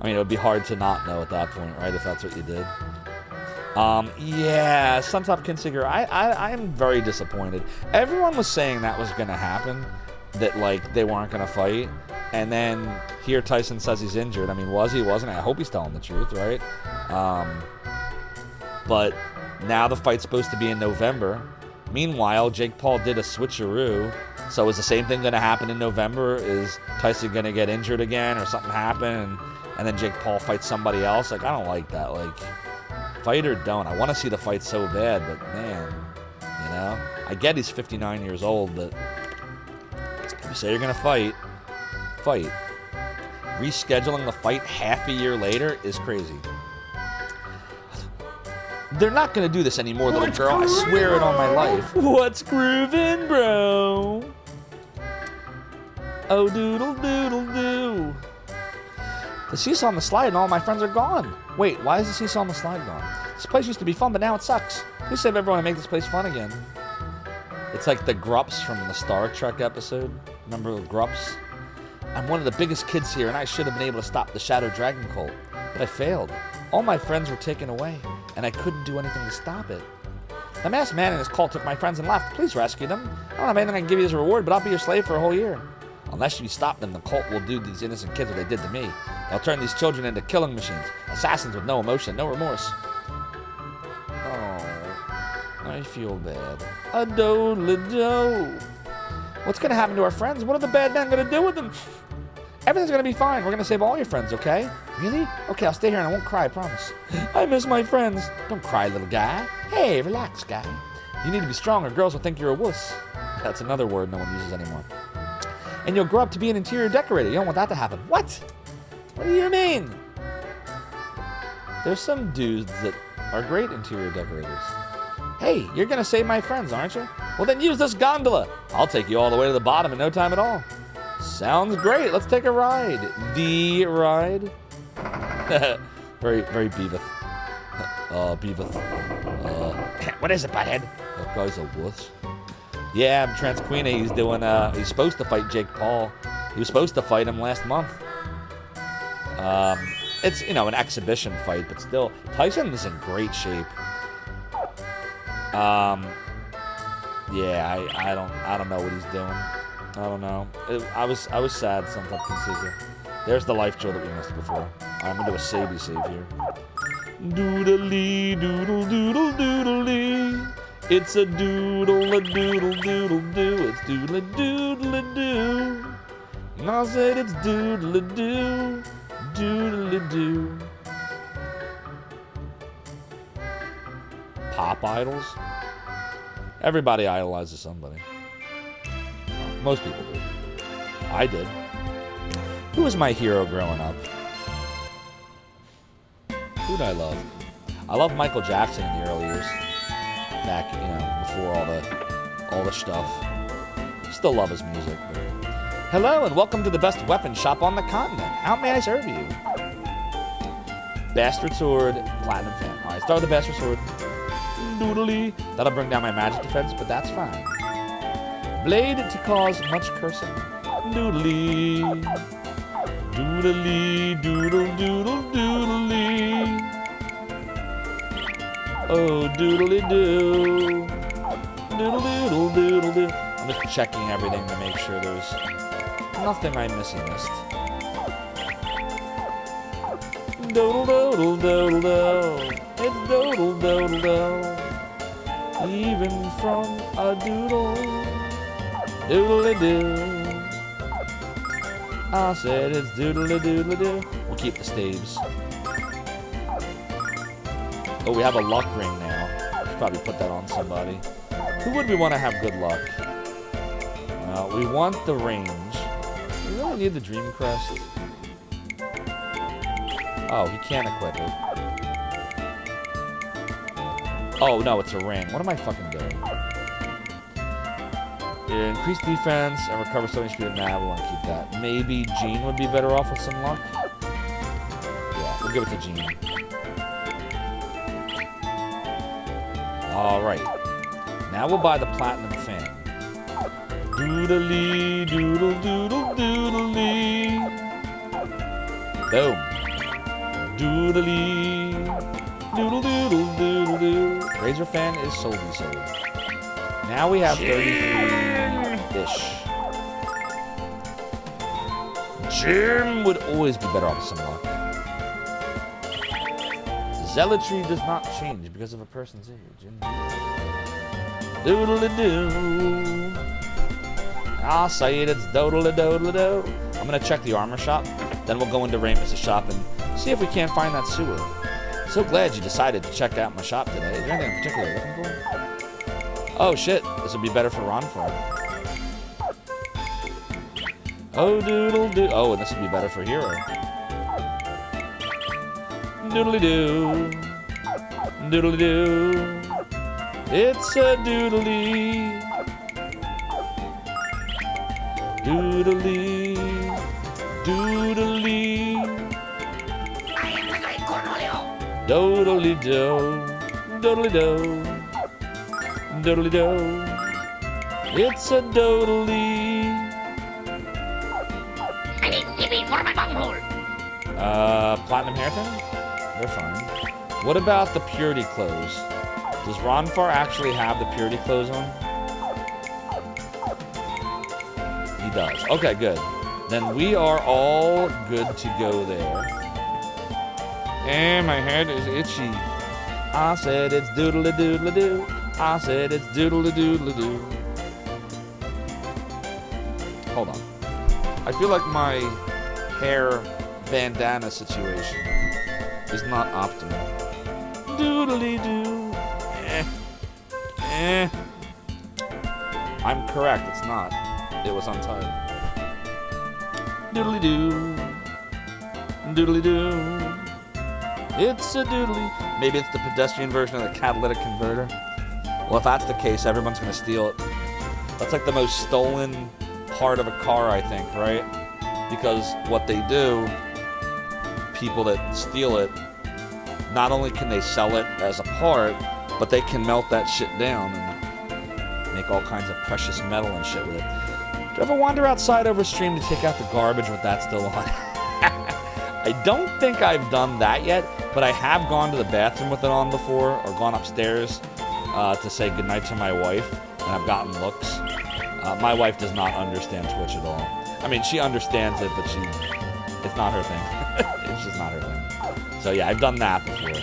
A: I mean, it would be hard to not know at that point, right? If that's what you did. Yeah, Suntop Kinsiger, I am very disappointed. Everyone was saying that was going to happen, that, like, they weren't going to fight. And then here Tyson says he's injured. I mean, was he? Wasn't he? I hope he's telling the truth, right? But now the fight's supposed to be in November. Meanwhile, Jake Paul did a switcheroo. So is the same thing going to happen in November? Is Tyson going to get injured again or something happen? And then Jake Paul fights somebody else? Like, I don't like that. Like, fight or don't. I want to see the fight so bad, but man, you know? I get he's 59 years old, but if you say you're going to fight. Rescheduling the fight half a year later is crazy. They're not going to do this anymore, little girl. I swear it on my life. What's groovin', bro? Oh, doodle doodle doo. The seesaw on the slide and all my friends are gone. Wait, why is the seesaw on the slide gone? This place used to be fun, but now it sucks. Please save everyone and make this place fun again. It's like the Grups from the Star Trek episode. Remember the Grups? I'm one of the biggest kids here, and I should have been able to stop the Shadow Dragon cult. But I failed. All my friends were taken away, and I couldn't do anything to stop it. The masked man and his cult took my friends and left. Please rescue them. I don't have anything I can give you as a reward, but I'll be your slave for a whole year. Unless you stop them, the cult will do to these innocent kids what they did to me. They'll turn these children into killing machines. Assassins with no emotion, no remorse. Oh, I feel bad. A do-la-do. What's going to happen to our friends? What are the bad men going to do with them? Everything's going to be fine. We're going to save all your friends, okay? Really? Okay, I'll stay here and I won't cry, I promise. I miss my friends. Don't cry, little guy. Hey, relax, guy. You need to be strong or girls will think you're a wuss. That's another word no one uses anymore. And you'll grow up to be an interior decorator. You don't want that to happen. What? What do you mean? There's some dudes that are great interior decorators. Hey, you're going to save my friends, aren't you? Well, then use this gondola. I'll take you all the way to the bottom in no time at all. Sounds great. Let's take a ride. The ride. Very, very Beavis. Beavis. What is it, butthead? That guy's a wuss. Yeah, Trans Queen, he's doing, he's supposed to fight Jake Paul. He was supposed to fight him last month. It's, you know, an exhibition fight, but still, Tyson is in great shape. Yeah, I don't know what he's doing. I don't know. I was sad sometimes consider. There's the life jewel that we missed before. I'm gonna do a savey save here. Doodly doodle doodle doodly. It's a doodle a doodle doodle doo. It's doodle doodle doo. And I said it's doodle doo. Doodle doo. Pop idols? Everybody idolizes somebody. Well, most people do. I did. Who was my hero growing up? Who'd I love? I loved Michael Jackson in the early years. Back, you know, before all the stuff. Still love his music. But... Hello and welcome to the best weapon shop on the continent. How may I serve you? Bastard Sword, Platinum Fan. Alright, start with the Bastard Sword. Doodly. That'll bring down my magic defense, but that's fine. Blade to cause much cursing. Doodly. Doodly, doodle, doodle, doodly. Oh, doodly doo. Doodle, doodle, doodle, doo. I'm just checking everything to make sure there's nothing I missed. Doodle, doodle, doodle, doodle. It's doodle, doodle, doodle. Even from a doodle. Doodle-a-doo. I said it's doodle-a-doodle-a-doo. We'll keep the staves. Oh, we have a luck ring now. Should probably put that on somebody. Who would we want to have good luck? Well, we want the range. We really need the Dream Crest. Oh, he can't equip it. Oh, no, it's a ring. What am I fucking doing? Increase defense and recover stunning speed. Nah, we want to keep that. Maybe Jean would be better off with some luck. Yeah, we'll give it to Jean. Alright. Now we'll buy the Platinum Fan. Doodly, doodle, doodle, doodly. Boom. Doodly. Doodle, doodle, doodle, doo. Razor Fan is sold. Now we have 33-ish. Jim would always be better off with some luck. Zealotry does not change because of a person's age. Doodle-a-doo. I'll say it, it's doodle-a-doodle-a-doo. I'm going to check the armor shop. Then we'll go into Ramus' shop and see if we can't find that sewer. So glad you decided to check out my shop today. Is there anything in particular you're looking for? Oh shit, this would be better for Ronfar. Oh doodle doo. Oh, and this would be better for Hero. Doodly doo. Doodly doo. It's a doodly. Doodly. Doodly.
C: I am the great Cornelio.
A: Doodly doo. Doodly doo. Doodly doo. It's a doodly.
C: I need Jimmy for my bunghole.
A: Platinum hair thing? They're fine. What about the purity clothes? Does Ronfar actually have the purity clothes on? He does. Okay, good. Then we are all good to go there. And my head is itchy. I said it's doodle-a-doodle-a-doo. I said it's doodle-a-doodle-a-doo. Hold on. I feel like my hair bandana situation is not optimal. Doodly-doo. I'm correct, it's not. It was untied. Doodly-doo. Doodly-doo. It's a doodly. Maybe it's the pedestrian version of the catalytic converter. Well, if that's the case, everyone's going to steal it. That's like the most stolen part of a car, I think, right? Because what they do, people that steal it, not only can they sell it as a part, but they can melt that shit down and make all kinds of precious metal and shit with it. Do you ever wander outside over stream to take out the garbage with that still on? I don't think I've done that yet, but I have gone to the bathroom with it on before, or gone upstairs to say goodnight to my wife, and I've gotten looks. My wife does not understand Twitch at all. I mean, she understands it, but it's not her thing. It's just not her thing. So yeah, I've done that before.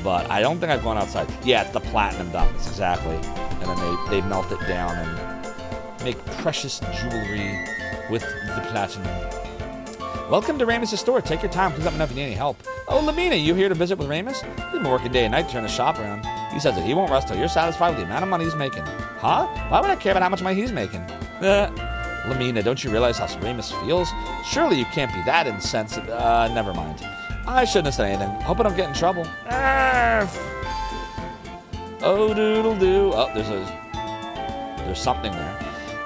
A: But I don't think I've gone outside. Yeah, it's the platinum dumps, exactly. And then they melt it down and make precious jewelry with the platinum. Welcome to Ramus' store. Take your time. Please let me know if you need any help. Oh, Lamina, you here to visit with Ramus? He's been working day and night to turn the shop around. He says that he won't rest till you're satisfied with the amount of money he's making. Huh? Why would I care about how much money he's making? Lamina, don't you realize how Ramus feels? Surely you can't be that insensitive. Never mind. I shouldn't have said anything. Hope I don't get in trouble. Oh, doodle-doo. Oh, there's something there.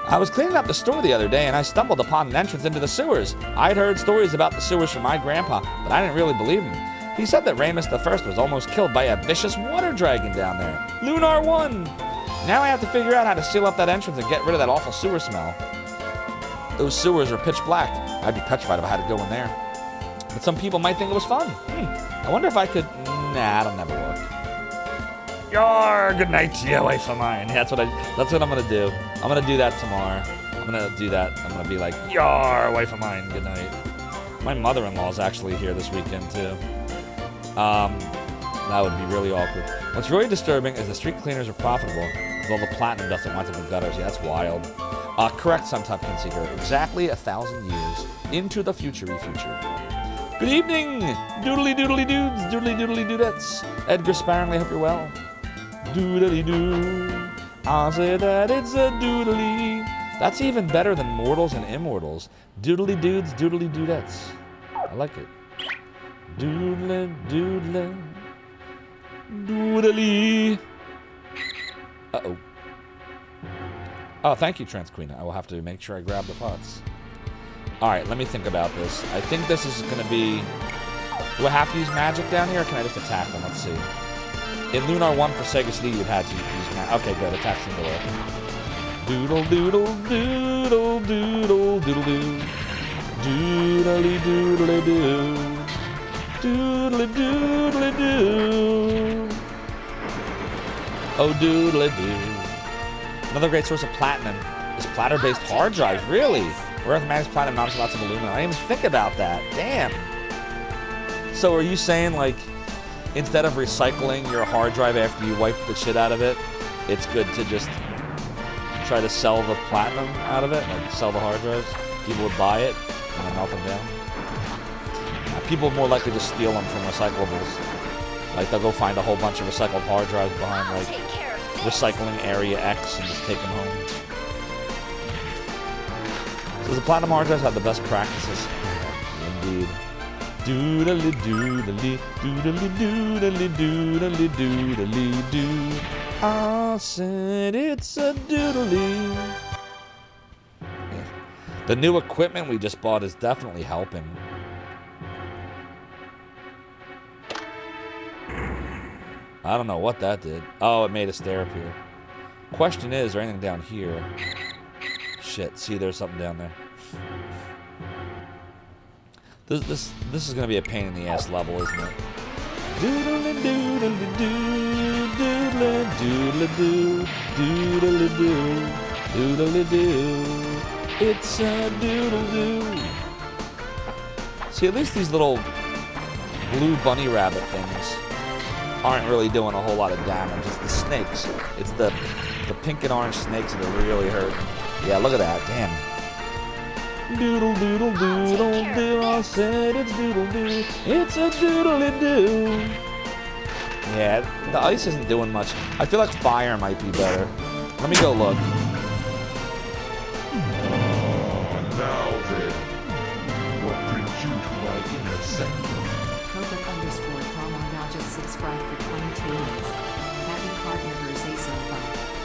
A: I was cleaning up the store the other day, and I stumbled upon an entrance into the sewers. I'd heard stories about the sewers from my grandpa, but I didn't really believe him. He said that Ramus the First was almost killed by a vicious water dragon down there. Lunar 1! Now I have to figure out how to seal up that entrance and get rid of that awful sewer smell. Those sewers are pitch black. I'd be petrified if I had to go in there. But some people might think it was fun. I wonder if I could... Nah, it'll never work. Yar, good night to you, wife of mine. That's what I'm gonna do. I'm gonna do that tomorrow. I'm gonna do that. I'm gonna be like, yar, wife of mine, good night. My mother-in-law's actually here this weekend too. That would be really awkward. What's really disturbing is the street cleaners are profitable with all the platinum dust that winds up in gutters. Yeah, that's wild. Correct, Suntop Kinseeker. Exactly 1,000 years into the future-y future. Good evening, doodly doodly dudes, doodly doodly dudettes. Edgar Sparingly, hope you're well. Doodly doo. I'll say that it's a doodly. That's even better than mortals and immortals. Doodly dudes, doodly dudettes. I like it. Doodly doodly. Doodly. Uh-oh. Oh, thank you, Trans Queen. I will have to make sure I grab the pots. Alright, let me think about this. I think this is going to be... Do I have to use magic down here, or can I just attack them? Let's see. In Lunar 1 for Sega CD, you'd had to use magic. Okay, good. Attack singular. Doodle doodle doodle doodle doodle doo. Doodly doodly doo. Doodly doodly doo. Oh, doodly doo. Another great source of platinum is platter-based hard drives. Really? Rare Earth Magnets, platinum, not lots of aluminum. I didn't even think about that. Damn. So are you saying, like, instead of recycling your hard drive after you wipe the shit out of it, it's good to just try to sell the platinum out of it? Like, sell the hard drives? People would buy it and then melt them down? People are more likely to steal them from recyclables. Like, they'll go find a whole bunch of recycled hard drives behind, like, recycling area X and just take them home. So the platinum hard drives have the best practices. Indeed. Doodly doodly doodly doodly doodly doodly doo. I said it's a doodly. Yeah. The new equipment we just bought is definitely helping. I don't know what that did. Oh, it made a stair appear. Question is there anything down here? Shit, see, there's something down there. This is gonna be a pain in the ass level, isn't it? Doodly doodly doo, doodly doodly doo, doodly doo, doodly doo. It's a doodle doo. See, at least these little blue bunny rabbit things aren't really doing a whole lot of damage. It's the snakes. It's the pink and orange snakes that are really hurting. Yeah, look at that. Damn. Doodle doodle doodle doo. I said it's doodle doo. It's a doodly doo. Yeah, the ice isn't doing much. I feel like fire might be better. Let me go look.
G: Now then, what brings you to my inner sanctum?
E: Coca_promo now just subscribed for 22 minutes. Happy partner versus Zophar.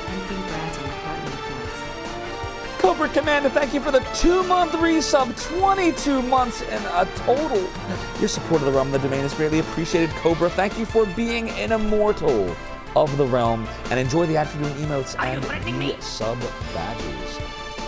E: And congrats on partner plus.
A: Cobra Commander, thank you for the 2-month resub, 22 months in a total. Your support of the realm, the domain is greatly appreciated. Cobra, thank you for being an immortal of the realm, and enjoy the ad-free emotes and the sub badges,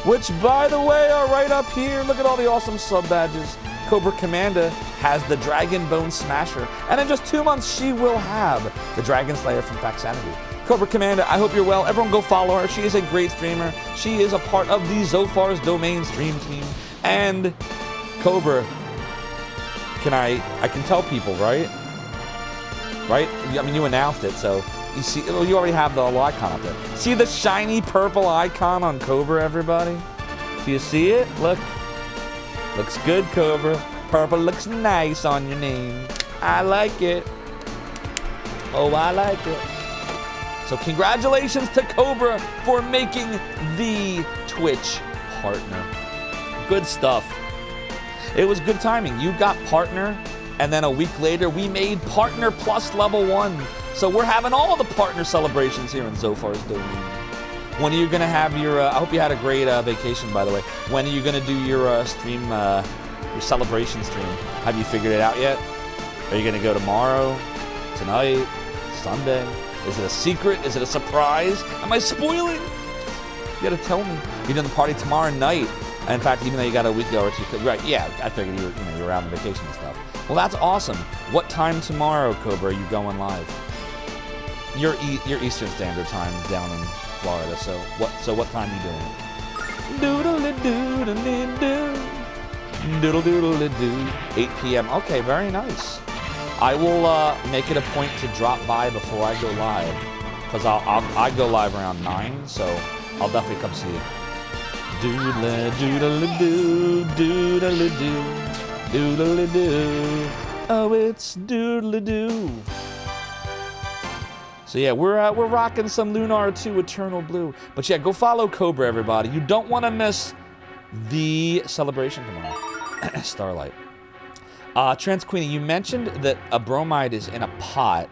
A: which, by the way, are right up here. Look at all the awesome sub badges. Cobra Commander has the Dragon Bone Smasher, and in just 2 months, she will have the Dragon Slayer from Faxanity. Cobra Commander, I hope you're well. Everyone go follow her. She is a great streamer. She is a part of the Zophar's Domain stream team. And Cobra, I can tell people, right? Right? I mean, you announced it, so you see, well, you already have the little icon up there. See the shiny purple icon on Cobra, everybody? Do you see it? Look. Looks good, Cobra. Purple looks nice on your name. I like it. Oh, I like it. So congratulations to Cobra for making the Twitch partner. Good stuff. It was good timing. You got partner, and then a week later, we made partner plus level 1. So we're having all the partner celebrations here in Zophar's Domain. When are you going to have your, I hope you had a great vacation, by the way. When are you going to do your stream, your celebration stream? Have you figured it out yet? Are you going to go tomorrow, tonight, Sunday? Is it a secret? Is it a surprise? Am I spoiling? You got to tell me. You're doing the party tomorrow night. And in fact, even though you got a week ago or two, right? Yeah, I figured you were out on vacation and stuff. Well, that's awesome. What time tomorrow, Cobra, are you going live? You're Eastern Standard Time down in Florida. So what time are you doing it? Doodle doodle doo. 8 p.m. Okay, very nice. I will make it a point to drop by before I go live, because I go live around 9, so I'll definitely come see you. Doodle doodle doo, doodle doo, doodle doo. Oh, it's doodle doo. So yeah, we're rocking some Lunar 2 Eternal Blue. But yeah, go follow Cobra, everybody. You don't want to miss the celebration tomorrow. Starlight. Trans Queenie, you mentioned that a bromide is in a pot.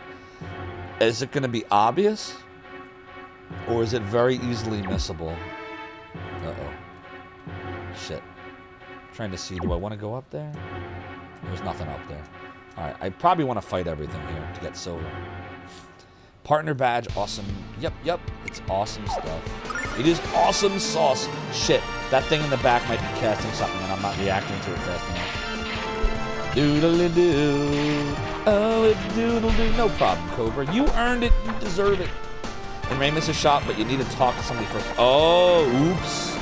A: Is it going to be obvious? Or is it very easily missable? Uh-oh. Shit. Trying to see, do I want to go up there? There's nothing up there. Alright, I probably want to fight everything here to get silver. Partner badge, awesome. Yep, it's awesome stuff. It is awesome sauce. Shit, that thing in the back might be casting something and I'm not reacting to it fast enough. Doodle-doo. Oh, it's doodle-doo. No problem, Cobra. You earned it. You deserve it. And Ray missed a shot, but you need to talk to somebody first. Oh, oops.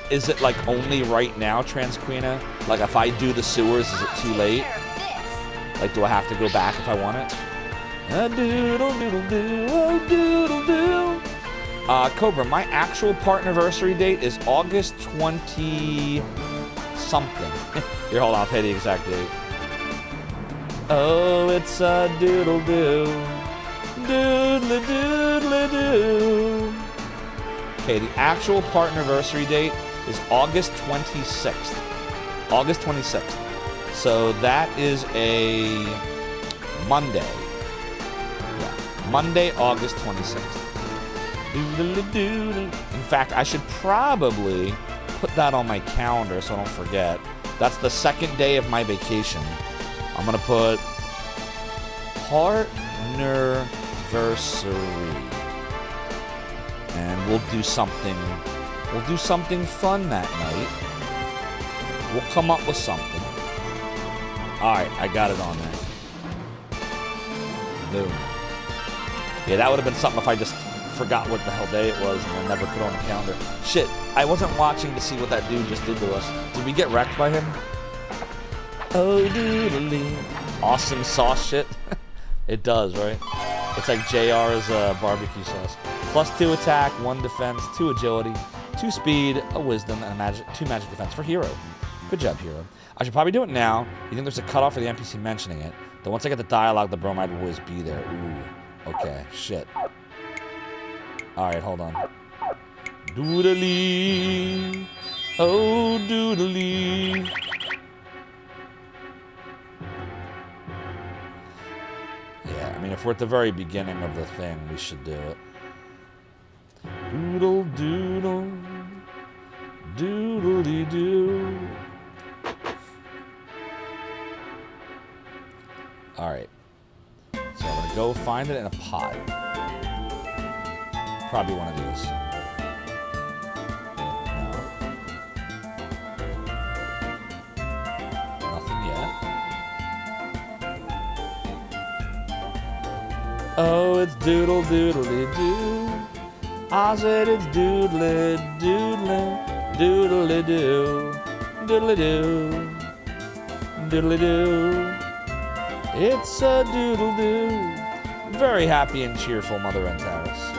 A: Is it like only right now, Transqueena? Like if I do the sewers, is it too late? Like do I have to go back if I want it? Doodle-doodle-doo. Oh, doodle-doo. Cobra, my actual partnerversary date is August 20... something. Here, hold on, I'll tell you the exact date. Oh, it's a doodle-doo. Doodle-doodle-doo. Okay, the actual partnerversary date is August 26th. August 26th. So that is a Monday. Yeah, Monday, August 26th. Doodle-doodle. In fact, I should probably put that on my calendar so I don't forget. That's the second day of my vacation. I'm gonna put partnerversary, and we'll do something fun that night. We'll come up with something. All right, I got it on there. Boom. Yeah, that would have been something if I just forgot what the hell day it was and I never put it on the calendar. Shit, I wasn't watching to see what that dude just did to us. Did we get wrecked by him? Oh, doodly. Awesome sauce shit. It does, right? It's like JR's barbecue sauce. +2 attack, 1 defense, 2 agility, 2 speed, a wisdom, and 2 magic defense for Hero. Good job, Hero. I should probably do it now. You think there's a cutoff for the NPC mentioning it? Then once I get the dialogue, the bromide will always be there. Ooh. Okay, shit. Alright, hold on. Doodly. Oh, doodly. Yeah, I mean, if we're at the very beginning of the thing, we should do it. Doodle, doodle, Doodly-doo. Alright. So I'm gonna go find it in a pot. Probably one of these. No. Nothing yet. Oh, it's doodle doodly doo. I said it's doodly doodly doodly doo. Doodly doo. Doodly doo. It's a doodle-doo. Very happy and cheerful, Mother and Terrace.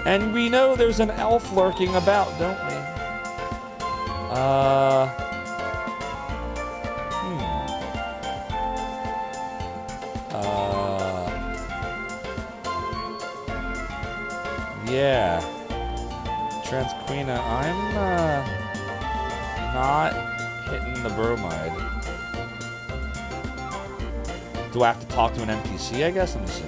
A: And we know there's an elf lurking about, don't we? Yeah. Transquina, I'm, not hitting the bromide. Do I have to talk to an NPC, I guess? Let me see.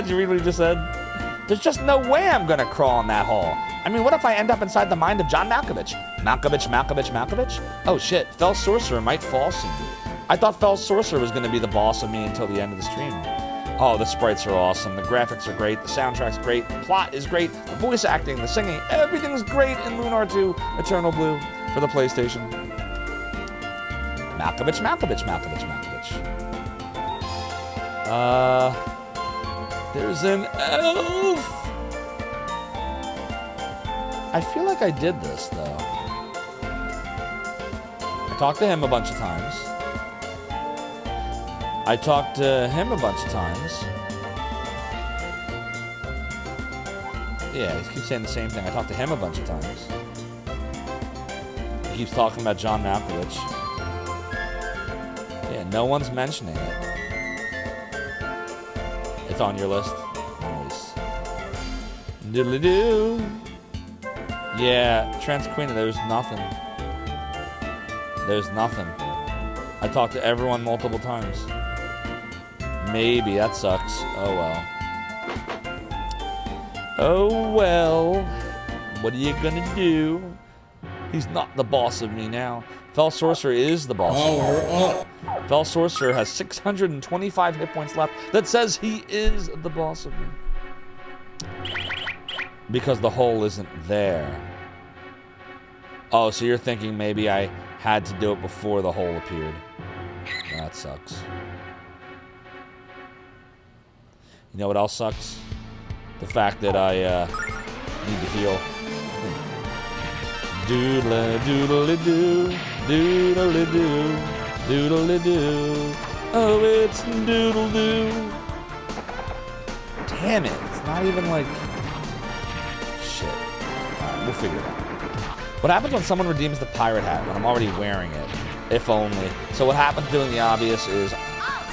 A: Did you read what he just said? There's just no way I'm gonna crawl in that hole. I mean, what if I end up inside the mind of John Malkovich? Malkovich? Oh shit, Fell Sorcerer might fall soon. I thought Fell Sorcerer was gonna be the boss of me until the end of the stream. Oh, the sprites are awesome, the graphics are great, the soundtrack's great, the plot is great, the voice acting, the singing, everything's great in Lunar 2 Eternal Blue for the PlayStation. Malkovich. There's an elf! I feel like I did this, though. I talked to him a bunch of times. I talked to him a bunch of times. Yeah, he keeps saying the same thing. I talked to him a bunch of times. He keeps talking about John Malkovich. Yeah, no one's mentioning it. It's on your list. Nice. Diddly-doo. Yeah, Transquina, there's nothing. There's nothing. I talked to everyone multiple times. Maybe, that sucks. Oh well. Oh well. What are you gonna do? He's not the boss of me now. Fell Sorcerer is the boss of me. Fell Sorcerer has 625 hit points left. That says he is the boss of me. Because the hole isn't there. Oh, so you're thinking maybe I had to do it before the hole appeared. That sucks. You know what else sucks? The fact that I need to heal. Doodle-doodle-doo, doodle-doo, doodle-doo. Oh, it's doodle-doo. Damn it, it's not even like... Shit. Alright, we'll figure it out. What happens when someone redeems the pirate hat when I'm already wearing it? If only. So what happens doing the obvious is,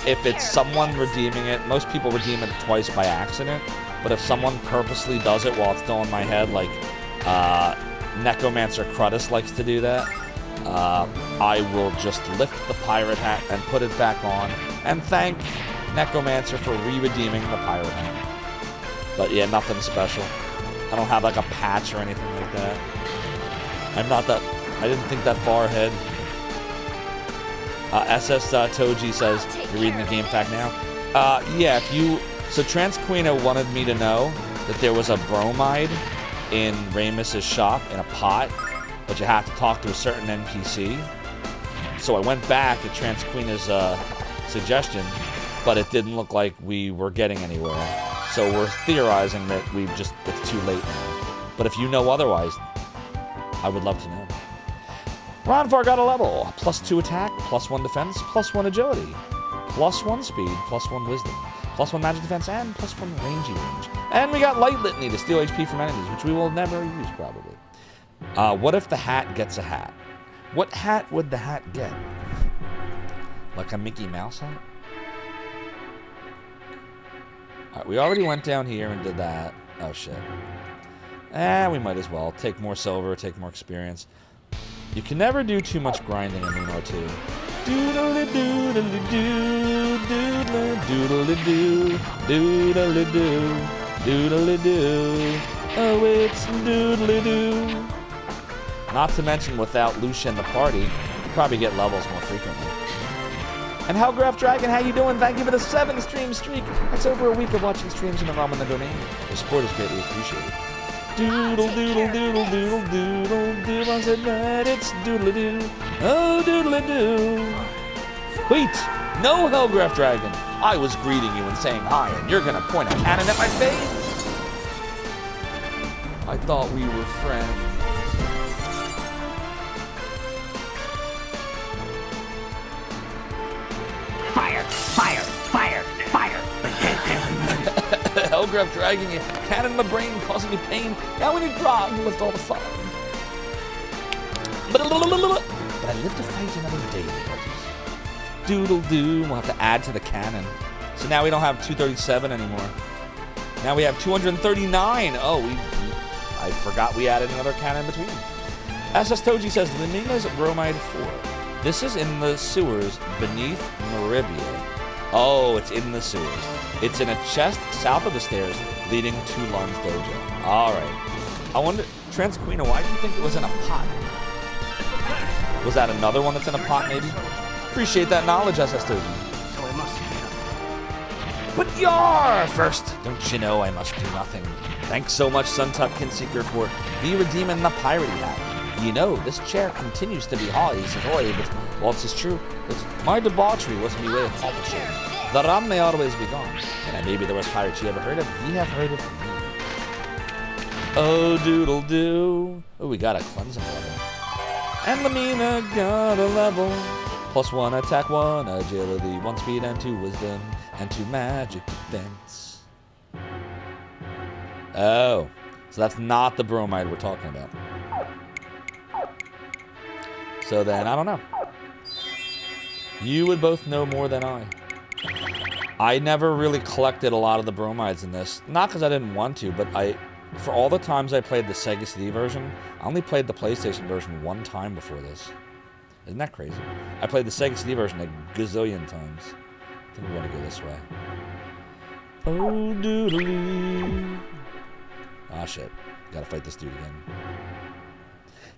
A: if it's someone redeeming it, most people redeem it twice by accident, but if someone purposely does it while it's still in my head, like, Necromancer Crudus likes to do that, I will just lift the pirate hat and put it back on, and thank Necromancer for re-redeeming the pirate hat. But yeah, nothing special. I don't have like a patch or anything like that. I didn't think that far ahead. SS Toji says, you're reading the game fact now? Yeah, so Transquina wanted me to know that there was a bromide in Ramus's shop in a pot, but you have to talk to a certain NPC. So I went back at Transquina's suggestion, but it didn't look like we were getting anywhere. So we're theorizing that it's too late now. But if you know otherwise, I would love to know. Ronfar got a level. +2 attack, +1 defense, +1 agility, +1 speed, +1 wisdom, +1 magic defense, and +1 rangey range. And we got Light Litany to steal HP from enemies, which we will never use, probably. What if the hat gets a hat? What hat would the hat get? Like a Mickey Mouse hat? Alright, we already went down here and did that. Oh, shit. We might as well. Take more silver, take more experience. You can never do too much grinding in Lunar 2. Doodle-doo, doodle-doo, doodle-doo, doodle-doo. Oh, it's doodle-doo. Not to mention, without Lucia in the party, you probably get levels more frequently. And Hellgraph Dragon, how you doing? Thank you for the 7 stream streak. That's over a week of watching streams in the realm and the domain. Your support is greatly appreciated. Doodle, doodle, doodle, doodle, doodle, doodle. I said that it's doodle-doo. Oh, doodle-doo. Wait, no Hellgraph Dragon. I was greeting you and saying hi, and you're gonna point a cannon at my face? I thought we were friends.
C: Fire, fire, fire, fire.
A: Hellgraph Dragon, you cannon in my brain, causing me pain. Now when you drop, you lift all the fun. But I live to fight another day, buddies. Doodle-doo. We'll have to add to the cannon. So now we don't have 237 anymore. Now we have 239. Oh, I forgot we added another cannon in between. SS Toji says, Limina's Bromide 4. This is in the sewers beneath Maribia. Oh, it's in the sewers. It's in a chest south of the stairs leading to Lun's dojo. All right. I wonder, Transquina, why do you think it was in a pot? Was that another one that's in a pot, maybe? Appreciate that knowledge, SS Toji.
C: So I must get up.
A: But yar! First, don't you know I must do nothing. Thanks so much, Suntuck Kinseeker, for redeeming the pirate hat. You know, this chair continues to be haughty, says Oi, but whilst it's true, it's my debauchery was me way of accomplishing. The rum may always be gone, and I may be the worst pirate you ever heard of. Ye have heard of me. Oh, doodle-doo. Oh, we got a cleansing level. And Lamina got a level. +1 attack, 1 agility, 1 speed, and 2 wisdom, and 2 magic defense. Oh, so that's not the bromide we're talking about. So then, I don't know. You would both know more than I. I never really collected a lot of the bromides in this. Not because I didn't want to, but for all the times I played the Sega CD version, I only played the PlayStation version one time before this. Isn't that crazy? I played the Sega CD version a gazillion times. I think we want to go this way. Oh, doodly. Ah, shit. Gotta fight this dude again.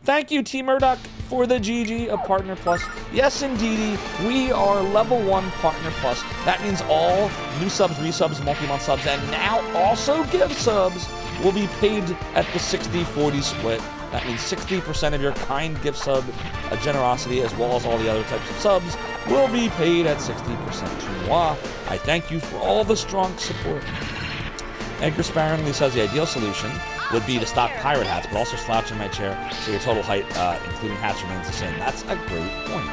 A: Thank you, T Murdoch, for the GG of Partner Plus. Yes, indeedy, we are level 1 Partner Plus. That means all new subs, resubs, multi-month subs, and now also gift subs will be paid at the 60-40 split. That means 60% of your kind gift sub generosity, as well as all the other types of subs, will be paid at 60% to moi. I thank you for all the strong support. Edgar sparingly says the ideal solution would be to stock pirate hats, but also slouch in my chair so your total height, including hats, remains the same. That's a great point.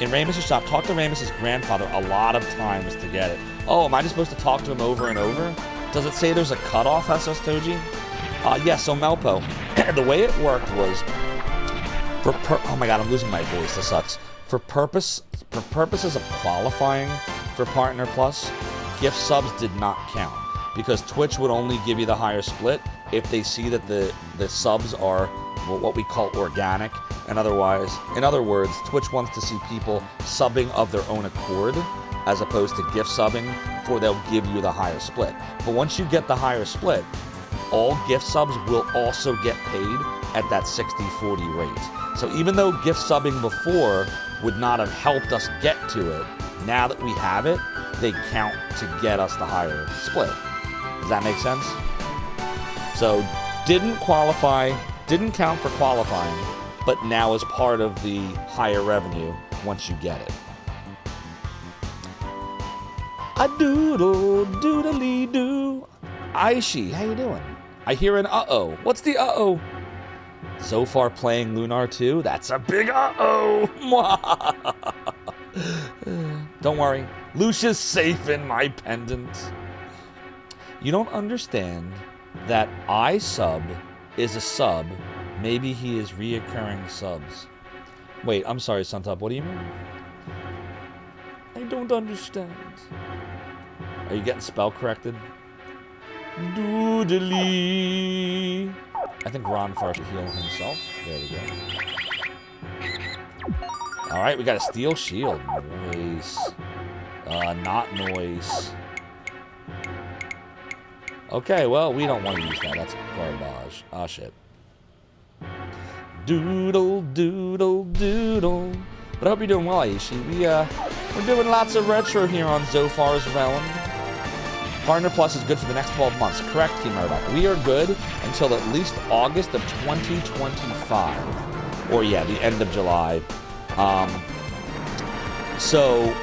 A: In Ramus's shop, talk to Ramus's grandfather a lot of times to get it. Oh, am I just supposed to talk to him over and over? Does it say there's a cutoff, SS Toji? Yes, so Melpo, the way it worked was, oh my god, I'm losing my voice, this sucks. For purposes of qualifying for Partner Plus, gift subs did not count, because Twitch would only give you the higher split if they see that the subs are what we call organic, and in other words, Twitch wants to see people subbing of their own accord, as opposed to gift subbing, before they'll give you the higher split. But once you get the higher split, all gift subs will also get paid at that 60-40 rate. So even though gift subbing before would not have helped us get to it, now that we have it, they count to get us the higher split. Does that make sense? So didn't count for qualifying, but now is part of the higher revenue once you get it. A doodle doodly doo. Aishi, how you doing? I hear an uh-oh. What's the uh-oh? Zophar playing Lunar 2? That's a big uh-oh. Don't worry. Lucia's safe in my pendant. You don't understand that I sub is a sub. Maybe he is reoccurring subs. Wait, I'm sorry, Suntop. What do you mean? I don't understand. Are you getting spell corrected? Doodly. I think Ronfar should heal himself. There we go. Alright, we got a steel shield. Noise. Not noise. Okay, well, we don't want to use that. That's garbage. Ah, shit. Doodle, doodle, doodle. But I hope you're doing well, Aishi. We're doing lots of retro here on Zophar's Realm. Partner Plus is good for the next 12 months. Correct, Team Murdoch. We are good until at least August of 2025. Or, yeah, the end of July. So...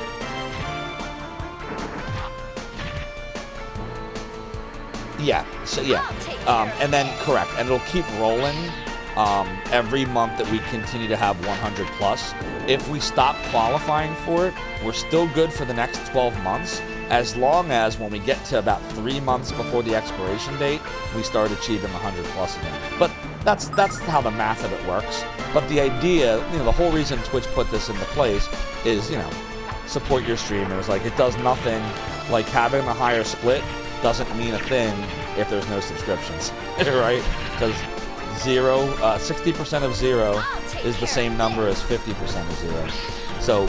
A: Yeah, so yeah. And then, correct, and it'll keep rolling every month that we continue to have 100 plus. If we stop qualifying for it, we're still good for the next 12 months, as long as when we get to about 3 months before the expiration date, we start achieving 100 plus again. But that's how the math of it works. But the idea, the whole reason Twitch put this into place is, support your streamers. Like, it does nothing, like having a higher split doesn't mean a thing if there's no subscriptions, right? Because 60% of 0 is the same number as 50% of 0. So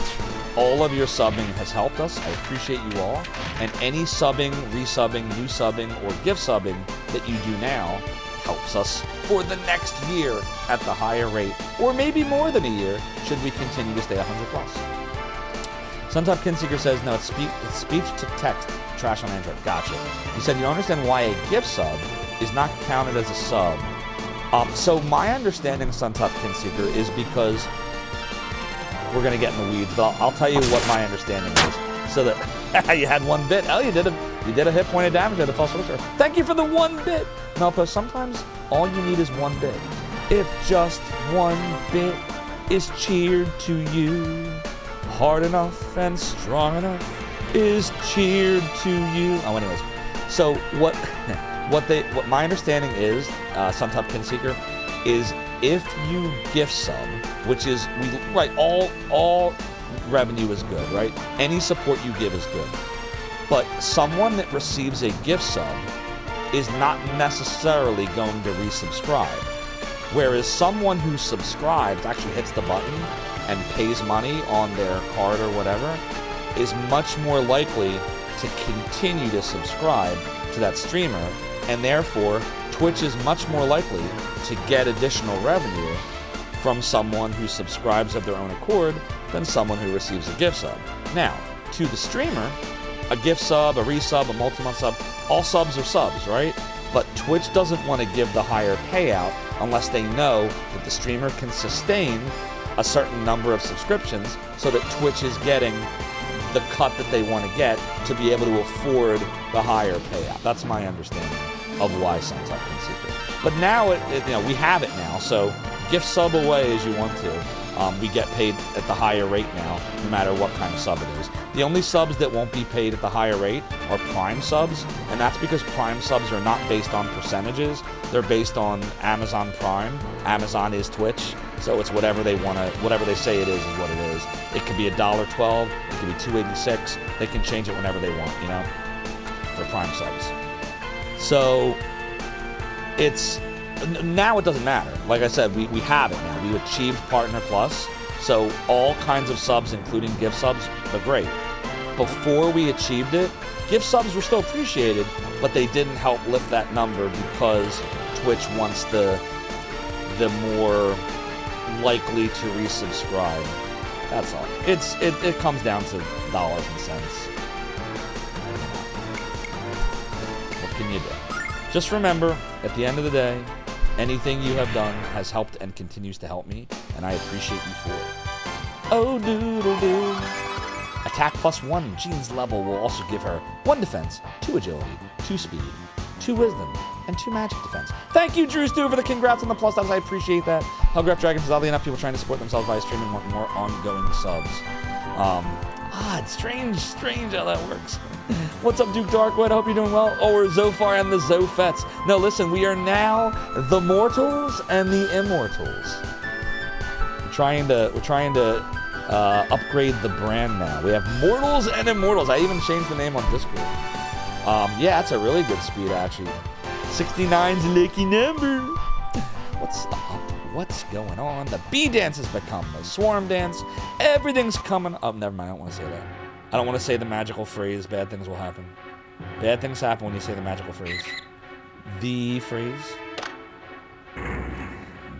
A: all of your subbing has helped us. I appreciate you all. And any subbing, resubbing, new subbing, or gift subbing that you do now helps us for the next year at the higher rate, or maybe more than a year, should we continue to stay 100 plus. Suntop Kinseeker says, no, it's speech to text. Trash on Android. Gotcha. He said, you understand why a gift sub is not counted as a sub. So my understanding, Suntop Kinseeker, is because we're going to get in the weeds, but I'll tell you what my understanding is. So that you had 1 bit. Oh, you did a hit point of damage at the false switcher. Thank you for the 1 bit. No, but sometimes all you need is 1 bit. If just 1 bit is cheered to you, hard enough and strong enough is cheered to you. Oh, anyways. So what my understanding is, Suntop Kinseeker, is if you gift sub, which is all revenue is good, right? Any support you give is good. But someone that receives a gift sub is not necessarily going to resubscribe. Whereas someone who subscribes, actually hits the button and pays money on their card or whatever, is much more likely to continue to subscribe to that streamer, and therefore Twitch is much more likely to get additional revenue from someone who subscribes of their own accord than someone who receives a gift sub. Now, to the streamer, a gift sub, a resub, a multi-month sub, all subs are subs, right? But Twitch doesn't want to give the higher payout unless they know that the streamer can sustain a certain number of subscriptions so that Twitch is getting the cut that they want to get to be able to afford the higher payout. That's my understanding of why Suntop Kinseeker. But now, we have it now, so gift sub away as you want to. We get paid at the higher rate now, no matter what kind of sub it is. The only subs that won't be paid at the higher rate are Prime subs, and that's because Prime subs are not based on percentages. They're based on Amazon Prime. Amazon is Twitch, so it's whatever they say it is what it is. It could be $1.12, it could be $2.86. They can change it whenever they want, for Prime subs. So now it doesn't matter. Like I said, we have it now. We achieved Partner Plus, so all kinds of subs, including gift subs, are great. Before we achieved it, gift subs were still appreciated, but they didn't help lift that number because Twitch wants the more likely to resubscribe. That's all. It comes down to dollars and cents. What can you do? Just remember, at the end of the day, anything you have done has helped and continues to help me, and I appreciate you for it. Oh, doodle-doo. Attack +1. Jean's level will also give her 1 defense, 2 agility, 2 speed, 2 wisdom, and 2 magic defense. Thank you, Drew Stu, for the congrats on the plus subs. I appreciate that. Hellgraph Dragon says, oddly enough, people trying to support themselves by streaming want more ongoing subs. It's strange how that works. What's up, Duke Darkwood? I hope you're doing well. Oh, we're Zophar and the Zophets. No, listen, we are now the Mortals and the Immortals. We're trying to upgrade the brand now. We have Mortals and Immortals. I even changed the name on Discord. Yeah, that's a really good speed, actually. 69's a lucky number. What's up? What's going on? The bee dance has become the swarm dance. Everything's coming up. Never mind, I don't want to say that. I don't want to say the magical phrase, bad things will happen. Bad things happen when you say the magical phrase. The phrase.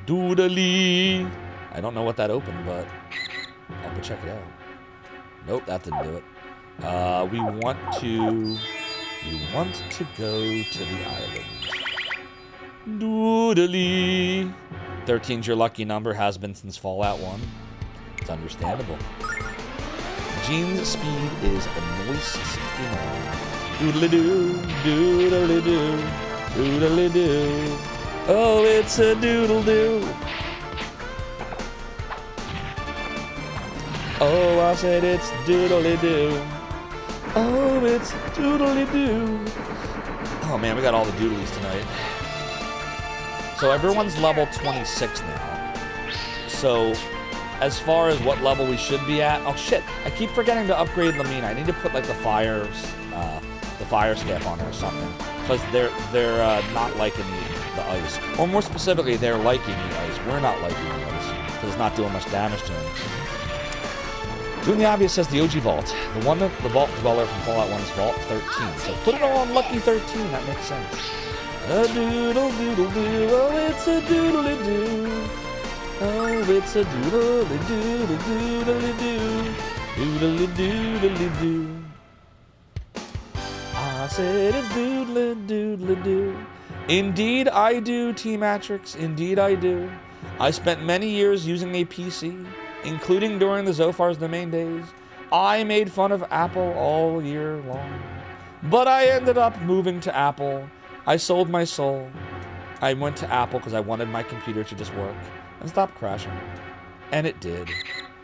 A: Doodly. I don't know what that opened, but I'll go check it out. Nope, that didn't do it. We want to go to the island. Doodly. 13's your lucky number, has been since Fallout 1. It's understandable. Gene's speed is a nice 69. Doodly-doo, doodly-doo, doodly-doo. Oh, it's a doodle-doo. Oh, I said it's doodly-doo. Oh, it's doodly-doo. Oh, man, we got all the doodlies tonight. So everyone's level 26 now. So as far as what level we should be at, oh shit, I keep forgetting to upgrade Lamina. I need to put like the fire staff on her or something, because they're not liking the ice, or more specifically, they're liking the ice. We're not liking the ice because it's not doing much damage to them. Doing the obvious, says the OG Vault. The one that the Vault Dweller from Fallout 1 is Vault 13. So put it all on Lucky 13. That makes sense. A doodle doodle doo, oh it's a doodly doo. Oh it's a doodly doodle doodly doo. Doodly doodly doo. I said it's doodly doodly doo. Indeed I do, T-Matrix, indeed I do. I spent many years using a PC, including during the Zophar's Domain days. I made fun of Apple all year long. But I ended up moving to Apple. I sold my soul. I went to Apple because I wanted my computer to just work and stop crashing. And it did.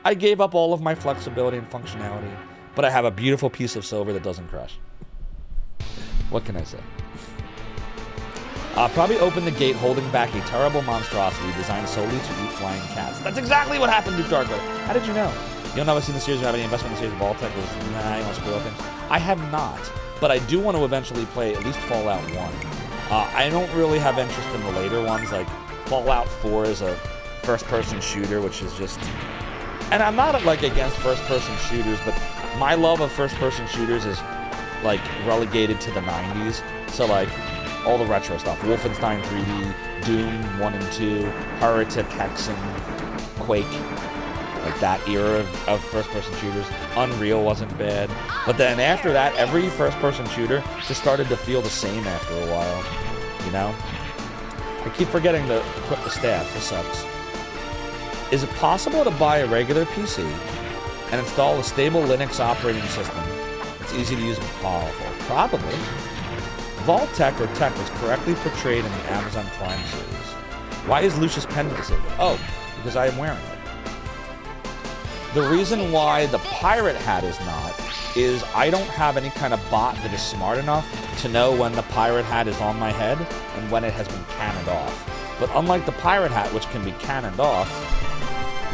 A: I gave up all of my flexibility and functionality, but I have a beautiful piece of silver that doesn't crash. What can I say? Probably open the gate holding back a terrible monstrosity designed solely to eat flying cats. That's exactly what happened to Darko. How did you know? You don't know if I've seen the series or have any investment in the series of Baltic? Nah, you want to spoil things? I have not. But I do want to eventually play at least Fallout 1. I don't really have interest in the later ones, like Fallout 4 is a first-person shooter, which is just... And I'm not, like, against first-person shooters, but my love of first-person shooters is, like, relegated to the 90s. So, like, all the retro stuff. Wolfenstein 3D, Doom 1 and 2, Heretic, Hexen, Quake. Like that era of first-person shooters. Unreal wasn't bad. But then after that, every first-person shooter just started to feel the same after a while. You know? I keep forgetting to equip the staff. This sucks. Is it possible to buy a regular PC and install a stable Linux operating system? It's easy to use and powerful. Probably. Vault-Tec or Tech was correctly portrayed in the Amazon Prime series. Why is Lucius pendant disabled? Oh, because I am wearing it. The reason why the pirate hat is not is I don't have any kind of bot that is smart enough to know when the pirate hat is on my head and when it has been cannoned off. But unlike the pirate hat, which can be cannoned off,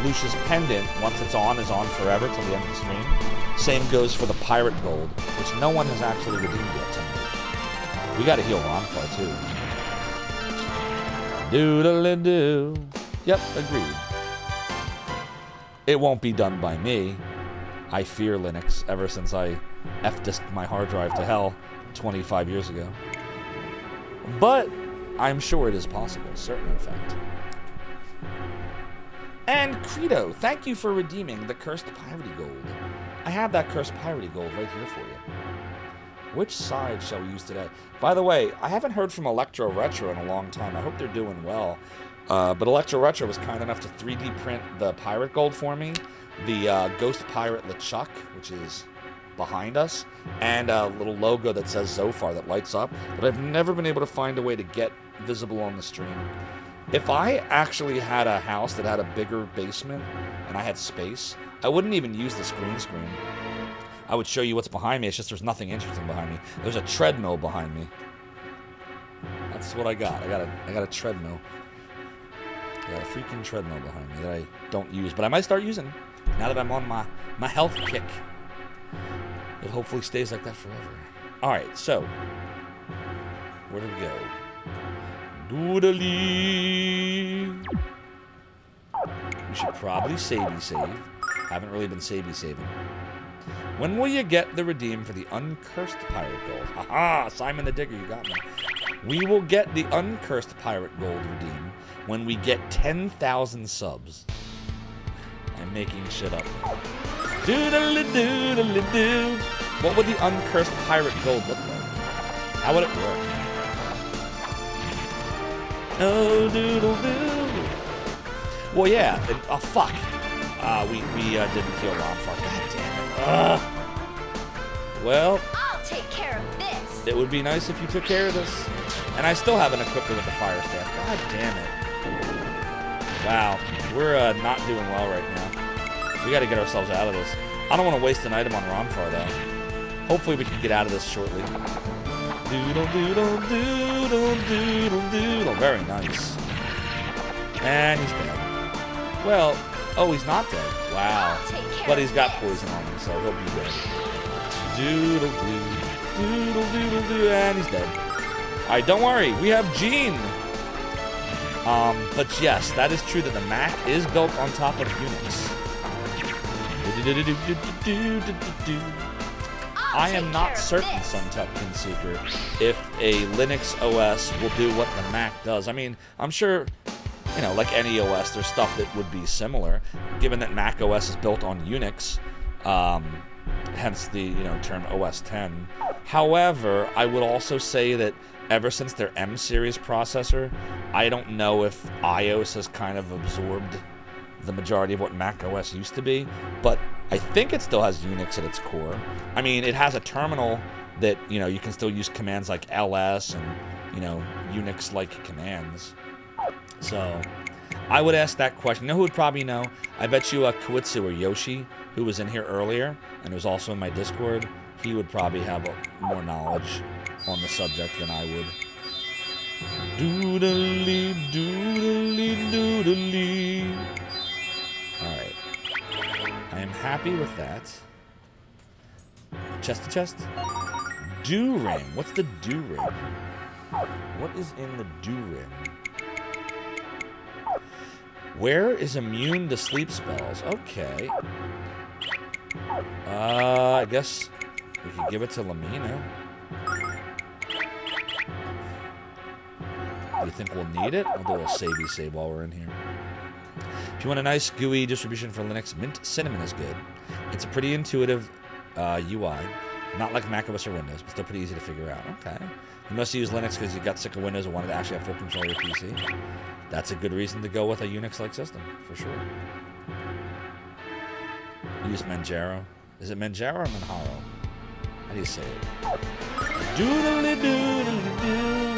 A: Lucius pendant, once it's on, is on forever till the end of the stream. Same goes for the pirate gold, which no one has actually redeemed yet tonight. We gotta heal Ronfar too. Doodle-doo. Yep, agreed. It won't be done by me. I fear Linux ever since I F-disked my hard drive to hell 25 years ago. But I'm sure it is possible, certain in fact. And Credo, thank you for redeeming the Cursed Piratey Gold. I have that Cursed Piratey Gold right here for you. Which side shall we use today? By the way, I haven't heard from Electro Retro in a long time. I hope they're doing well. But Electro Retro was kind enough to 3D print the pirate gold for me, the Ghost Pirate LeChuck, which is behind us, and a little logo that says Zophar that lights up, but I've never been able to find a way to get visible on the stream. If I actually had a house that had a bigger basement and I had space, I wouldn't even use the screen. I would show you what's behind me. It's just there's nothing interesting behind me. There's a treadmill behind me. That's what I got. I got a treadmill. I got a freaking treadmill behind me that I don't use, but I might start using now that I'm on my health kick. It hopefully stays like that forever. All right, so where do we go? Doodly. We should probably savey save. Haven't really been savey saving. When will you get the redeem for the uncursed pirate gold? Haha, Simon the Digger, you got me. We will get the uncursed pirate gold redeem when we get 10,000 subs. I'm making shit up. Doodly doodly doo. What would the uncursed pirate gold look like? How would it work? Oh, doodle doo. Well, yeah. Oh, fuck. We didn't kill Zophar. God damn it. Well,
B: I'll take care of this.
A: it would be nice if you took care of this. And I still haven't equipped it with the fire staff. God damn it. Wow. We're not doing well right now. We got to get ourselves out of this. I don't want to waste an item on Zophar, though. Hopefully we can get out of this shortly. Doodle, doodle, doodle, doodle, doodle. Very nice. And he's dead. Well, oh, he's not dead. Wow. But he's got poison on him, so he'll be dead. Doodle, doodle, doodle, doodle, and he's dead. Alright, don't worry. We have Gene. But yes, that is true that the Mac is built on top of Unix. I am not certain, Suntupkin Seeker, if a Linux OS will do what the Mac does. I mean, I'm sure, you know, like any OS, there's stuff that would be similar, given that Mac OS is built on Unix, hence the, you know, term OS 10. However, I would also say that ever since their M series processor, I don't know if iOS has kind of absorbed the majority of what Mac OS used to be, but I think it still has Unix at its core. I mean, it has a terminal that, you know, you can still use commands like ls and, you know, Unix-like commands. So, I would ask that question. You know who would probably know? I bet you Koitsu or Yoshi, who was in here earlier and was also in my Discord, he would probably have more knowledge on the subject than I would. Doodly, doodly, doodly. Alright. I am happy with that. Chest to chest. Do ring. What's the do ring? What is in the do ring? Where is immune to sleep spells? Okay. I guess we could give it to Lamina. Do you think we'll need it? I'll do a little savey save while we're in here. If you want a nice GUI distribution for Linux, Mint Cinnamon is good. It's a pretty intuitive UI. Not like macOS or Windows, but still pretty easy to figure out. Okay. You must use Linux because you got sick of Windows and wanted to actually have full control of your PC. That's a good reason to go with a Unix-like system, for sure. Use Manjaro. Is it Manjaro or Manjaro? How do you say it? Doodly doodly doo.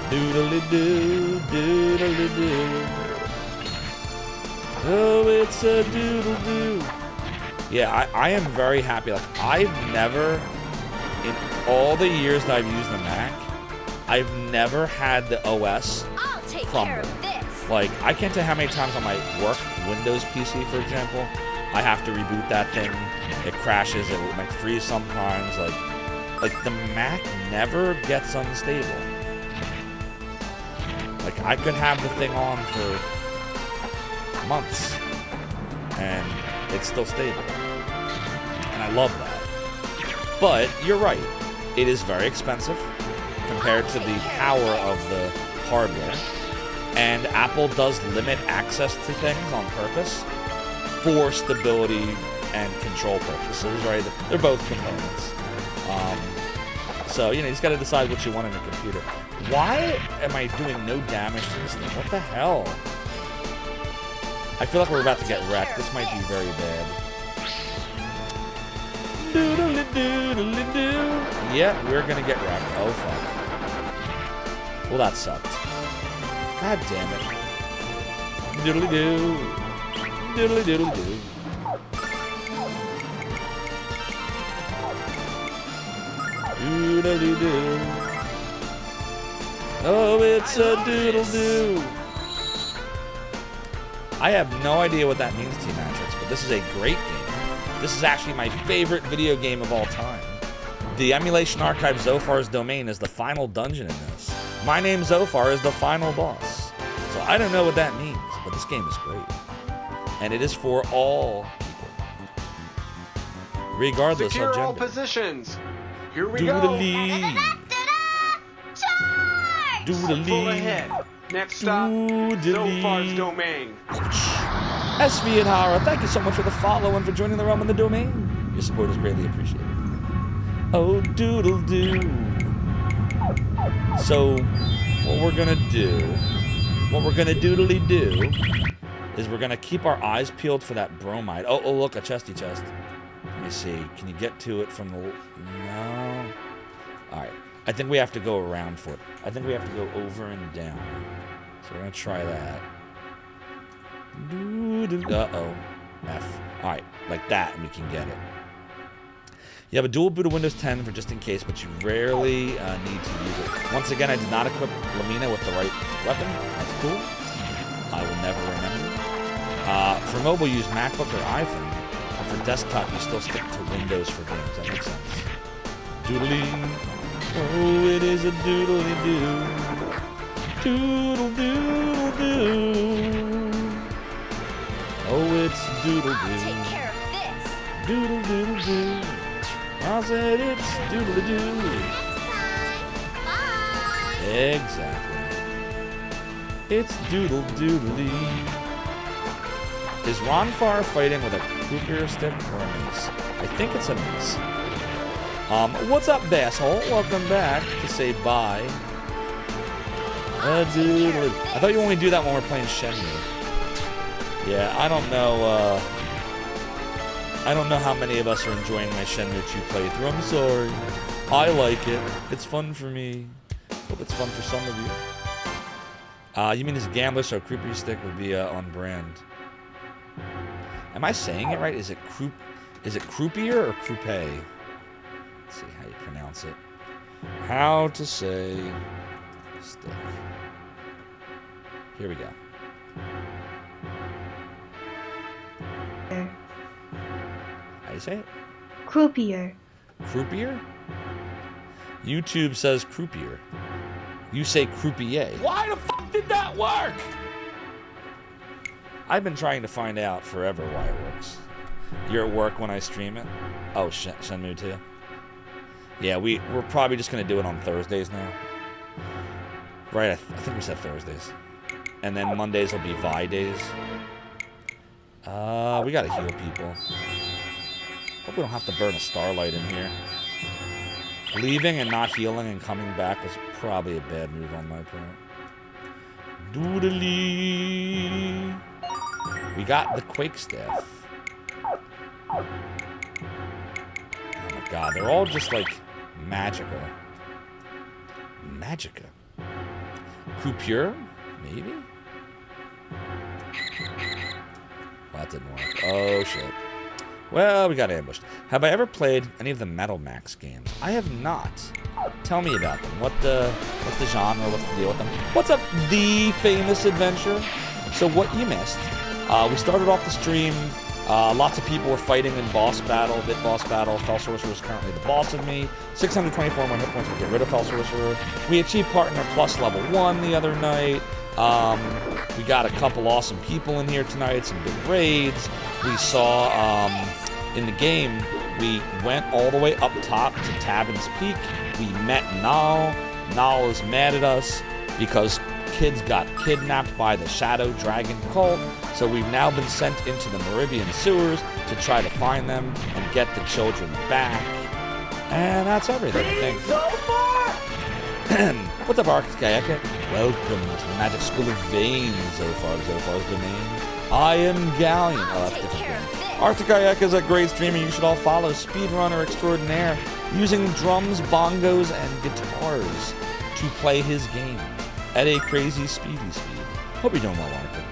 A: Doodly doo. Doodly doo. Oh, it's a doodle doo. Yeah, I am very happy. Like, I've never, in all the years that I've used the Mac, I've never had the OS crumble. Like, I can't tell how many times on my work Windows PC, for example, I have to reboot that thing. It crashes. It might freeze sometimes. Like the Mac never gets unstable. Like, I could have the thing on for months, and it's still stable. And I love that. But you're right. It is very expensive compared to the power of the hardware. And Apple does limit access to things on purpose for stability and control purposes, right? They're both components. So, you know, you just got to decide what you want in a computer. Why am I doing no damage to this thing? What the hell? I feel like we're about to get wrecked. This might be very bad. Doodly doodly doo. Yeah, we're gonna get wrecked. Oh, fuck. Well, that sucked. God damn it. Doodly doo. Doodly doodly doo. Doodly doo. Oh, it's a doodle doo. I have no idea what that means, T-Matrix, but this is a great game. This is actually my favorite video game of all time. The Emulation Archive Zophar's Domain is the final dungeon in this. My name Zophar is the final boss. So I don't know what that means, but this game is great. And it is for all people. Regardless
D: Secure
A: of gender.
D: all positions. Here we
A: Doodly.
B: Charge!
A: Doodly.
D: Full ahead. Next stop, Zophar's domain.
A: SV and Hara, thank you so much for the follow and for joining the realm in the domain. Your support is greatly appreciated. Oh, doodle doo. So, what we're gonna doodly do, is we're gonna keep our eyes peeled for that bromide. Oh, look, a chesty chest. Let me see. Can you get to it from the? No. All right. I think we have to go around for it. I think we have to go over and down. So we're gonna try that. Uh-oh. F. All right, like that, and we can get it. You have a dual boot of Windows 10 for just in case, but you rarely need to use it. Once again, I did not equip Lamina with the right weapon. That's cool. I will never remember. For mobile, use MacBook or iPhone. But for desktop, you still stick to Windows for games. That makes sense. Doodly. Oh, it is a doodly doo. Doodle doodle doo. Oh, it's doodle
B: Take
A: doo.
B: care of this.
A: Doodle doodle doo. I said it's doodle doo.
B: Bye.
A: Exactly. It's doodle doodly. Is Ronfar fighting with a croupier stick or a mace? I think it's a mace. What's up, Basshole? Welcome back to say bye. Doodly. I thought you only do that when we're playing Shenmue. Yeah, I don't know. I don't know how many of us are enjoying my Shenmue 2 playthrough. I'm sorry. I like it. It's fun for me. Hope it's fun for some of you. You mean this gambler, so croupier stick would be on brand. Am I saying it right? Is it croupier or croupe? Let's see how you pronounce it. How to say stick. Here we go. How do you say it?
K: Croupier.
A: Croupier? YouTube says croupier. You say croupier. Why the fuck did that work? I've been trying to find out forever why it works. You're at work when I stream it? Oh, Shenmue 2. Yeah, we're probably just going to do it on Thursdays now. Right, I think we said Thursdays. And then Mondays will be Vi days. We got to heal people. Hope we don't have to burn a starlight in here. Leaving and not healing and coming back was probably a bad move on my part. Doodly. We got the Quake Staff. Oh my god, they're all just like magical. Magica. Croupier? Maybe? Well, that didn't work. Oh shit. Well, we got ambushed. Have I ever played any of the Metal Max games? I have not. Tell me about them. What's the genre? What's the deal with them? What's up, The Famous Adventure? So what you missed, we started off the stream. Lots of people were fighting in boss battle, bit boss battle. Fell Sorcerer is currently the boss of me. 624 more hit points will get rid of Fell Sorcerer. We achieved Partner Plus level 1 the other night. We got a couple awesome people in here tonight, some big raids. We saw, in the game, we went all the way up top to Tabin's Peak. We met Nal. Nal is mad at us because kids got kidnapped by the Shadow Dragon cult. So we've now been sent into the Meridian sewers to try to find them and get the children back. And that's everything, I think. What's up, Arctic? Welcome to the Magic School of Veins, Zophar's domain. I am Galleon. Oh, that's a different game. Arctic Kayak is a great streamer you should all follow. Speedrunner extraordinaire, using drums, bongos, and guitars to play his game at a crazy speed. Hope you're doing well, Arctic.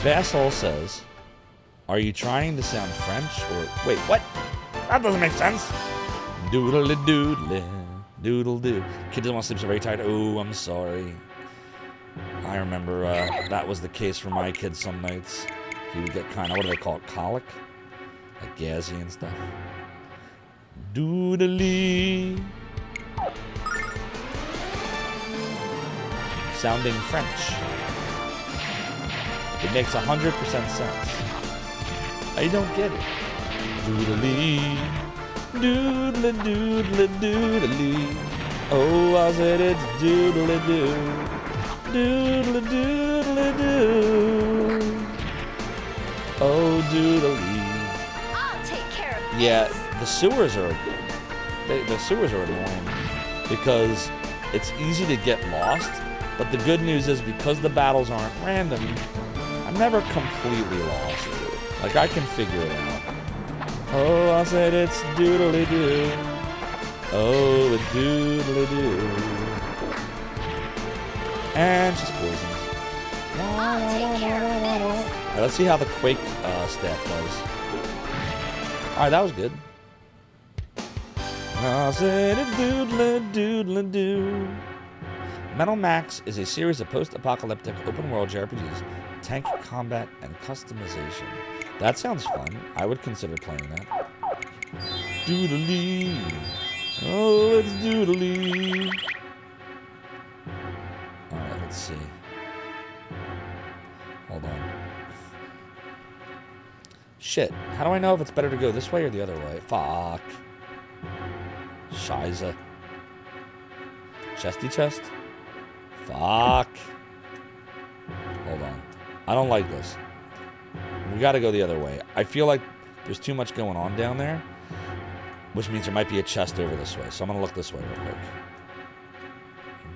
A: Basshole says, are you trying to sound French or... Wait, what? That doesn't make sense. Doodle-doodle. Doodle-doo. Kid doesn't want to sleep, so very tired. Oh, I'm sorry. I remember that was the case for my kid some nights. He would get kind of, what do they call it, colic? Like gassy and stuff. Doodly. sounding French. It makes 100% sense. I don't get it. Doodly, doodly, doodly, doodly. Oh, I said it's doodly doo, doodly, doodly doo. Oh, doodly.
B: I'll take care of this.
A: Yeah, the sewers are annoying because it's easy to get lost. But the good news is because the battles aren't random, I'm never completely lost. Like I can figure it out. Oh, I said it's doodly doo. Oh, it's doodly doo. And she's poisoned.
B: I'll take care of this.
A: Alright, let's see how the Quake staff does. Alright, that was good. I said it's doodly doodly doo. Metal Max is a series of post-apocalyptic open-world JRPGs, tank combat, and customization. That sounds fun. I would consider playing that. Doodly. Oh, it's doodly. Alright, let's see. Hold on. Shit. How do I know if it's better to go this way or the other way? Fuck. Shiza. Chesty chest? Fuck. Hold on. I don't like this. We gotta go the other way. I feel like there's too much going on down there, which means there might be a chest over this way. So I'm gonna look this way real quick.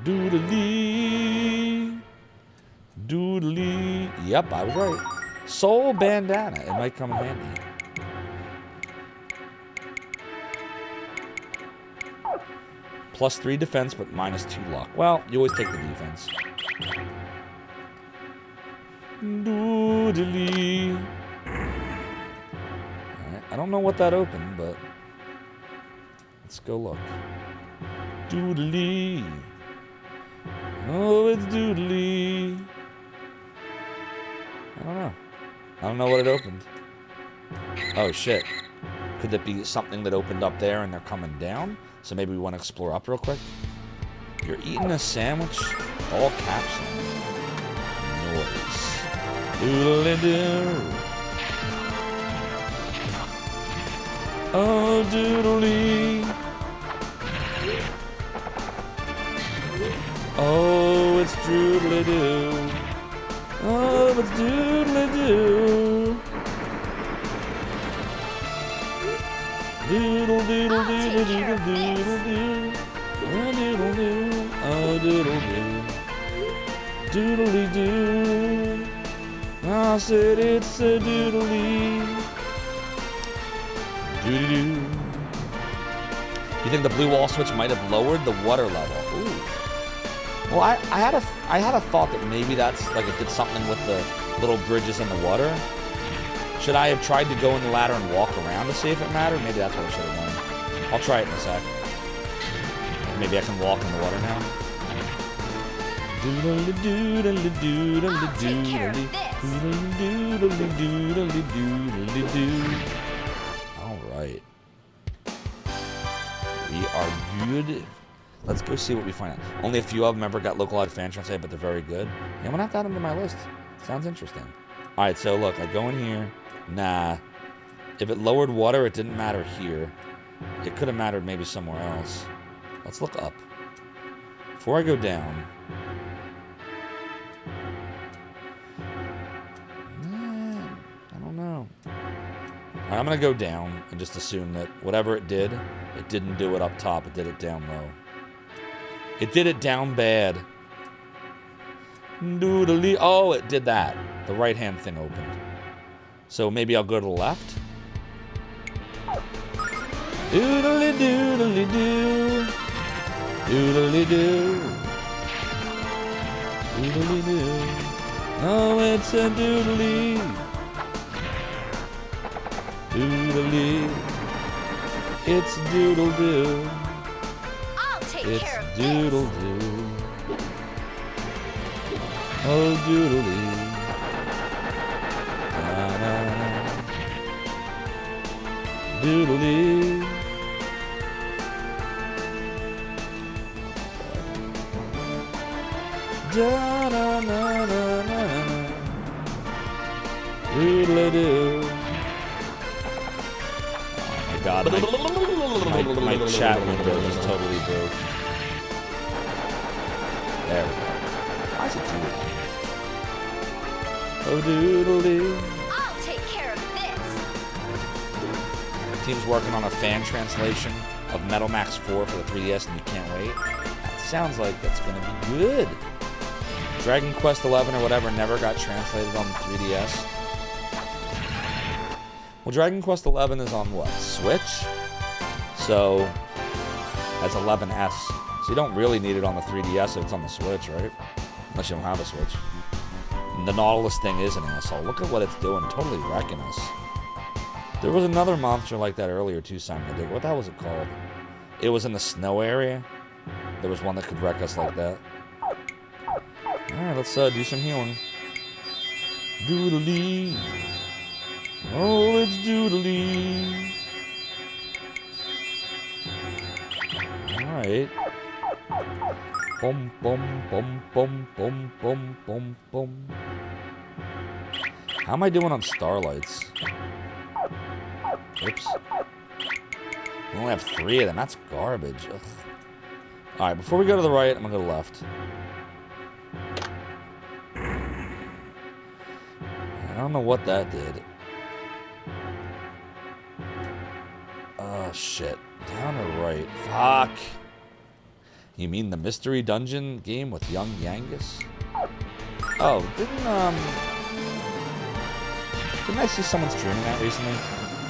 A: Doodly. Doodly. Yep, I was right. Soul bandana. It might come in handy. +3 defense, but -2 luck. Well, you always take the defense. Doodly. Alright, I don't know what that opened, but let's go look. Doodly. Oh, it's doodly. I don't know. I don't know what it opened. Oh, shit. Could that be something that opened up there and they're coming down? So maybe we want to explore up real quick. You're eating a sandwich? All caps. Noise. Doodly-doo. Oh, doodly. Oh, it's doodly-doo. Oh, it's doodly-doo. Doodle doodle doodle doodle doodle doo. Oh doodle doo. Oh doodle doo. Doodly doo. I said it's a doodly. Doodly doo. You think the blue wall switch might have lowered the water level? Ooh. Well, I had a thought that maybe that's like it did something with the little bridges in the water. Should I have tried to go in the ladder and walk around to see if it mattered? Maybe that's what I should have done. I'll try it in a sec. Maybe I can walk in the water now. Alright. We are good. Let's go see what we find out. Only a few of them ever got localized fan translate, but they're very good. Yeah, I'm gonna have to add them to my list. Sounds interesting. Alright, so look, I go in here. Nah. If it lowered water, it didn't matter here. It could have mattered maybe somewhere else. Let's look up. Before I go down. I don't know. Alright, I'm going to go down and just assume that whatever it didn't do it up top. It did it down low. It did it down bad. Doodly. Oh, it did that. The right-hand thing opened. So maybe I'll go to the left. Doodly doodly doo. Doodly doo. Doodly doo. Oh, it's a doodly. Doodly. It's doodle doo.
B: I'll take
A: It's
B: care of
A: doodle
B: this.
A: doo. Oh, doodly. Doodly. Doodle-doo. Oh my god, my chat window is totally broke. There we go. Why is it doing that? Oh, doodle-doo.
B: I'll take care of this.
A: Team's working on a fan translation of Metal Max 4 for the 3DS, and you can't wait. That sounds like that's gonna be good. Dragon Quest 11 or whatever never got translated on the 3DS. Well, Dragon Quest 11 is on what? Switch? So that's 11S. So you don't really need it on the 3DS if it's on the Switch, right? Unless you don't have a Switch. And the Nautilus thing is an asshole. Look at what it's doing. Totally wrecking us. There was another monster like that earlier too, Simon the Digger. What the hell was it called? It was in the snow area. There was one that could wreck us like that. Alright, let's do some healing. Doodly. Oh, it's doodly. Alright. Bum bum bum bum bum bum bum bum. How am I doing on starlights? Oops. We only have 3 of them. That's garbage. Ugh. Alright, before we go to the right, I'm gonna go left. I don't know what that did. Oh, shit. Down or right? Fuck. You mean the mystery dungeon game with young Yangus? Oh, didn't I see someone streaming that recently?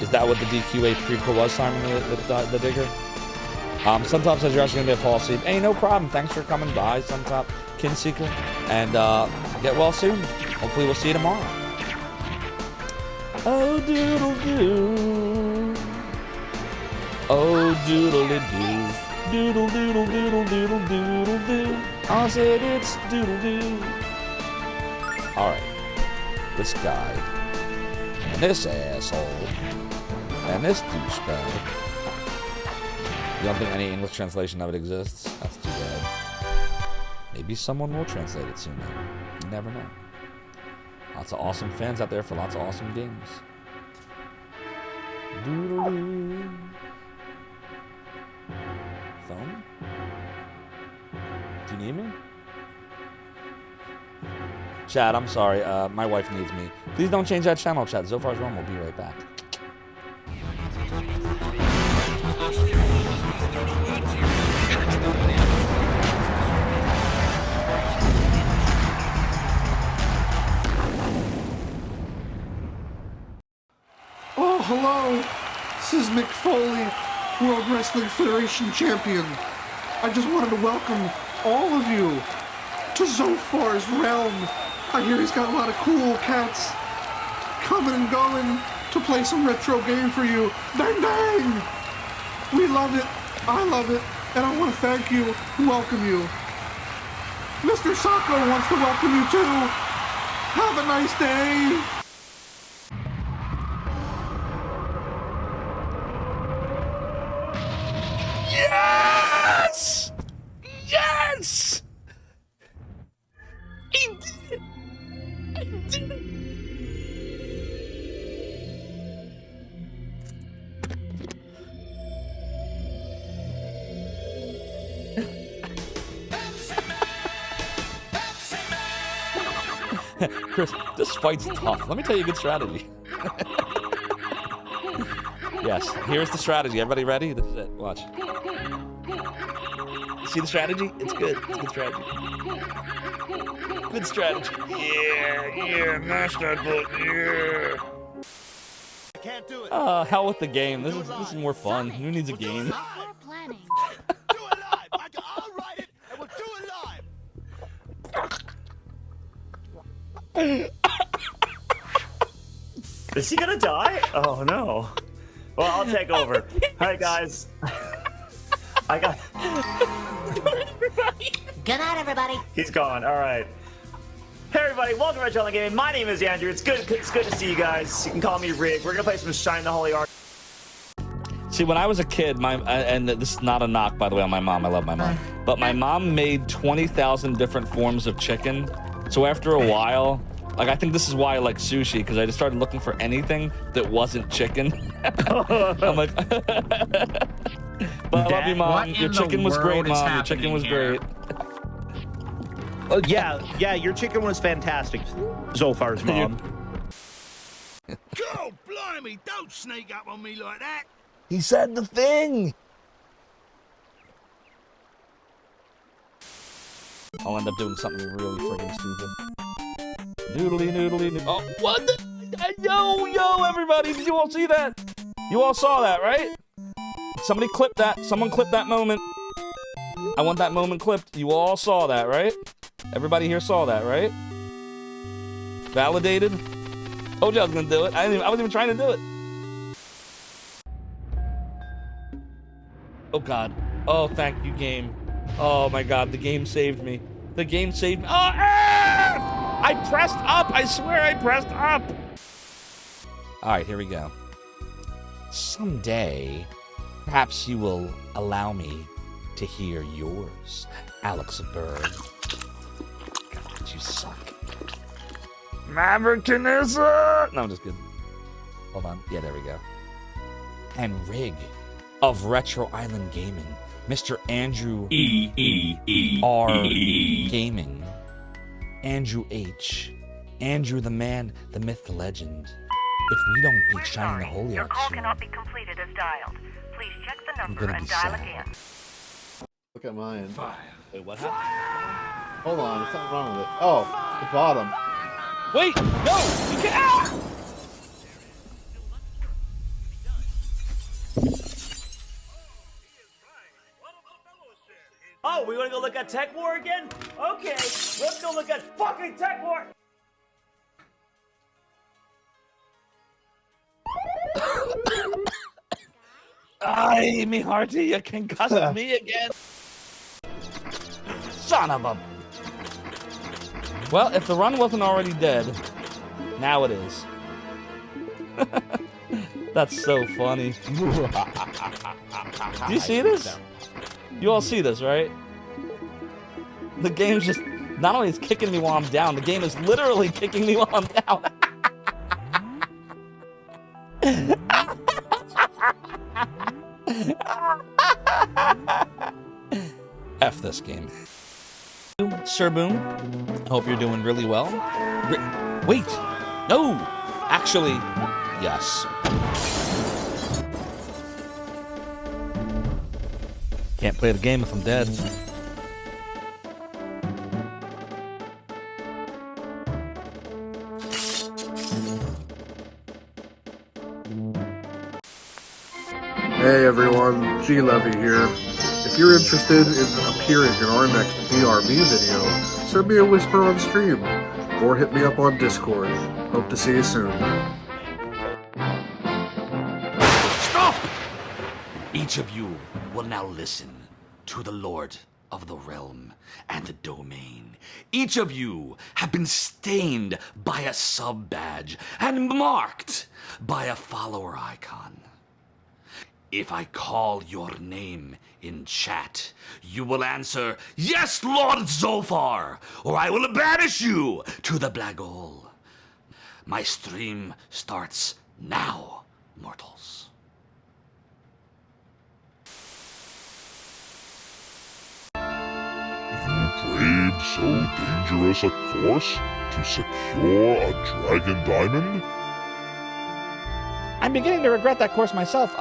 A: Is that what the DQA prequel was, Simon the Digger? Sometimes as you're actually gonna fall asleep. Hey, no problem. Thanks for coming by, Suntop Kinseeker. And get well soon. Hopefully we'll see you tomorrow. Oh, doodle-doo. Oh, doodle-doo. Doodle-doodle-doodle-doodle-doodle-doo. I said it's doodle-doo. Alright. This guy. And this asshole. And this douchebag. You don't think any English translation of it exists? That's too bad. Maybe someone will translate it soon, though. You never know. Lots of awesome fans out there for lots of awesome games. Doodle-doo. Phone? Do you need me? Chad, I'm sorry. My wife needs me. Please don't change that channel, Chad. Zophar's Realm will be right back.
K: Oh, hello. This is Mick Foley, World Wrestling Federation Champion. I just wanted to welcome all of you to Zophar's Realm. I hear he's got a lot of cool cats coming and going to play some retro game for you. Dang, dang! We love it. I love it. And I want to thank you and welcome you. Mr. Sacco wants to welcome you too. Have a nice day.
A: Yes! Yes! I did it! I did it! Chris, this fight's tough. Let me tell you a good strategy. Yes, here's the strategy. Everybody ready? This is it. Watch. See the strategy? It's good. It's good strategy. Good strategy. Yeah, mash that button, yeah.
I: I can't do it.
A: Hell with the game. This is more fun. Who needs a game?
B: Planning.
I: Do it live. I'll write it and we'll do it live.
L: Is he gonna die? Oh no. Well, I'll take over. Alright, guys. I got.
B: Good night, everybody.
L: He's gone. Alright. Hey, everybody. Welcome to Retro Gaming. My name is Andrew. It's good to see you guys. You can call me Rig. We're gonna play some Shine the Holy Ark.
A: See, when I was a kid, and this is not a knock, by the way, on my mom. I love my mom. but my mom made 20,000 different forms of chicken. So after a while, like I think this is why I like sushi, because I just started looking for anything that wasn't chicken. I'm like, but I love you, Mom. Your chicken was great, Mom. Your chicken was great.
I: Yeah, your chicken was fantastic, Zophar's mom.
C: God blimey, don't sneak up on me like that.
J: He said the thing.
A: I'll end up doing something really friggin' stupid. Noodly, noodly, noodly. Oh, what the? Yo, everybody, did you all see that? You all saw that, right? Somebody clip that. Someone clip that moment. I want that moment clipped. You all saw that, right? Everybody here saw that, right? Validated? Told you I was gonna do it. I wasn't even trying to do it. Oh God. Oh, thank you, game. Oh my God, the game saved me. The game saved me. Oh, ah! I pressed up. I swear I pressed up. All right, here we go. Someday, perhaps you will allow me to hear yours, Alex Bird. God, you suck. Maverickism! No, I'm just kidding. Hold on. Yeah, there we go. And Rig of Retro Island Gaming, Mr. Andrew R Gaming, Andrew H, Andrew the man, the myth, the legend. If we don't beat Shining the Holy
B: Your
A: Ark
B: call
A: soon,
B: cannot be completed as dialed. Please check the
A: I'm
B: number
A: gonna
B: and
A: be
B: dial
A: sad.
B: again.
F: Look at mine.
L: Wait, what happened?
F: Hold on, there's something wrong with it. Oh, the bottom.
A: Wait, no, you can't. Ah!
I: Oh, we want to go look at Tech War again? Okay, let's go look at fucking Tech War.
A: Ay, me hearty, you concussed me again. Son of a... Well, if the run wasn't already dead, now it is. That's so funny. Do you see this? You all see this, right? The game's just... Not only is kicking me while I'm down, the game is literally kicking me while I'm down. F this game. Sir Boom, hope you're doing really well. Wait, no, actually, yes. Can't play the game if I'm dead.
K: Hey everyone, G Levy here. If you're interested in appearing in our next BRB video, send me a whisper on stream, or hit me up on Discord. Hope to see you soon.
C: Stop! Each of you will now listen to the Lord of the Realm and the Domain. Each of you have been stained by a sub-badge and marked by a follower icon. If I call your name in chat, you will answer, "Yes, Lord Zophar," or I will banish you to the black hole. My stream starts now, mortals.
G: You braved so dangerous a course to secure a dragon diamond?
A: I'm beginning to regret that course myself.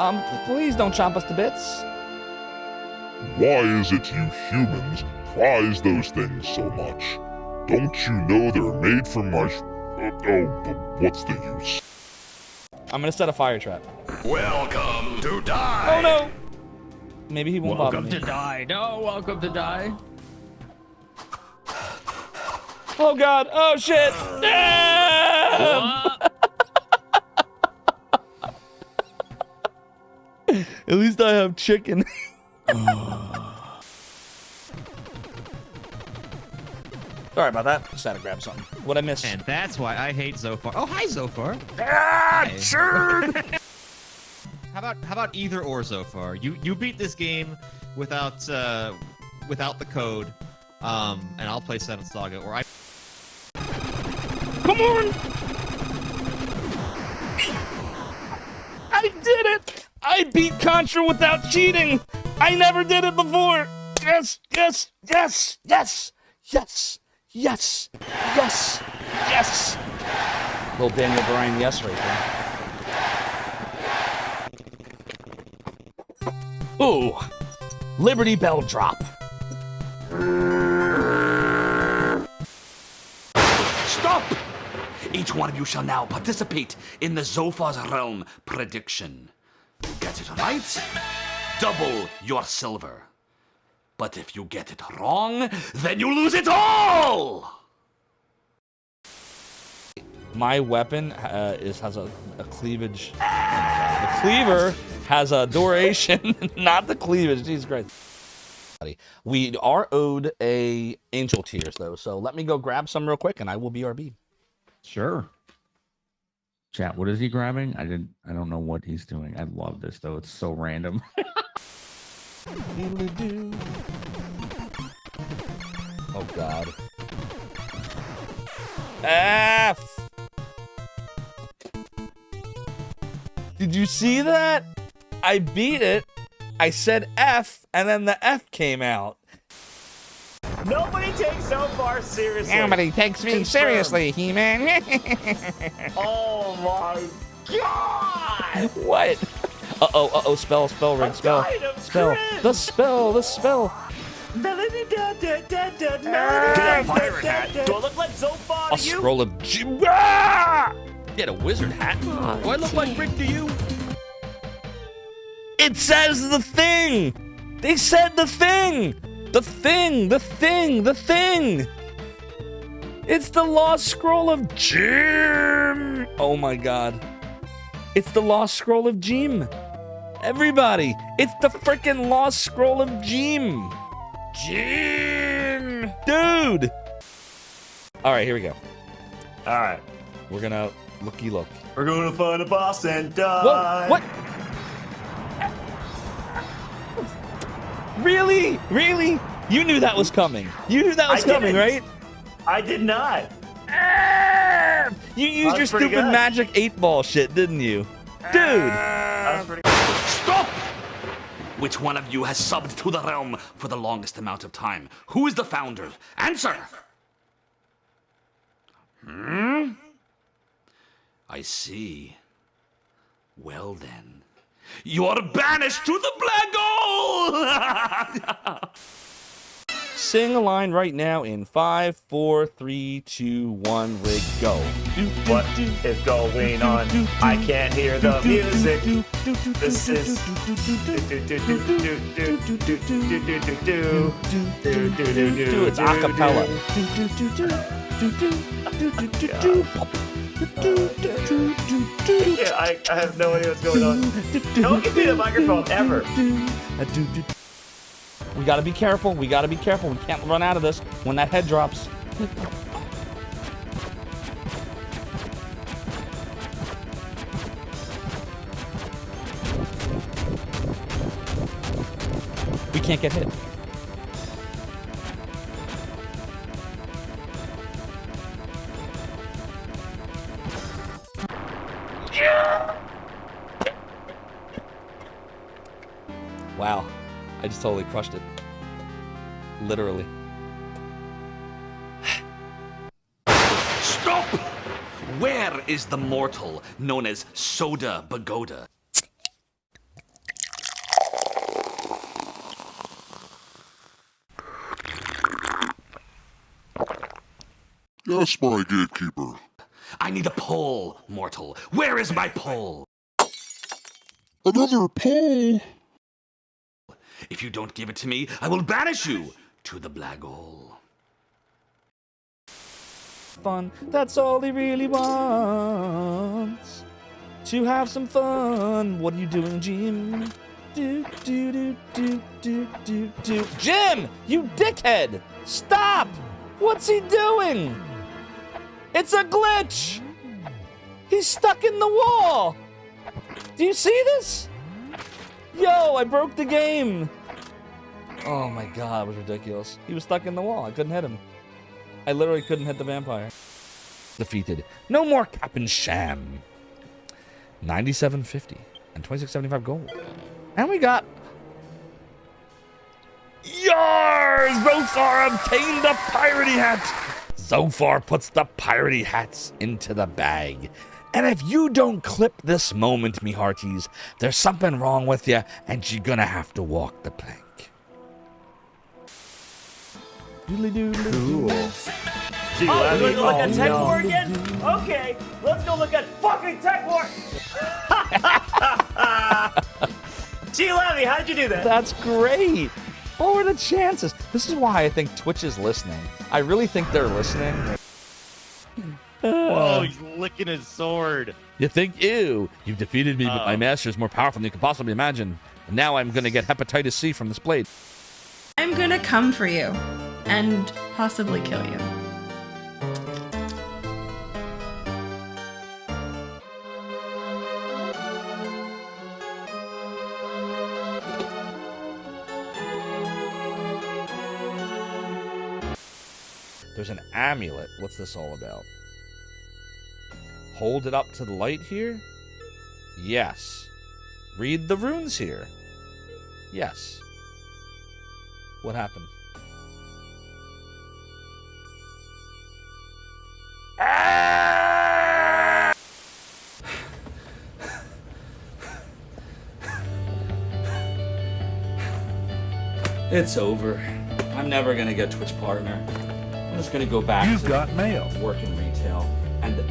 A: Please don't chomp us to bits.
G: Why is it you humans prize those things so much? Don't you know they're made from my what's the use?
A: I'm gonna set a fire trap.
C: Welcome to die!
A: Oh no! Maybe he won't bother me.
M: Welcome to die. No, welcome to die.
A: Oh God! Oh shit! At least I have chicken. Sorry about that. Just had to grab something. What'd I miss?
N: And that's why I hate Zophar. Oh, hi, Zophar.
A: Ah, sure.
N: How about either or, Zophar? You beat this game without without the code, and I'll play Seven Saga, or I...
A: Come on! I did it! I beat Contra without cheating! I never did it before! Yes, yes, yes, yes, yes, yes, yes, yes! Little Daniel Bryan yes right there. Ooh! Liberty Bell drop.
C: Stop! Each one of you shall now participate in the Zophar's Realm prediction. You get it right, double your silver. But if you get it wrong, then you lose it all!
A: My weapon has a cleavage. The cleaver has a duration, not the cleavage. Jesus Christ. We are owed a angel tears though, so let me go grab some real quick, and I will BRB.
M: Sure. Chat, what is he grabbing? I don't know what he's doing. I love this though. It's so random.
A: Oh God. F. Did you see that? I beat it. I said F, and then the F came out.
L: Nobody takes Zophar seriously.
A: Nobody takes me seriously, He-Man.
L: Oh my God!
A: What? Uh-oh, spell, ring, spell. Spell. The spell.
L: Melody da da da da melody. Pirate hat. Do I look like Zophar
A: A
L: to you?
A: scroll of Jim. Ah! Get a wizard hat. Do I look like Rick to you? It says the thing. They said the thing. The thing. It's the lost scroll of Jim. Oh my God. It's the lost scroll of Jim. Everybody, it's the freaking lost scroll of Jim. Jim. Dude. All right, here we go.
L: All right.
A: We're gonna looky look.
L: We're gonna find a boss and die.
A: Whoa, what? Really? Really? You knew that was coming. You knew that was coming, right?
L: I did not.
A: You used your stupid magic 8-ball shit, didn't you? Dude.
C: Stop! Which one of you has subbed to the realm for the longest amount of time? Who is the founder? Answer! I see. Well then, you are banished to the black hole!
A: Sing a line right now in 5, 4, 3, 2, 1, rig, go.
L: What is going on? I can't hear the music. This is.
A: It's a cappella.
L: Yeah, I have no idea what's going on. Don't give me the microphone ever.
A: We gotta be careful. We can't run out of this when that head drops. We can't get hit. Wow. I just totally crushed it. Literally.
C: Stop! Where is the mortal known as Soda Bagoda?
G: Yes, my gatekeeper.
C: I need a pole, mortal. Where is my pole?
G: Another pole?
C: If you don't give it to me, I will banish you to the black hole.
A: Fun, that's all he really wants. To have some fun. What are you doing, Jim? Jim, you dickhead! Stop! What's he doing? It's a glitch! He's stuck in the wall! Do you see this? Yo, I broke the game! Oh my god, it was ridiculous. He was stuck in the wall. I couldn't hit him. I literally couldn't hit the vampire. Defeated. No more cap and sham. 97.50 and 26.75 gold. And we got... Yar! Zophar obtained the piratey hat! Zophar puts the piratey hats into the bag. And if you don't clip this moment, me hearties, there's something wrong with you, and you're gonna have to walk the plank.
L: Cool.
I: Oh, we're gonna look at Tech War again? Okay, let's go look at fucking Tech War! G. Levy, how did you do that?
A: That's great. What were the chances? This is why I think Twitch is listening. I really think they're listening.
N: Whoa, he's licking his sword.
A: You think, ew, you've defeated me, but my master is more powerful than you could possibly imagine. And now I'm gonna get hepatitis C from this blade.
O: I'm gonna come for you and possibly kill you.
A: There's an amulet. What's this all about? Hold it up to the light here? Yes. Read the runes here? Yes. What happened? It's over. I'm never gonna get Twitch partner. I'm just gonna go back
J: You've
A: to
J: got mail.
A: Work in retail. And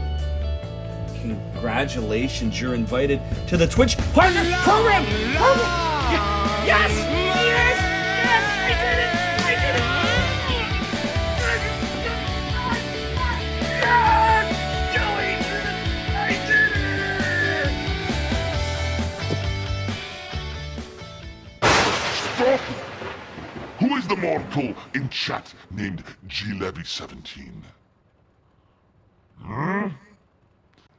A: congratulations, you're invited to the Twitch partner program! Yes! Yes! Yes! I did it! I did it! Yes! Joey did it! I did it!
G: Stop! Who is the mortal in chat named GLevy17? Huh?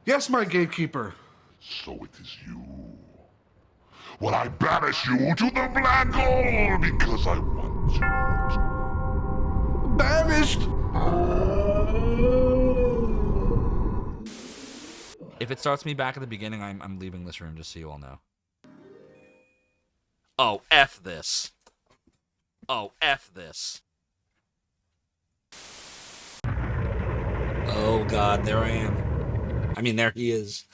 K: Yes, my gatekeeper.
G: So it is you. Well, I banish you to the black hole because I want to.
K: Banished!
A: If it starts me back at the beginning, I'm leaving this room, just so you all know. Oh, F this. Oh, F this. Oh, God, there I am. I mean, there he is.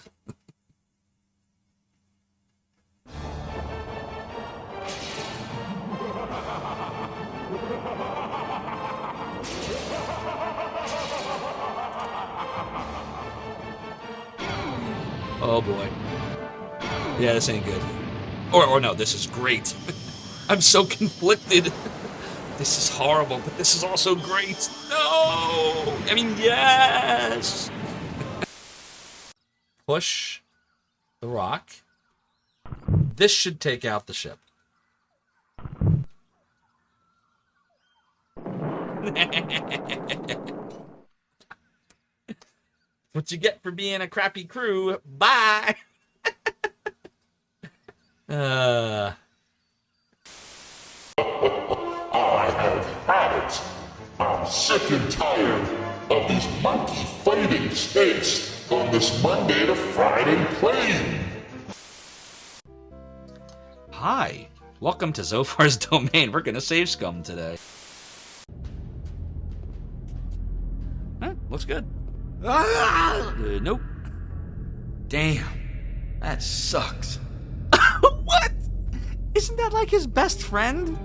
A: Oh, boy. Yeah, this ain't good. Or no, this is great. I'm so conflicted. This is horrible, but this is also great. No! I mean, yes! Push the rock. This should take out the ship. What you get for being a crappy crew. Bye!
G: I have had it. I'm sick and tired of these monkey fighting states on this Monday to Friday plane.
A: Hi. Welcome to Zophar's domain. We're gonna save scum today. Huh? Looks good. Nope.
C: Damn. That sucks.
A: What? Isn't that like his best friend?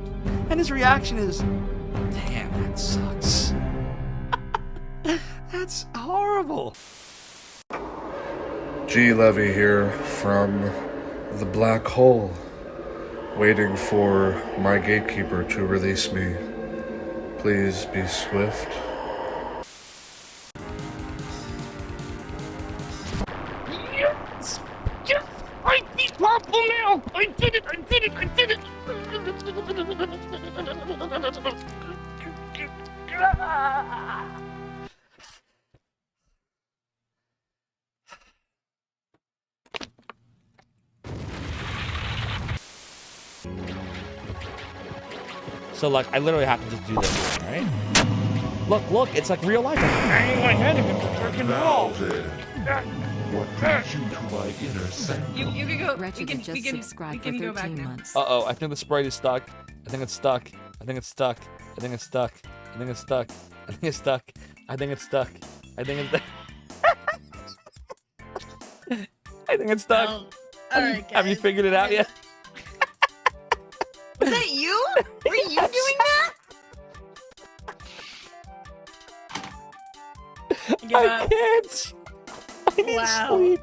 A: And his reaction is, damn, that sucks. That's horrible.
P: G. Levy here from the black hole, waiting for my gatekeeper to release me. Please be swift.
I: Yes! Yes! I beat Purple now! I did it! I did it! I did it!
A: So like, I literally have to just do this, right? Look, it's like real life. I'm banging my head against the freaking wall.
G: What brings you to my inner sanctum?
O: You can go.
E: Wretched just subscribed for 13 months.
A: Uh-oh, I think the sprite is stuck. I think it's stuck. I think it's stuck. I think it's stuck. I think it's stuck. I think it's stuck. I think it's stuck. I think it's I think it's stuck.
O: All right,
A: Have you figured it out yet?
O: Was that you? Were you doing that?
A: I can't. I need sleep.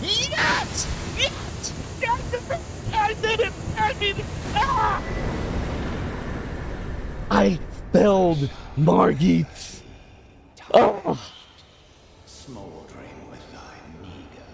I: Yes! Yes! I did it! I did it! Ah!
J: I failed, Margit. Oh.
F: Smoldering with thy meager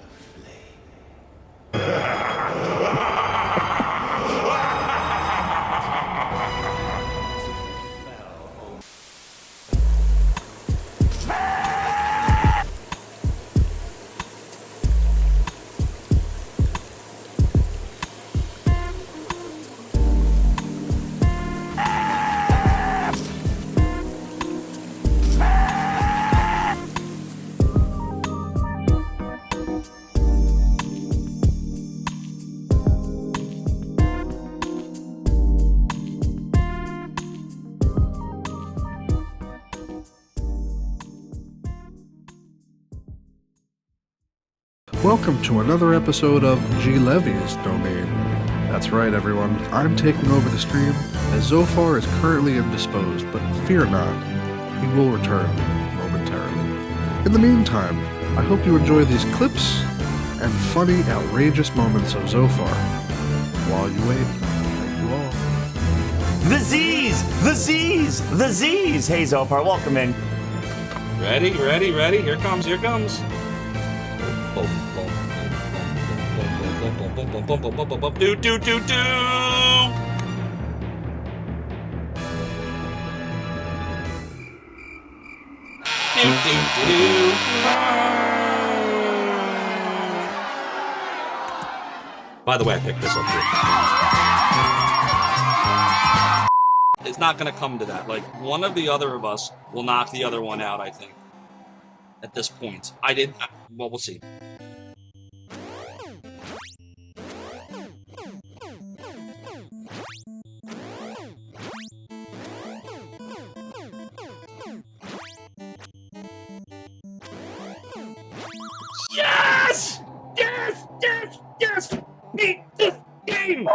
P: Welcome to another episode of G. Levy's Domain. That's right, everyone. I'm taking over the stream, as Zophar is currently indisposed, but fear not, he will return momentarily. In the meantime, I hope you enjoy these clips and funny, outrageous moments of Zophar. While you wait, thank you all.
L: The Z's! The Z's! The Z's! Hey, Zophar, welcome in.
A: Ready? Here comes. Do. By the way, I picked this up here. It's not gonna come to that. Like, one of the other of us will knock the other one out, I think. At this point. Well, we'll see.
I: Yes! Beat this game!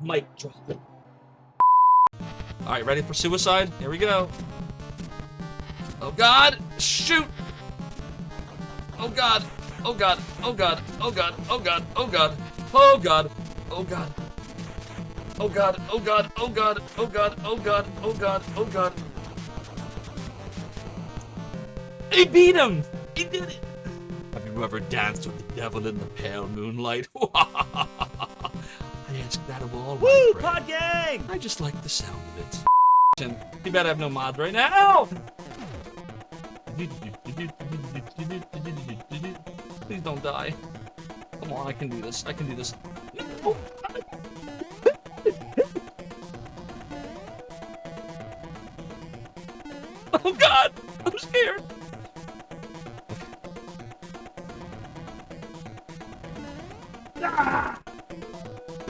A: Mic drop. Alright, ready for suicide? Here we go. Oh god! Shoot! Oh god! Oh god! Oh god! Oh god! Oh god! Oh god! Oh god! Oh god! Oh god! Oh god! Oh god! Oh god! Oh god! Oh god! Oh god! He beat him! He did it! Have you ever danced with the devil in the pale moonlight? I ask that of all.
L: Woo! Pod gang!
A: I just like the sound of it. You better have no mods right now! Please don't die. Come on, I can do this. No! Oh god! I'm scared!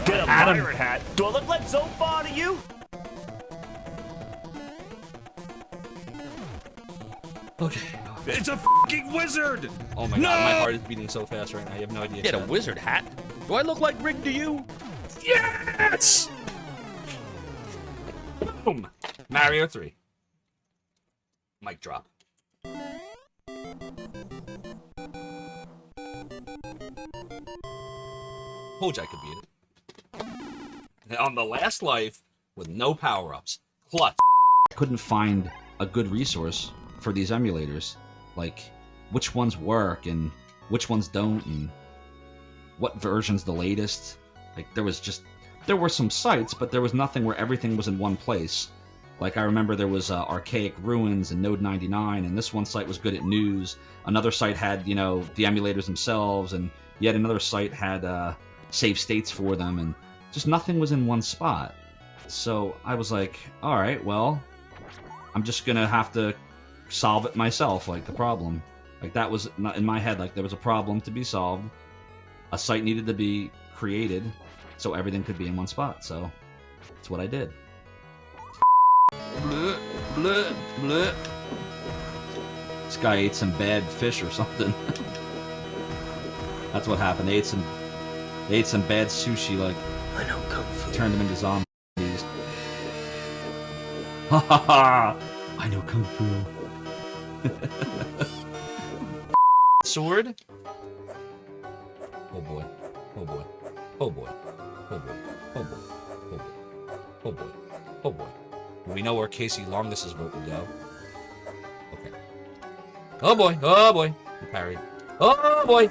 L: Get a pirate hat. Do I look like Zophar to you?
A: Okay.
C: It's a f***ing wizard!
A: Oh my god, my heart is beating so fast right now. You have no idea.
C: Get a wizard hat? Do I look like Rick to you?
A: Yes! Boom! Mario 3. Mic drop. Told you I could beat it. And on the last life, with no power-ups. Clutch. I couldn't find a good resource for these emulators. Like, which ones work and which ones don't, and what version's the latest. Like, there were some sites, but there was nothing where everything was in one place. Like, I remember there was Archaic Ruins and Node 99, and this one site was good at news. Another site had, the emulators themselves, and, yet another site had save states for them, and just nothing was in one spot. So I was like, all right, well, I'm just gonna have to solve it myself, like the problem. Like that was not in my head, like there was a problem to be solved. A site needed to be created so everything could be in one spot. So that's what I did. Bleh, bleh, bleh. This guy ate some bad fish or something. That's what happened. They ate some bad sushi, like
F: I know kung fu.
A: Turned them into zombies. Ha ha ha! I know kung fu. Sword? Oh boy. Oh boy. Oh boy. Oh boy. Oh boy. Oh boy. Oh boy. Oh boy. Do we know where Casey Longdist's vote would go? Okay. Oh boy. Oh boy. He parried. Oh boy.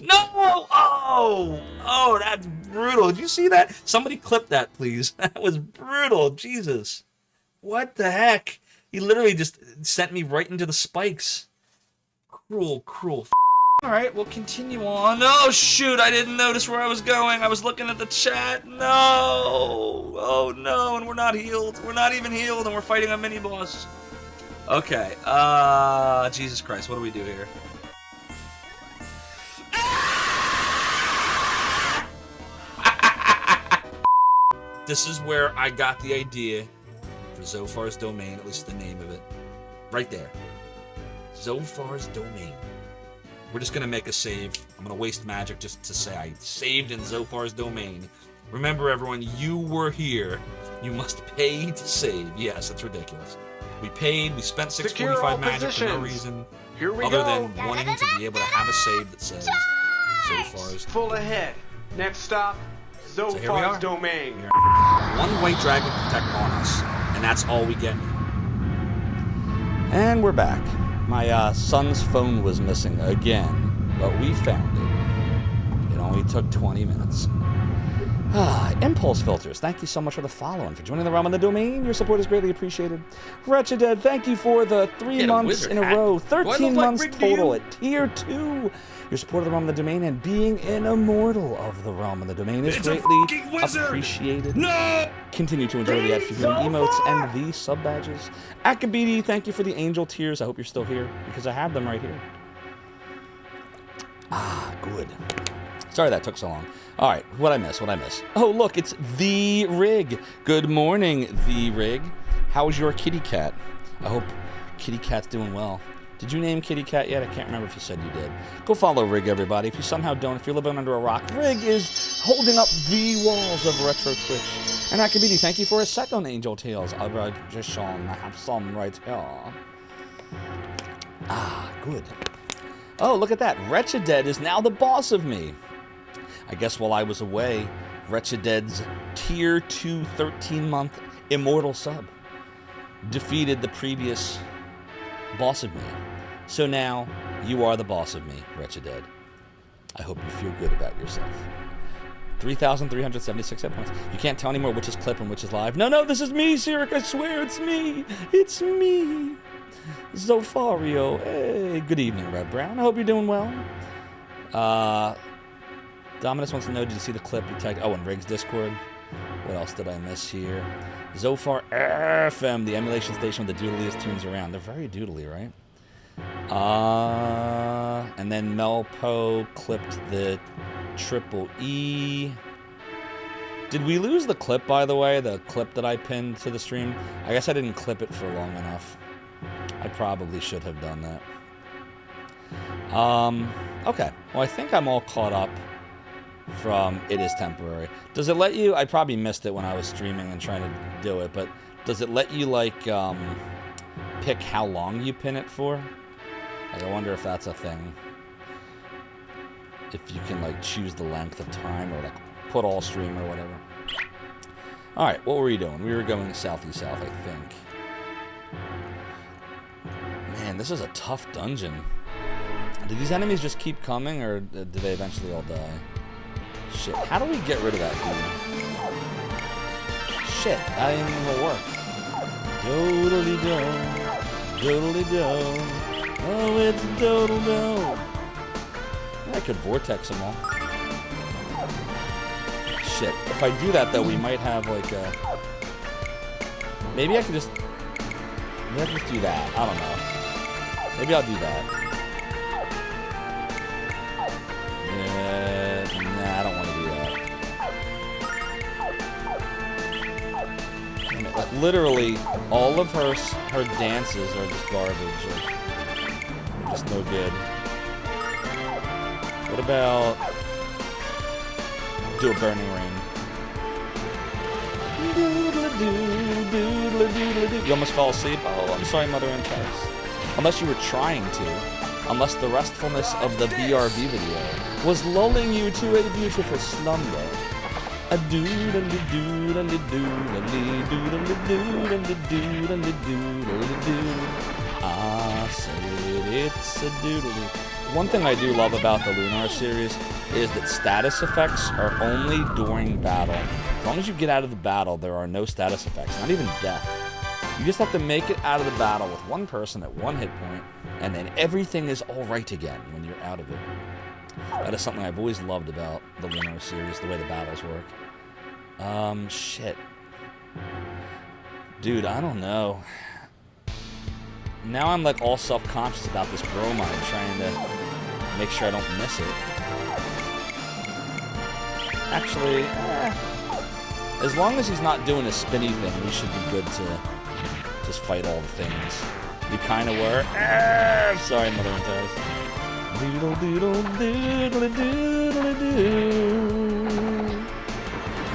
A: No! Oh! Oh, that's brutal. Did you see that? Somebody clip that, please. That was brutal. Jesus. What the heck? He literally just sent me right into the spikes. Cruel, cruel. Alright, we'll continue on. Oh, shoot, I didn't notice where I was going. I was looking at the chat. No! Oh, no, and we're not healed. We're not even healed, and we're fighting a mini-boss. Okay, Jesus Christ, what do we do here? This is where I got the idea for Zophar's Domain, at least the name of it. Right there. Zophar's Domain. We're just gonna make a save. I'm gonna waste magic just to say I saved in Zophar's Domain. Remember, everyone, you were here. You must pay to save. Yes, that's ridiculous. We paid, we spent 645 magic for no reason other than wanting to be able to have a save that says Zophar's
D: Full ahead. Next stop, Zophar's Domain.
A: One white dragon protect on us, and that's all we get. And we're back. My son's phone was missing again, but we found it. It only took 20 minutes. Impulse Filters, thank you so much for the follow and for joining the realm on the domain. Your support is greatly appreciated. Wretched Dead, thank you for the 3 months in a row, 13 months total at Tier 2. Your support of the realm of the domain and being an immortal of the realm of the domain is greatly appreciated. No! Continue to enjoy the ad-free emotes and the sub-badges. Akabidi, thank you for the angel tears. I hope you're still here, because I have them right here. Good. Sorry that took so long. All right, what'd I miss? Oh, look, it's The Rig. Good morning, The Rig. How's your kitty cat? I hope kitty cat's doing well. Did you name kitty cat yet? I can't remember if you said you did. Go follow Rig, everybody. If you somehow don't, if you're living under a rock, Rig is holding up the walls of Retro Twitch. And Akabidi, thank you for a second Angel Tales. I have some right here. Good. Oh, look at that. Wretched Dead is now the boss of me. I guess while I was away, Wretched Dead's Tier 2 13-month Immortal sub defeated the previous boss of me. So now, you are the boss of me, Wretched Dead. I hope you feel good about yourself. 3,376 hit points. You can't tell anymore which is clip and which is live. No, this is me, Sirik. I swear it's me. It's me. Zophario. Hey, good evening, Red Brown. I hope you're doing well. Dominus wants to know, did you see the clip you tagged? Oh, in Rig's Discord. What else did I miss here? Zophar FM, the emulation station with the doodliest tunes around. They're very doodly, right? And then Melpo clipped the Triple E. Did we lose the clip, by the way? The clip that I pinned to the stream? I guess I didn't clip it for long enough. I probably should have done that. Okay. Well, I think I'm all caught up from It Is Temporary. Does it let you... I probably missed it when I was streaming and trying to do it, but does it let you, like, pick how long you pin it for? Like, I wonder if that's a thing. If you can, like, choose the length of time or, like, put all stream or whatever. Alright, what were we doing? We were going southeast south, I think. Man, this is a tough dungeon. Do these enemies just keep coming, or do they eventually all die? Shit, how do we get rid of that dude? Shit, that ain't even gonna work. Doodly-do, doodly-do. Oh, it's doodle-do. I could vortex them all. Shit. If I do that, though, we might have, like, a... Maybe I could just... Maybe I could just do that. I don't know. Maybe I'll do that. Nah, I don't want to do that. Damn it. Like, literally, all of her dances are just garbage. Like, just no good. What about... Do a Burning Rain. You almost fell asleep? Oh, I'm sorry, Mother and Tess. Unless you were trying to. Unless the restfulness of the BRB video was lulling you to a beautiful slumber. A I said it's a doodly. One thing I do love about the Lunar series is that status effects are only during battle. As long as you get out of the battle, there are no status effects, not even death. You just have to make it out of the battle with one person at one hit point, and then everything is all right again when you're out of it. That is something I've always loved about the Lunar series, the way the battles work. Shit. Dude, I don't know. Now I'm like all self-conscious about this bromide, trying to make sure I don't miss it. Actually, as long as he's not doing a spinny thing, we should be good to just fight all the things. You kind of were. Sorry, Mother and Toes. Doodle doodle doodle doodle doo.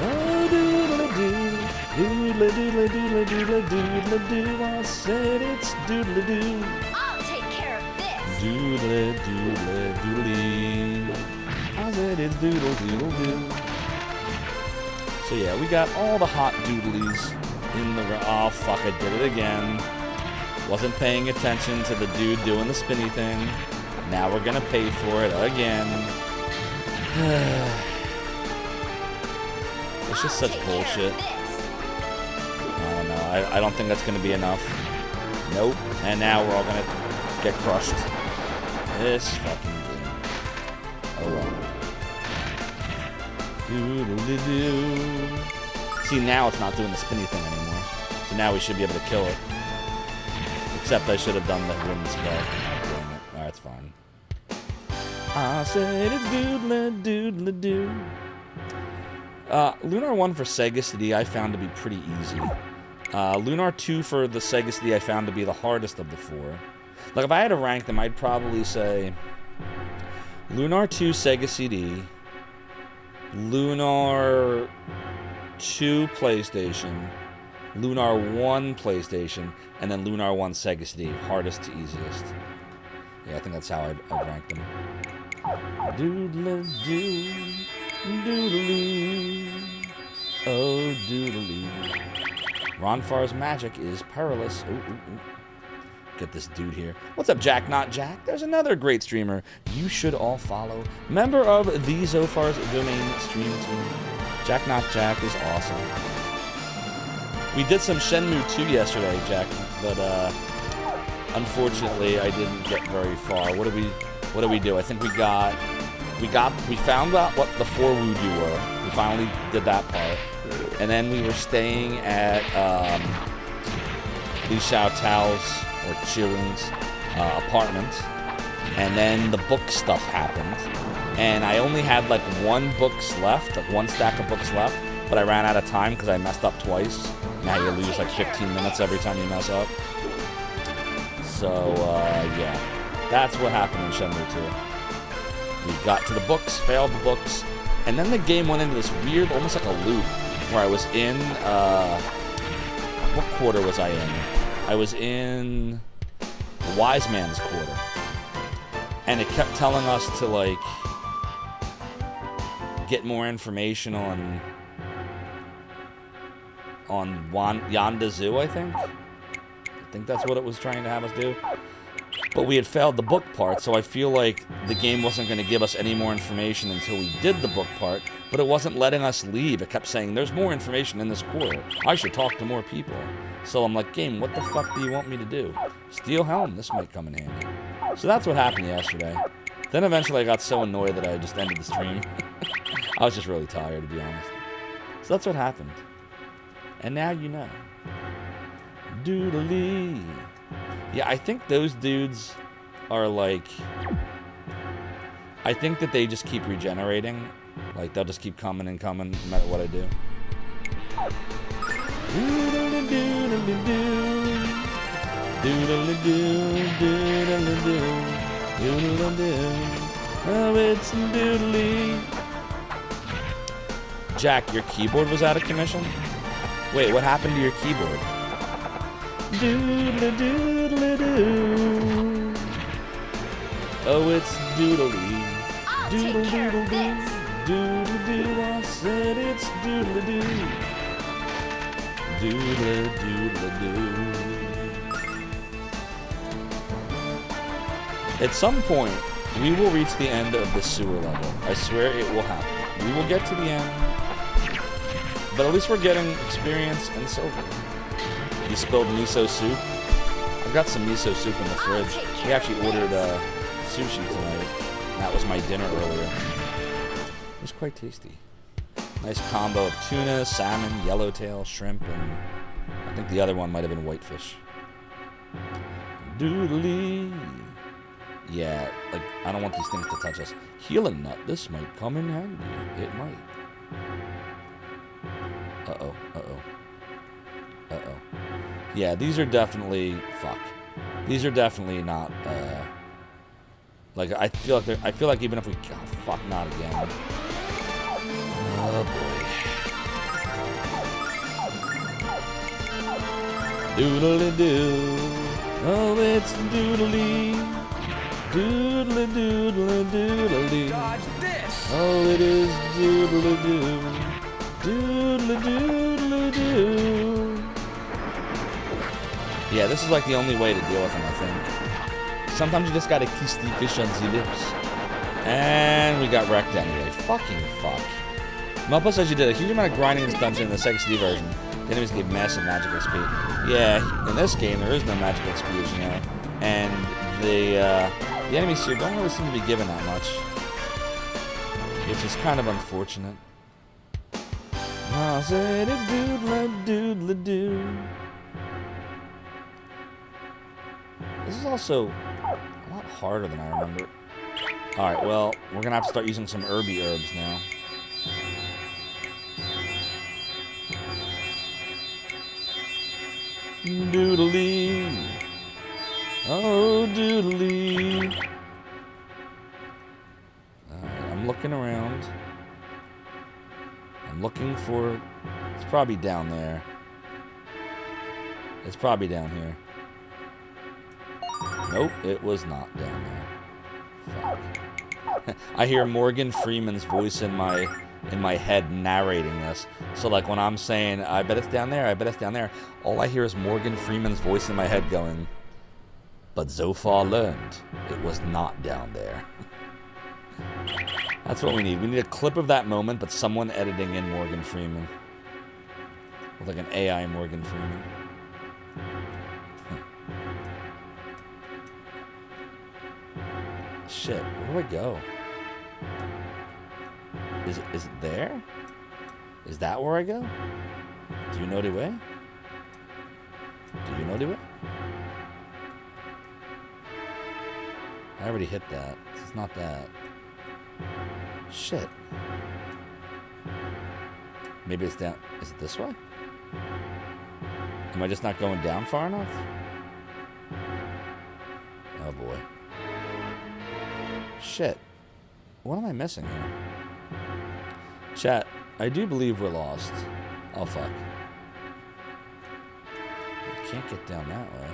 A: Oh, doodle doo. Doodle doodle doodle doodle doodle doo. I said it's doodle doo.
Q: I'll take care of this.
A: Doodle doodle doodle. I said it's doodle doodle doo. So yeah, we got all the hot doodlies in the... Oh, fuck, I did it again. Wasn't paying attention to the dude doing the spinny thing. Now we're gonna pay for it again. It's just such bullshit. I don't know. I don't think that's gonna be enough. Nope. And now we're all gonna get crushed. This fucking game. Oh well. Doodle-doo. See, now it's not doing the spinny thing anymore. So now we should be able to kill it. Except I should have done the wind spell. Damn it. Alright, it's fine. I said it's doodle-doodle-doo. Lunar 1 for Sega CD I found to be pretty easy. Lunar 2 for the Sega CD I found to be the hardest of the four. Like, if I had to rank them, I'd probably say... Lunar 2 Sega CD... Lunar 2 PlayStation, Lunar 1 PlayStation, and then Lunar 1 Sega CD. Hardest to easiest. Yeah, I think that's how I'd rank them. Doodle-doo, doodle-doo, oh doodle-doo. Ronfar's magic is perilous. Ooh, ooh, ooh. Get this dude here. What's up, Jack Not Jack? There's another great streamer you should all follow. Member of the Zophar's domain stream team. Jack Not Jack is awesome. We did some Shenmue 2 yesterday, Jack, but unfortunately I didn't get very far. What do we do? I think we found out what the 4 Wuju were. We finally did that part. And then we were staying at Li Xiao Tao's or Chilling's apartment, and then the book stuff happened, and I only had like one books left, like one stack of books left, but I ran out of time because I messed up twice. Now you lose like 15 minutes every time you mess up. So yeah, that's what happened in Shenmue 2. We got to the books, failed the books, and then the game went into this weird, almost like a loop, where I was in, what quarter was I in? I was in the Wise Man's Quarter, and it kept telling us to, like, get more information on Yanda Zoo, I think that's what it was trying to have us do. But we had failed the book part, so I feel like the game wasn't going to give us any more information until we did the book part, but it wasn't letting us leave. It kept saying, there's more information in this quarter. I should talk to more people. So I'm like, game, what the fuck do you want me to do? Steel Helm, this might come in handy. So that's what happened yesterday. Then eventually I got so annoyed that I just ended the stream. I was just really tired, to be honest. So that's what happened. And now you know. Doodly. Yeah, I think those dudes are like... I think that they just keep regenerating. Like, they'll just keep coming and coming no matter what I do. Oh, it's doodly. Jack, your keyboard was out of commission? Wait, what happened to your keyboard? Doodly doodly doo. Oh, it's doodly. Doodle doodle doo. Doodle doo. I said it's doodly doo. Doodle doodle doo. At some point, we will reach the end of the sewer level. I swear it will happen. We will get to the end. But at least we're getting experience and silver. You spilled miso soup. I've got some miso soup in the fridge. We actually ordered sushi tonight. That was my dinner earlier. It was quite tasty. Nice combo of tuna, salmon, yellowtail, shrimp, and I think the other one might have been whitefish. Doodly. Yeah, like, I don't want these things to touch us. Healing nut. This might come in handy. It might. Uh-oh. Uh-oh. Uh-oh. Yeah, these are definitely... Fuck. These are definitely not, like, I feel like even if we... Oh, fuck, not again. Oh, boy. Doodly-doo. Oh, it's doodly. Doodly doodly doodly. Dodge this. Oh, it is doodly doo. Doodly doodly doo. Yeah, this is like the only way to deal with him, I think. Sometimes you just gotta kiss the fish on the lips. And we got wrecked anyway. Fucking fuck. Melpa says you did a huge amount of grinding in this dungeon in the Sega CD version. The enemies gave massive magical speed. Yeah, in this game there is no magical speed, you know. And the enemies here don't really seem to be given that much, which is kind of unfortunate. I said it's doodly doodly doo. This is also a lot harder than I remember. Alright, well, we're gonna have to start using some herby herbs now. Doodly. Oh, doodly. I'm looking around. I'm looking for... It's probably down there. It's probably down here. Nope, it was not down there. Fuck. I hear Morgan Freeman's voice in my head narrating this. So like when I'm saying, I bet it's down there, I bet it's down there, all I hear is Morgan Freeman's voice in my head going, but Zophar learned it was not down there. That's what we need. We need a clip of that moment, but someone editing in Morgan Freeman. With like an AI Morgan Freeman. Shit, where do I go? Is it there? Is that where I go? Do you know the way? Do you know the way? I already hit that. It's not that. Shit. Maybe it's down. Is it this way? Am I just not going down far enough? Oh boy. Shit. What am I missing here? Chat, I do believe we're lost. Oh fuck. I can't get down that way.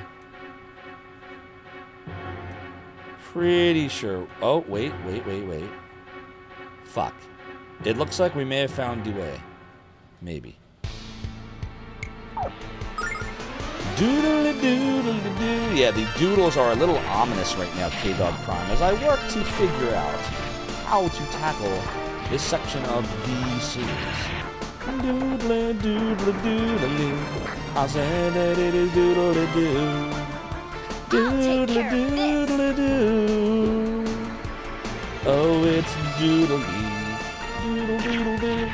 A: Pretty sure. Oh, wait. Fuck. It looks like we may have found the way. Maybe. Doodly doodly doo. Yeah, the doodles are a little ominous right now, K-Dog Prime, as I work to figure out how to tackle this section of the series. Doodly doodly doodly. I said that it is doodly doo. Doodly doodly doo. Oh, it's doodly. Doodle doodle doo.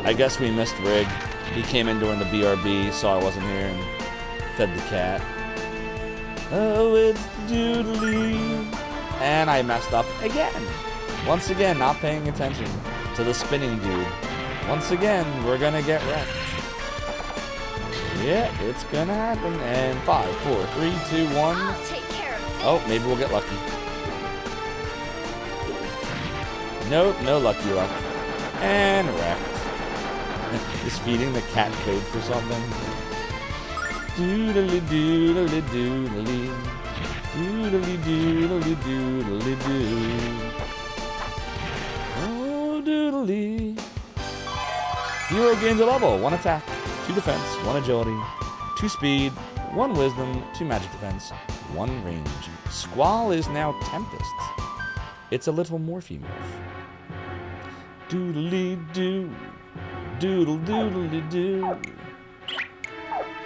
A: I guess we missed Rig. He came in during the BRB, saw I wasn't here, and fed the cat. Oh, it's doodly. And I messed up again. Once again, not paying attention to the spinning dude. Once again, we're gonna get wrecked. Yeah, it's gonna happen. And 5, 4, 3, 2, 1.
Q: I'll take care of this.
A: Oh, maybe we'll get lucky. Nope, no lucky luck. And wrecked. Is feeding the cat code for something? Doodly doodly doodly. Doodly doodly doodly doo. Oh, doodly. Hero gains a level. 1 attack, 2 defense, 1 agility, 2 speed, 1 wisdom, 2 magic defense, 1 range. Squall is now Tempest. It's a little morphy morph. Doodly doo. Doodle doodly doo.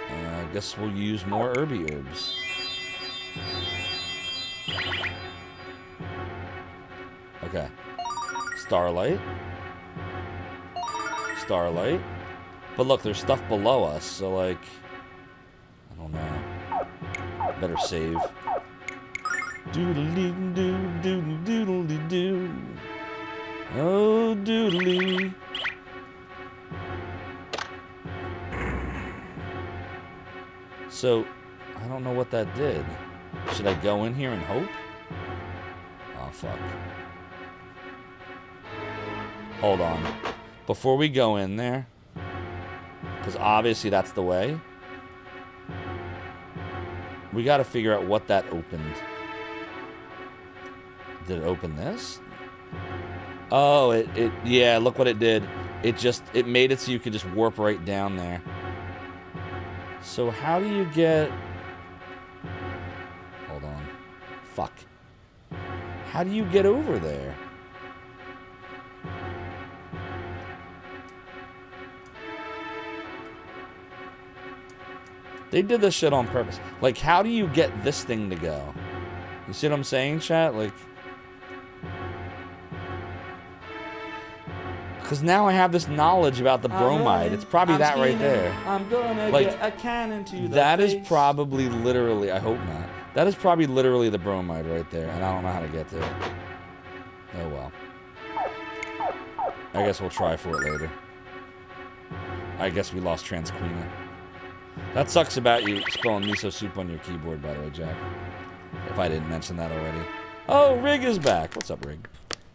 A: I guess we'll use more herby herbs. Okay. Starlight. Starlight. But look, there's stuff below us, so like, I don't know. Better save. Doodly doo doodle doodly doo. Oh, doodly. So, I don't know what that did. Should I go in here and hope? Oh, fuck. Hold on. Before we go in there, because obviously that's the way, we got to figure out what that opened. Did it open this? Oh, yeah, look what it did. It made it so you could just warp right down there. So how do you get... Hold on. Fuck. How do you get over there? They did this shit on purpose. Like, how do you get this thing to go? You see what I'm saying, chat? Like... Because now I have this knowledge about the bromide. It's probably that right there.
R: I'm gonna
A: like,
R: get a cannon to the
A: That
R: face.
A: is probably literally, I hope not. That is probably literally the bromide right there, and I don't know how to get to it. Oh well. I guess we'll try for it later. I guess we lost Transquina. That sucks about you spelling miso soup on your keyboard, by the way, Jack. If I didn't mention that already. Oh, Rig is back. What's up, Rig?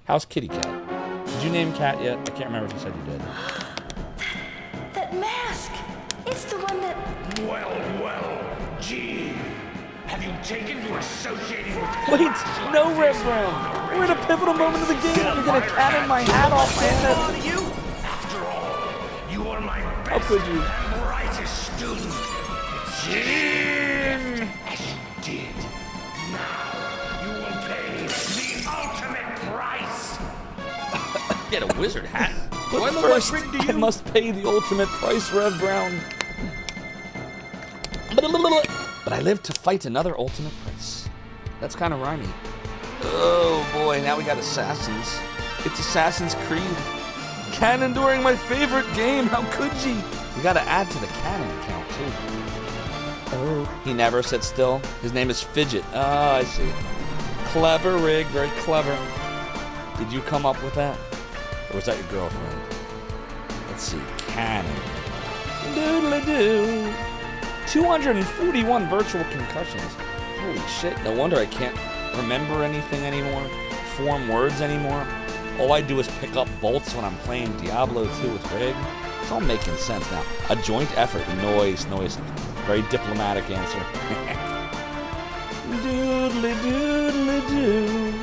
A: How's Kitty Cat? Did you name Cat yet? I can't remember if you said you did.
Q: That mask! It's the one that...
I: Well, gee. Have you taken to associating with...
A: Wait, no, Red Brown. We're at a pivotal moment of the game. You're gonna cannon my hat off my head.
I: After all, you are my best
A: How could you?
I: and brightest student. Jim! As you did. Now, you will pay the ultimate price.
A: Get a wizard hat.
I: But
A: But
I: first,
A: first, I must pay the ultimate price, Rev Brown. But I live to fight another ultimate price. That's kind of rhymey. Oh boy, now we got assassins. It's Assassin's Creed. Cannon during my favorite game. How could you? We got to add to the cannon count too. Oh, he never sits still. His name is Fidget. Oh, I see. Clever, Rig. Very clever. Did you come up with that? Or was that your girlfriend? Let's see. Cannon. Doodly-doo. 241 virtual concussions. Holy shit. No wonder I can't remember anything anymore. Form words anymore. All I do is pick up bolts when I'm playing Diablo 2 with Rig. It's all making sense now. A joint effort. Noise. Very diplomatic answer. Doodly-doodly-doo.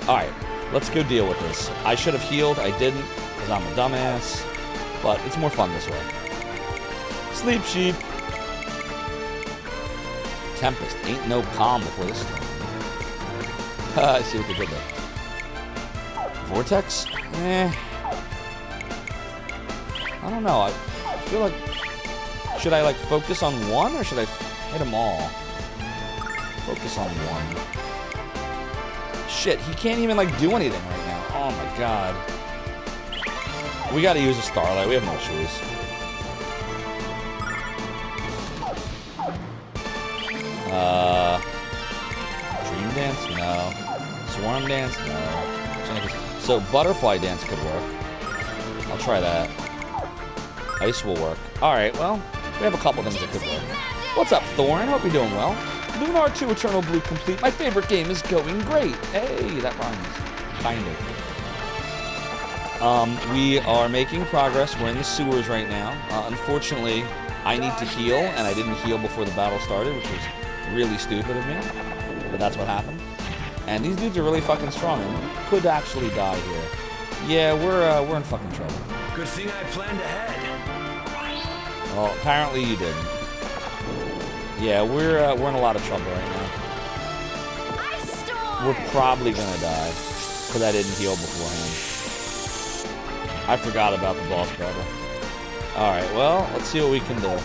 A: Alright. Let's go deal with this. I should have healed. I didn't, because I'm a dumbass. But it's more fun this way. Sleep sheep. Tempest. Ain't no calm before this thing. I see what they did there. Vortex? I don't know. I feel like... Should I, like, focus on one, or should I hit them all? Focus on one. Shit, he can't even, like, do anything right now. Oh, my God. We gotta use a Starlight. We have no choice. Dream Dance? No. Swarm Dance? No. So, Butterfly Dance could work. I'll try that. Ice will work. Alright, well, we have a couple things that could work. What's up, Thorn? Hope you're doing well. Lunar 2 Eternal Blue complete. My favorite game is going great. Hey, that rhymes. Kind of. We are making progress. We're in the sewers right now. Unfortunately, I need to heal, and I didn't heal before the battle started, which was really stupid of me. But that's what happened. And these dudes are really fucking strong, and we could actually die here. Yeah, we're in fucking trouble.
R: Good thing I planned ahead.
A: Well, apparently you didn't. Yeah, we're in a lot of trouble right now. We're probably gonna die because I didn't heal beforehand. I forgot about the boss battle. All right, well, let's see what we can do.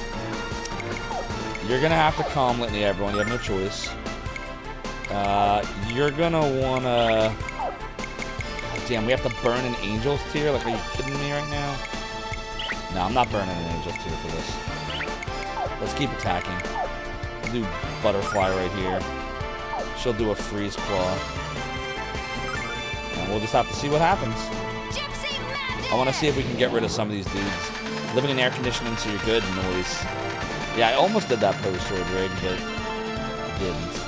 A: You're gonna have to calm Litany, everyone. You have no choice. You're gonna wanna. Damn, we have to burn an Angel's Tear? Like, are you kidding me right now? No, I'm not burning an Angel's Tear for this. Let's keep attacking. I'll do Butterfly right here. She'll do a Freeze Claw. And we'll just have to see what happens. I want to see if we can get rid of some of these dudes. Living in air conditioning so you're good, noise. Yeah, I almost did that post-sword rig, but I didn't.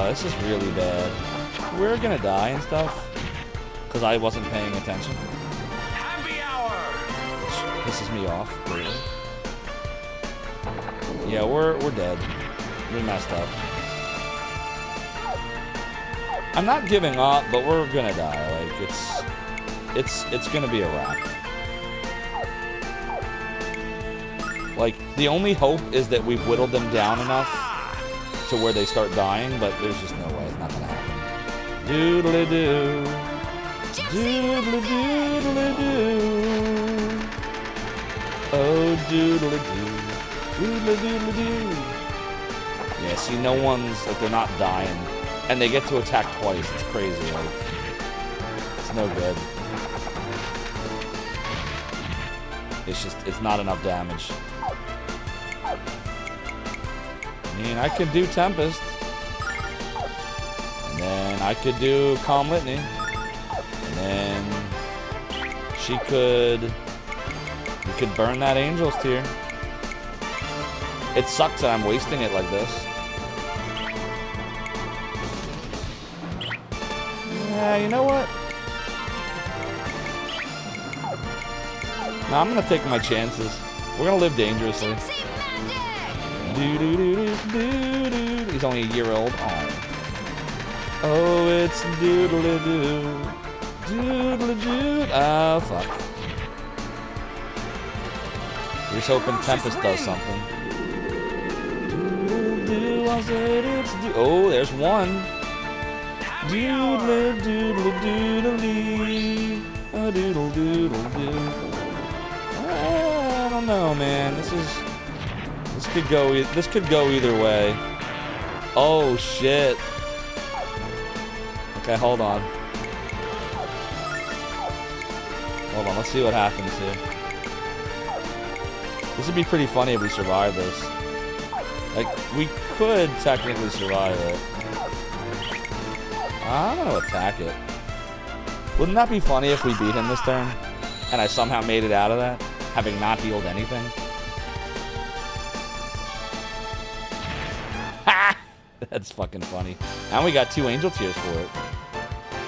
A: This is really bad. We're gonna die and stuff. Because I wasn't paying attention.
R: Happy hour.
A: Which pisses me off greatly. Yeah, we're dead. We messed up. I'm not giving up, but we're gonna die. Like it's gonna be a wrap. Like the only hope is that we've whittled them down enough to where they start dying, but there's just no way. It's not gonna happen. Doodly doo. Doodly doodly doo. Oh doodly doo. Doodly doodly doo. Yeah, see, no one's like they're not dying, and they get to attack twice. It's crazy. Like it's no good. It's not enough damage. I mean, I could do Tempest. And then I could do Calm Litany. And then we could burn that Angel's Tear. It sucks that I'm wasting it like this. Yeah, you know what? No, I'm gonna take my chances. We're gonna live dangerously. He's only a year old. Oh, it's doodly doo. Doodly doo. Ah, fuck. You're just hoping Tempest does something. Oh, there's one. Doodly doodly doodly. A doodle doodle doo. I don't know, man. This could go either way. Oh shit. Okay, hold on. Hold on, let's see what happens here. This would be pretty funny if we survive this. Like, we could technically survive it. I'm gonna attack it. Wouldn't that be funny if we beat him this turn? And I somehow made it out of that, having not healed anything? Ha! That's fucking funny. And we got 2 Angel Tears for it.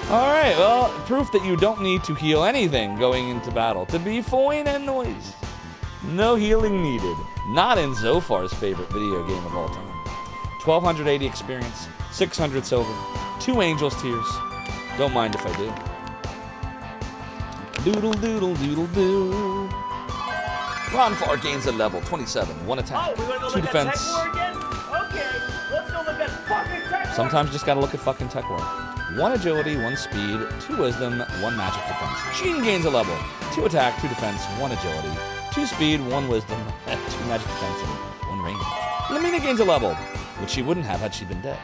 A: Alright, well, proof that you don't need to heal anything going into battle. To be fine and noise. No healing needed. Not in Zophar's favorite video game of all time. 1280 experience, 600 silver, 2 Angel's Tears. Don't mind if I do. Doodle doodle doodle doo. Ronfar gains a level 27, 1 attack, 2 defense.
L: Okay, let's go look at fucking tech war.
A: Sometimes you just gotta look at fucking tech war. 1 agility, 1 speed, 2 wisdom, 1 magic defense. Jean gains a level 2 attack, 2 defense, 1 agility, 2 speed, 1 wisdom, 2 magic defense, and 1 range. Lamina gains a level, which she wouldn't have had she been dead.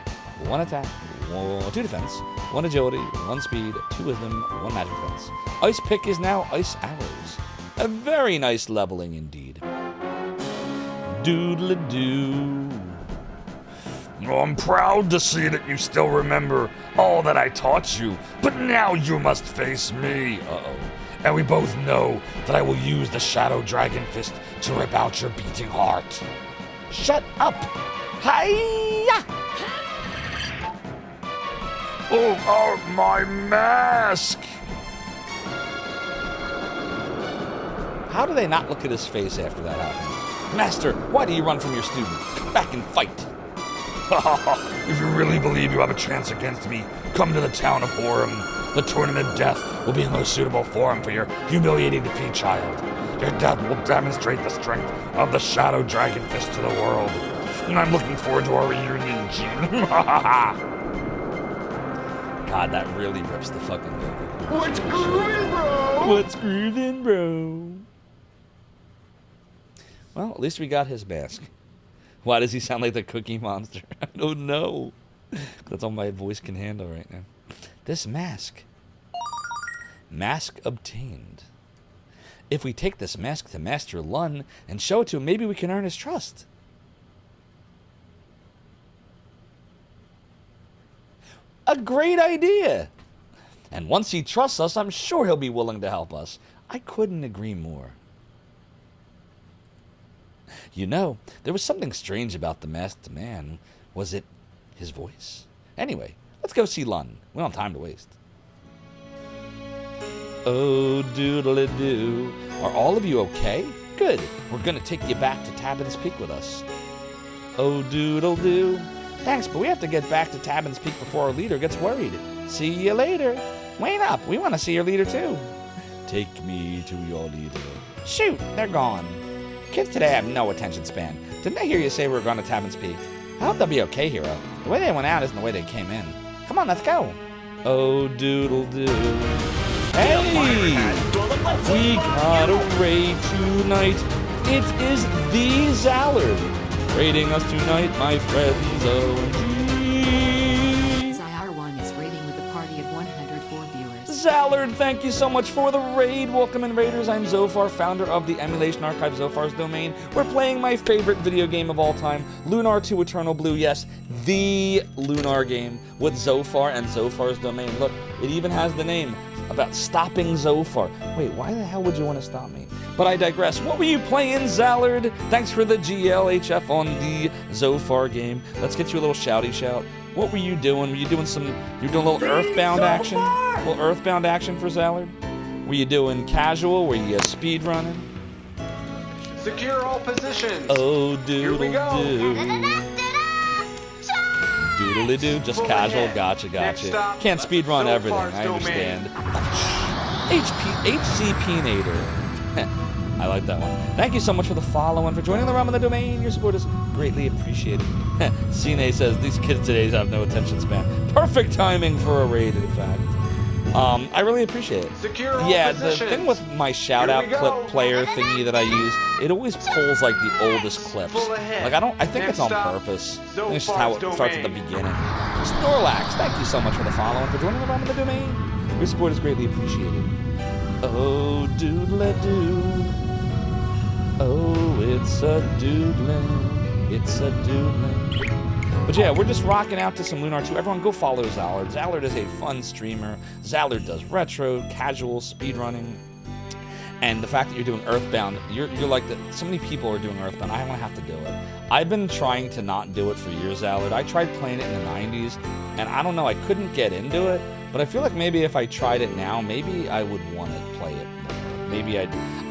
A: 1 attack, 2 defense, 1 agility, 1 speed, 2 wisdom, 1 magic defense. Ice pick is now ice arrows. A very nice leveling indeed. Doodle-doo.
G: Oh, I'm proud to see that you still remember all that I taught you, but now you must face me.
A: Uh-oh.
G: And we both know that I will use the Shadow Dragon Fist to rip out your beating heart.
A: Shut up! Hiya!
G: Oh, my mask!
A: How do they not look at his face after that happened? Master, why do you run from your student? Come back and fight.
G: If you really believe you have a chance against me, come to the town of Orem. The Tournament of Death will be the most suitable forum for your humiliating defeat, child. Your death will demonstrate the strength of the Shadow Dragon Fist to the world. And I'm looking forward to our reunion, Gene.
A: God, that really rips the fucking vocal.
K: What's groovin', bro?
A: What's groovin', bro? Well, at least we got his mask. Why does he sound like the Cookie Monster? I don't know. That's all my voice can handle right now. This mask. Mask obtained. If we take this mask to Master Lun and show it to him, maybe we can earn his trust. A great idea! And once he trusts us, I'm sure he'll be willing to help us. I couldn't agree more. You know, there was something strange about the masked man. Was it his voice? Anyway, let's go see Lun. We don't have time to waste. Oh, doodle-doo. Are all of you okay? Good. We're gonna take you back to Tabin's Peak with us. Oh, doodle-doo. Thanks, but we have to get back to Tabin's Peak before our leader gets worried. See you later. Wait up, we want to see your leader too. Take me to your leader. Shoot, they're gone. Kids today have no attention span. Didn't I hear you say we were going to Tabin's Peak? I hope they'll be okay, hero. The way they went out isn't the way they came in. Come on, let's go. Oh, doodle-doo. Hey! We got a raid tonight. It is the Zallard. Raiding us tonight, my friends. OMG.
E: Zyr1 is raiding with a party of 104 viewers.
A: Zallard, thank you so much for the raid. Welcome in, Raiders. I'm Zophar, founder of the Emulation Archive, Zophar's Domain. We're playing my favorite video game of all time, Lunar 2 Eternal Blue. Yes, the Lunar game with Zophar and Zophar's Domain. Look, it even has the name about stopping Zophar. Wait, why the hell would you want to stop me? But I digress. What were you playing, Zallard? Thanks for the GLHF on the Zophar game. Let's get you a little shouty shout. What were you doing? Were you doing you're doing a little Earthbound action? A little Earthbound action for Zallard? Were you doing casual? Were you speed running?
D: Secure all positions.
A: Oh, doodle-doo. Doodle-doo, just
D: Full
A: casual.
D: ahead.
A: Gotcha.
D: Stop,
A: Can't speed run everything,
D: Zophar's
A: I understand.
D: Domain.
A: HCP-nator. I like that one. Thank you so much for the follow and for joining the realm of the domain. Your support is greatly appreciated. Cine says, these kids today have no attention span. Perfect timing for a raid, in fact. I really appreciate it.
D: Secure all
A: Yeah,
D: positions.
A: the thing with my shout-out
D: Here we
A: clip
D: go.
A: player thingy that I use, it always pulls like the oldest clips.
D: Full ahead.
A: Like I think it's
D: Next
A: on
D: stop,
A: purpose. I think it's just how it
D: Zophar's
A: starts at the
D: Domain.
A: beginning. Snorlax, thank you so much for the follow and for joining the realm of the domain. Your support is greatly appreciated. Oh, doodle-doo. Oh, it's a doodlin'. It's a doodlin'. But yeah, we're just rocking out to some Lunar 2. Everyone go follow Zallard. Zallard is a fun streamer. Zallard does retro, casual, speedrunning. And the fact that you're doing Earthbound, you're like that. So many people are doing Earthbound. I don't have to do it. I've been trying to not do it for years, Zallard. I tried playing it in the 90s, and I don't know, I couldn't get into it. But I feel like maybe if I tried it now, maybe I would want to play it more. Maybe I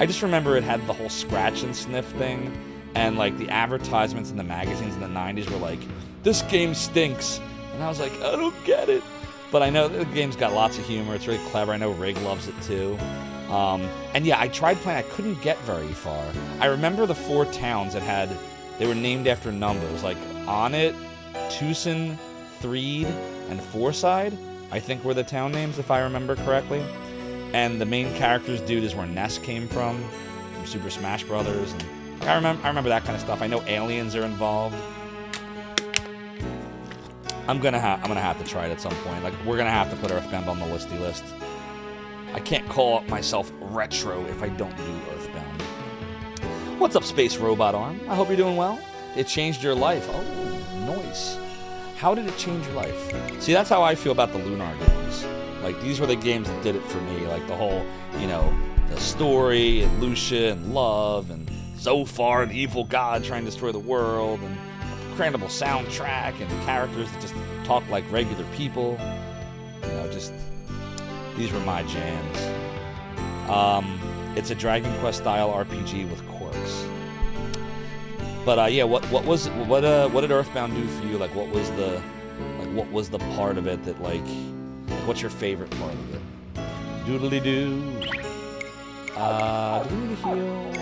A: just remember it had the whole scratch and sniff thing, and like the advertisements in the magazines in the 90s were like, this game stinks. And I was like, I don't get it. But I know the game's got lots of humor. It's really clever. I know Rig loves it too. And yeah, I tried playing. I couldn't get very far. I remember the 4 towns that they were named after numbers, like Onnet, Tucson, Threed, and Fourside, I think were the town names, if I remember correctly. And the main character's dude is where Ness came from Super Smash Brothers. And I remember that kind of stuff. I know aliens are involved. I'm gonna have to try it at some point. Like, we're gonna have to put Earthbound on the listy list. I can't call myself retro if I don't do Earthbound. What's up, Space Robot Arm? I hope you're doing well. It changed your life. Oh, nice. How did it change your life? See, that's how I feel about the Lunar games. Like, these were the games that did it for me. Like, the whole, you know, the story, and Lucia, and love, and Zophar, the evil god trying to destroy the world, and incredible soundtrack, and characters that just talk like regular people. You know, just, these were my jams. It's a Dragon Quest style RPG with quirks. But yeah, what did Earthbound do for you? Like, what was the part of it that, like, what's your favorite part of it? Doodly doo. Do we need to heal?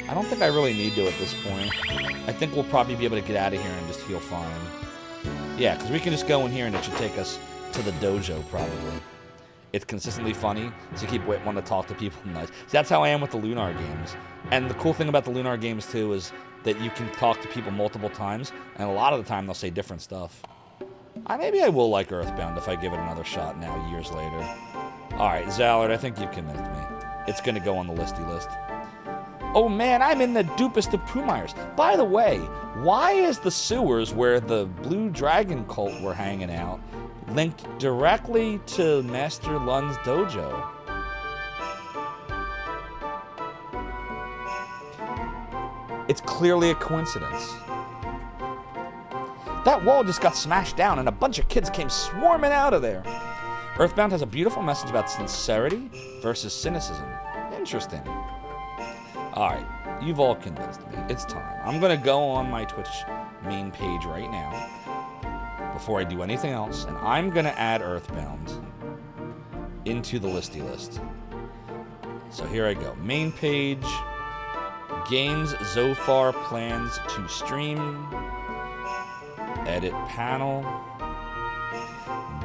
A: I don't think I really need to at this point. I think we'll probably be able to get out of here and just heal fine. Yeah, because we can just go in here and it should take us to the dojo, probably. It's consistently funny, so keep wanting to talk to people nice. See, that's how I am with the Lunar games. And the cool thing about the Lunar games, too, is that you can talk to people multiple times, and a lot of the time they'll say different stuff. Maybe I will like Earthbound if I give it another shot now, years later. Alright, Zallard, I think you've convinced me. It's going to go on the listy list. Oh man, I'm in the dupest of Poomires. By the way, why is the sewers where the Blue Dragon cult were hanging out linked directly to Master Lun's dojo? It's clearly a coincidence. That wall just got smashed down and a bunch of kids came swarming out of there. Earthbound has a beautiful message about sincerity versus cynicism. Interesting. Alright, you've all convinced me. It's time. I'm going to go on my Twitch main page right now before I do anything else, and I'm going to add Earthbound into the listy list. So here I go. Main page, games Zophar plans to stream, edit panel,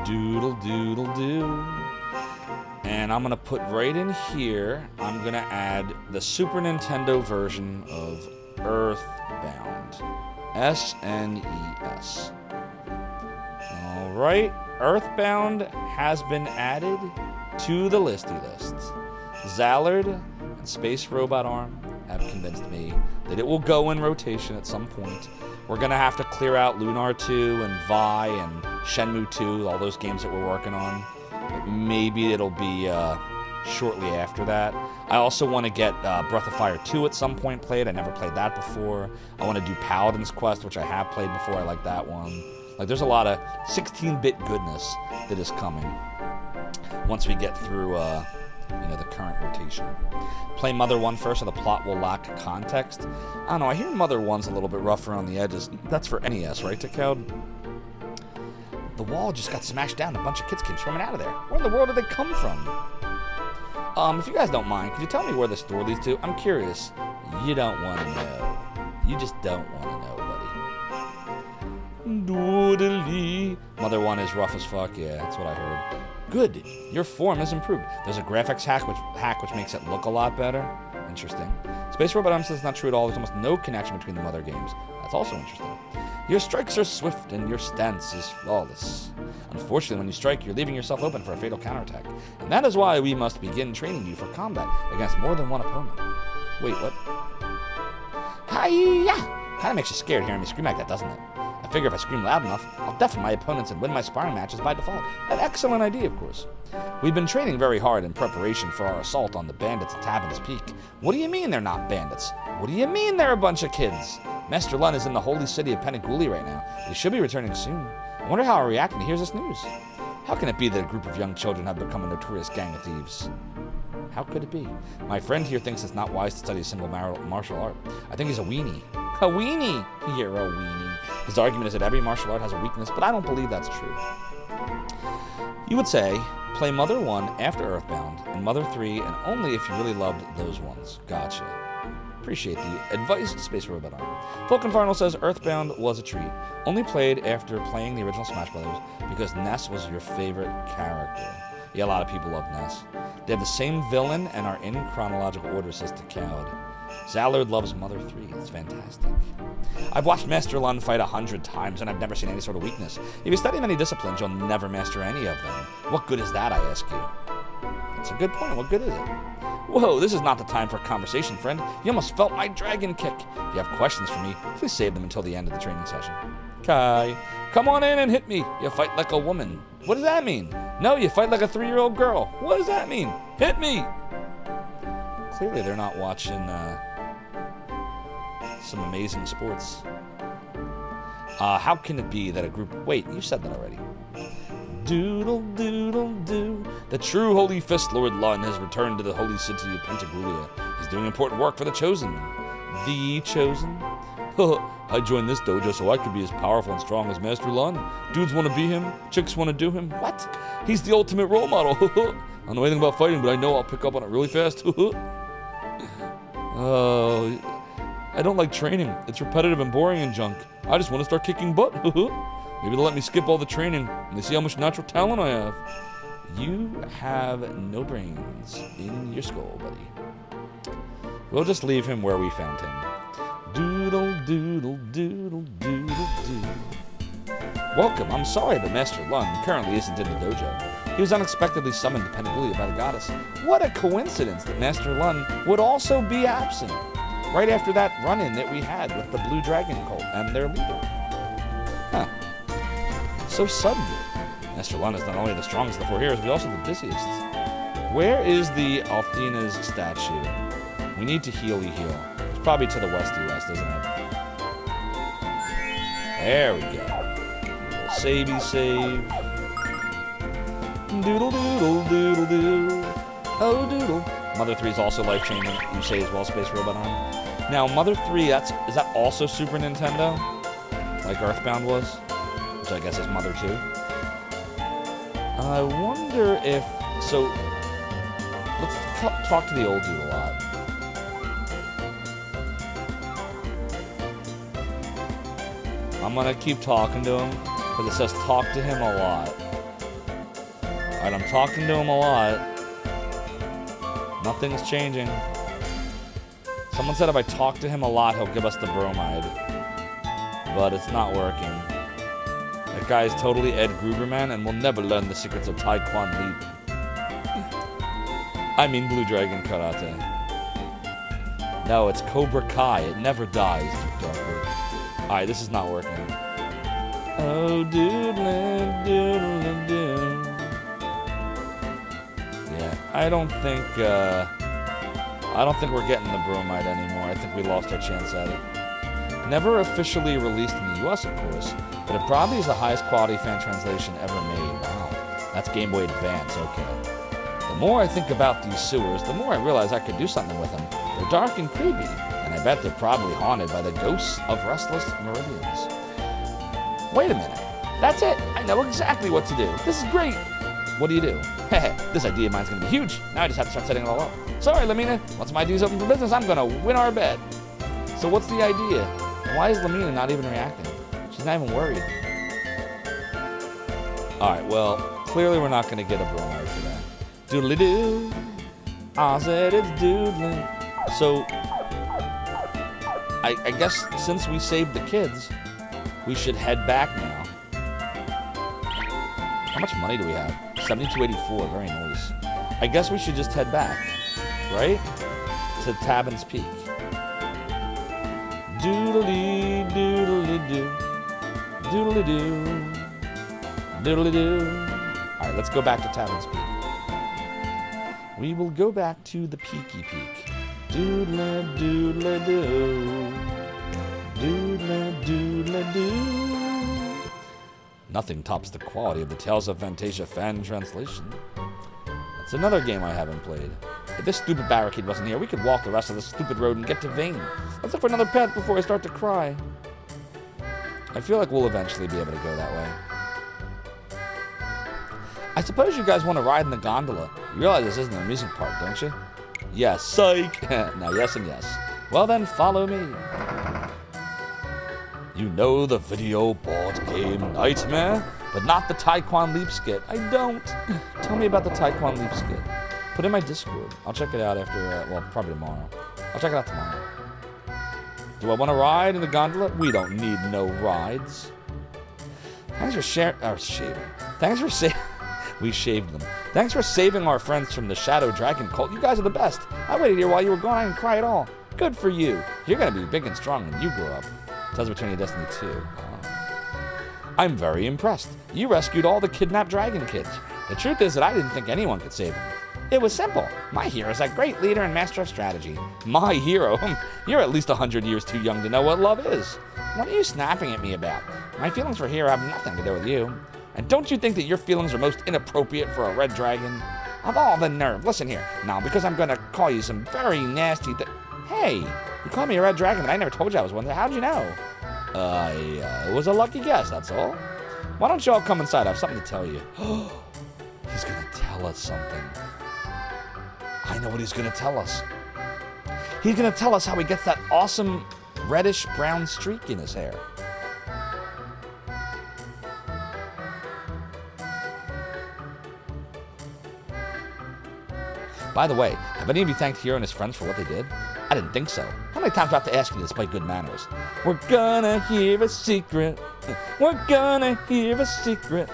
A: doodle doodle doo. And I'm going to put right in here, I'm going to add the Super Nintendo version of Earthbound. SNES. Alright, Earthbound has been added to the listy list. Zallard and Space Robot Arm have convinced me that it will go in rotation at some point. We're going to have to clear out Lunar 2 and Vi and Shenmue 2, all those games that we're working on. But maybe it'll be shortly after that. I also want to get Breath of Fire 2 at some point played. I never played that before. I want to do Paladin's Quest, which I have played before. I like that one. Like, there's a lot of 16-bit goodness that is coming once we get through, the current rotation. Play Mother 1 first, so the plot will lack context. I don't know. I hear Mother 1's a little bit rough around the edges. That's for NES, right, Tikeld? The wall just got smashed down. A bunch of kids came swimming out of there. Where in the world did they come from? If you guys don't mind, could you tell me where this door leads to? I'm curious. You don't want to know. You just don't want to know, buddy. Doodly. Mother 1 is rough as fuck. Yeah, that's what I heard. Good. Your form has improved. There's a graphics hack which makes it look a lot better. Interesting. Space Robot Arm says it's not true at all. There's almost no connection between the Mother games. That's also interesting. Your strikes are swift and your stance is flawless. Unfortunately, when you strike, you're leaving yourself open for a fatal counterattack. And that is why we must begin training you for combat against more than one opponent. Wait, what? Hi-ya! Kinda makes you scared hearing me scream like that, doesn't it? I figure if I scream loud enough, I'll deafen my opponents and win my sparring matches by default. An excellent idea, of course. We've been training very hard in preparation for our assault on the bandits at Tabin's Peak. What do you mean they're not bandits? What do you mean they're a bunch of kids? Master Lun is in the holy city of Peniguli right now. He should be returning soon. I wonder how I'll react when he hears this news. How can it be that a group of young children have become a notorious gang of thieves? How could it be? My friend here thinks it's not wise to study a single martial art. I think he's a weenie. A weenie! You're a weenie. His argument is that every martial art has a weakness, but I don't believe that's true. You would say, play Mother 1 after Earthbound, and Mother 3, and only if you really loved those ones. Gotcha. Appreciate the advice, Space Robot Arm. Falcon Farnell says Earthbound was a treat. Only played after playing the original Smash Brothers because Ness was your favorite character. Yeah, a lot of people love Ness. They have the same villain and are in chronological order, says Tikeld. Zallard loves Mother 3. It's fantastic. I've watched Master Lun fight 100 times, and I've never seen any sort of weakness. If you study many disciplines, you'll never master any of them. What good is that, I ask you? That's a good point. What good is it? Whoa, this is not the time for conversation, friend. You almost felt my dragon kick. If you have questions for me, please save them until the end of the training session. Kai, come on in and hit me. You fight like a woman. What does that mean? No, you fight like a 3-year-old girl. What does that mean? Hit me. Clearly, they're not watching some amazing sports. How can it be that a group... Wait, you said that already. Doodle, doodle, doo. The true Holy Fist Lord Lun has returned to the holy city of Pentagrulia. He's doing important work for the Chosen. The Chosen? I joined this dojo so I could be as powerful and strong as Master Lun. Dudes want to be him. Chicks want to do him. What? He's the ultimate role model. I don't know anything about fighting, but I know I'll pick up on it really fast. Oh, I don't like training. It's repetitive and boring and junk. I just want to start kicking butt. Maybe they'll let me skip all the training and they see how much natural talent I have. You have no brains in your skull, buddy. We'll just leave him where we found him. Doodle, doodle, doodle, doodle, doo. Welcome. I'm sorry, but Master Lun currently isn't in the dojo. He was unexpectedly summoned to Pentagrulia by the goddess. What a coincidence that Master Lun would also be absent, right after that run-in that we had with the Blue Dragon cult and their leader. Huh. So sudden. Master Lun is not only the strongest of the 4 heroes, but also the busiest. Where is the Althena's statue? We need to heal. It's probably to the west-west, isn't it? There we go. Little savey save. Doodle doodle doodle doo. Oh doodle. Mother 3 is also life-changing, you say as well, Space Robot Arm. Now, Mother 3, is that also Super Nintendo? Like Earthbound was? Which I guess is Mother 2. I wonder if... So, let's talk to the old dude a lot. I'm gonna keep talking to him, because it says talk to him a lot. Alright, I'm talking to him a lot. Nothing's changing. Someone said if I talk to him a lot, he'll give us the bromide. But it's not working. That guy is totally Ed Gruberman and will never learn the secrets of Taekwondo Leap. I mean Blue Dragon Karate. No, it's Cobra Kai. It never dies, Darkwood. Alright, this is not working. Oh, doodle, doodle, doodle. Yeah, I don't think we're getting the bromide anymore. I think we lost our chance at it. Never officially released in the US, of course, but it probably is the highest quality fan translation ever made. Wow, that's Game Boy Advance, okay. The more I think about these sewers, the more I realize I could do something with them. They're dark and creepy, and I bet they're probably haunted by the ghosts of restless meridians. Wait a minute. That's it. I know exactly what to do. This is great. What do you do? This idea of mine's going to be huge. Now I just have to start setting it all up. Sorry, Lamina. Once my ID's open for business, I'm going to win our bet. So what's the idea? Why is Lamina not even reacting? She's not even worried. Alright, well, clearly we're not going to get a bromide for that. Doodly-doo. I said it's doodling. So, I guess since we saved the kids, we should head back now. How much money do we have? 7284, very nice. I guess we should just head back, right? To Tabin's Peak. Doodly doodly doo. Doodly doo. Doodly doo. Alright, let's go back to Tabin's Peak. We will go back to the Peaky Peak. Doodly doodly doo. Doodly doodly doo. Nothing tops the quality of the Tales of Fantasia fan translation. That's another game I haven't played. If this stupid barricade wasn't here, we could walk the rest of this stupid road and get to Vane. Let's look for another pet before I start to cry. I feel like we'll eventually be able to go that way. I suppose you guys want to ride in the gondola. You realize this isn't an amusement park, don't you? Yes, psych! Now yes and yes. Well then, follow me. You know the video board game Nightmare, but not the Taekwondo Leap skit. I don't. Tell me about the Taekwondo Leap skit. Put in my Discord. I'll check it out after, well, probably tomorrow. I'll check it out tomorrow. Do I want to ride in the gondola? We don't need no rides. Thanks for shaving. Thanks for saving. We shaved them. Thanks for saving our friends from the Shadow Dragon cult. You guys are the best. I waited here while you were gone. I didn't cry at all. Good for you. You're going to be big and strong when you grow up. Tells Return of Destiny 2. I'm very impressed. You rescued all the kidnapped dragon kids. The truth is that I didn't think anyone could save them. It was simple. My hero's a great leader and master of strategy. My hero? You're at least 100 years too young to know what love is. What are you snapping at me about? My feelings for Hero have nothing to do with you. And don't you think that your feelings are most inappropriate for a red dragon? Of all the nerve. Listen here. Now, because I'm going to call you some very nasty... Hey, you called me a red dragon, but I never told you I was one. How'd you know? It was a lucky guess, that's all. Why don't you all come inside? I have something to tell you. He's going to tell us something. I know what he's going to tell us. He's going to tell us how he gets that awesome reddish-brown streak in his hair. By the way, have any of you thanked Hero and his friends for what they did? I didn't think so. How many times do I have to ask you to display good manners? We're gonna hear a secret. We're gonna hear a secret.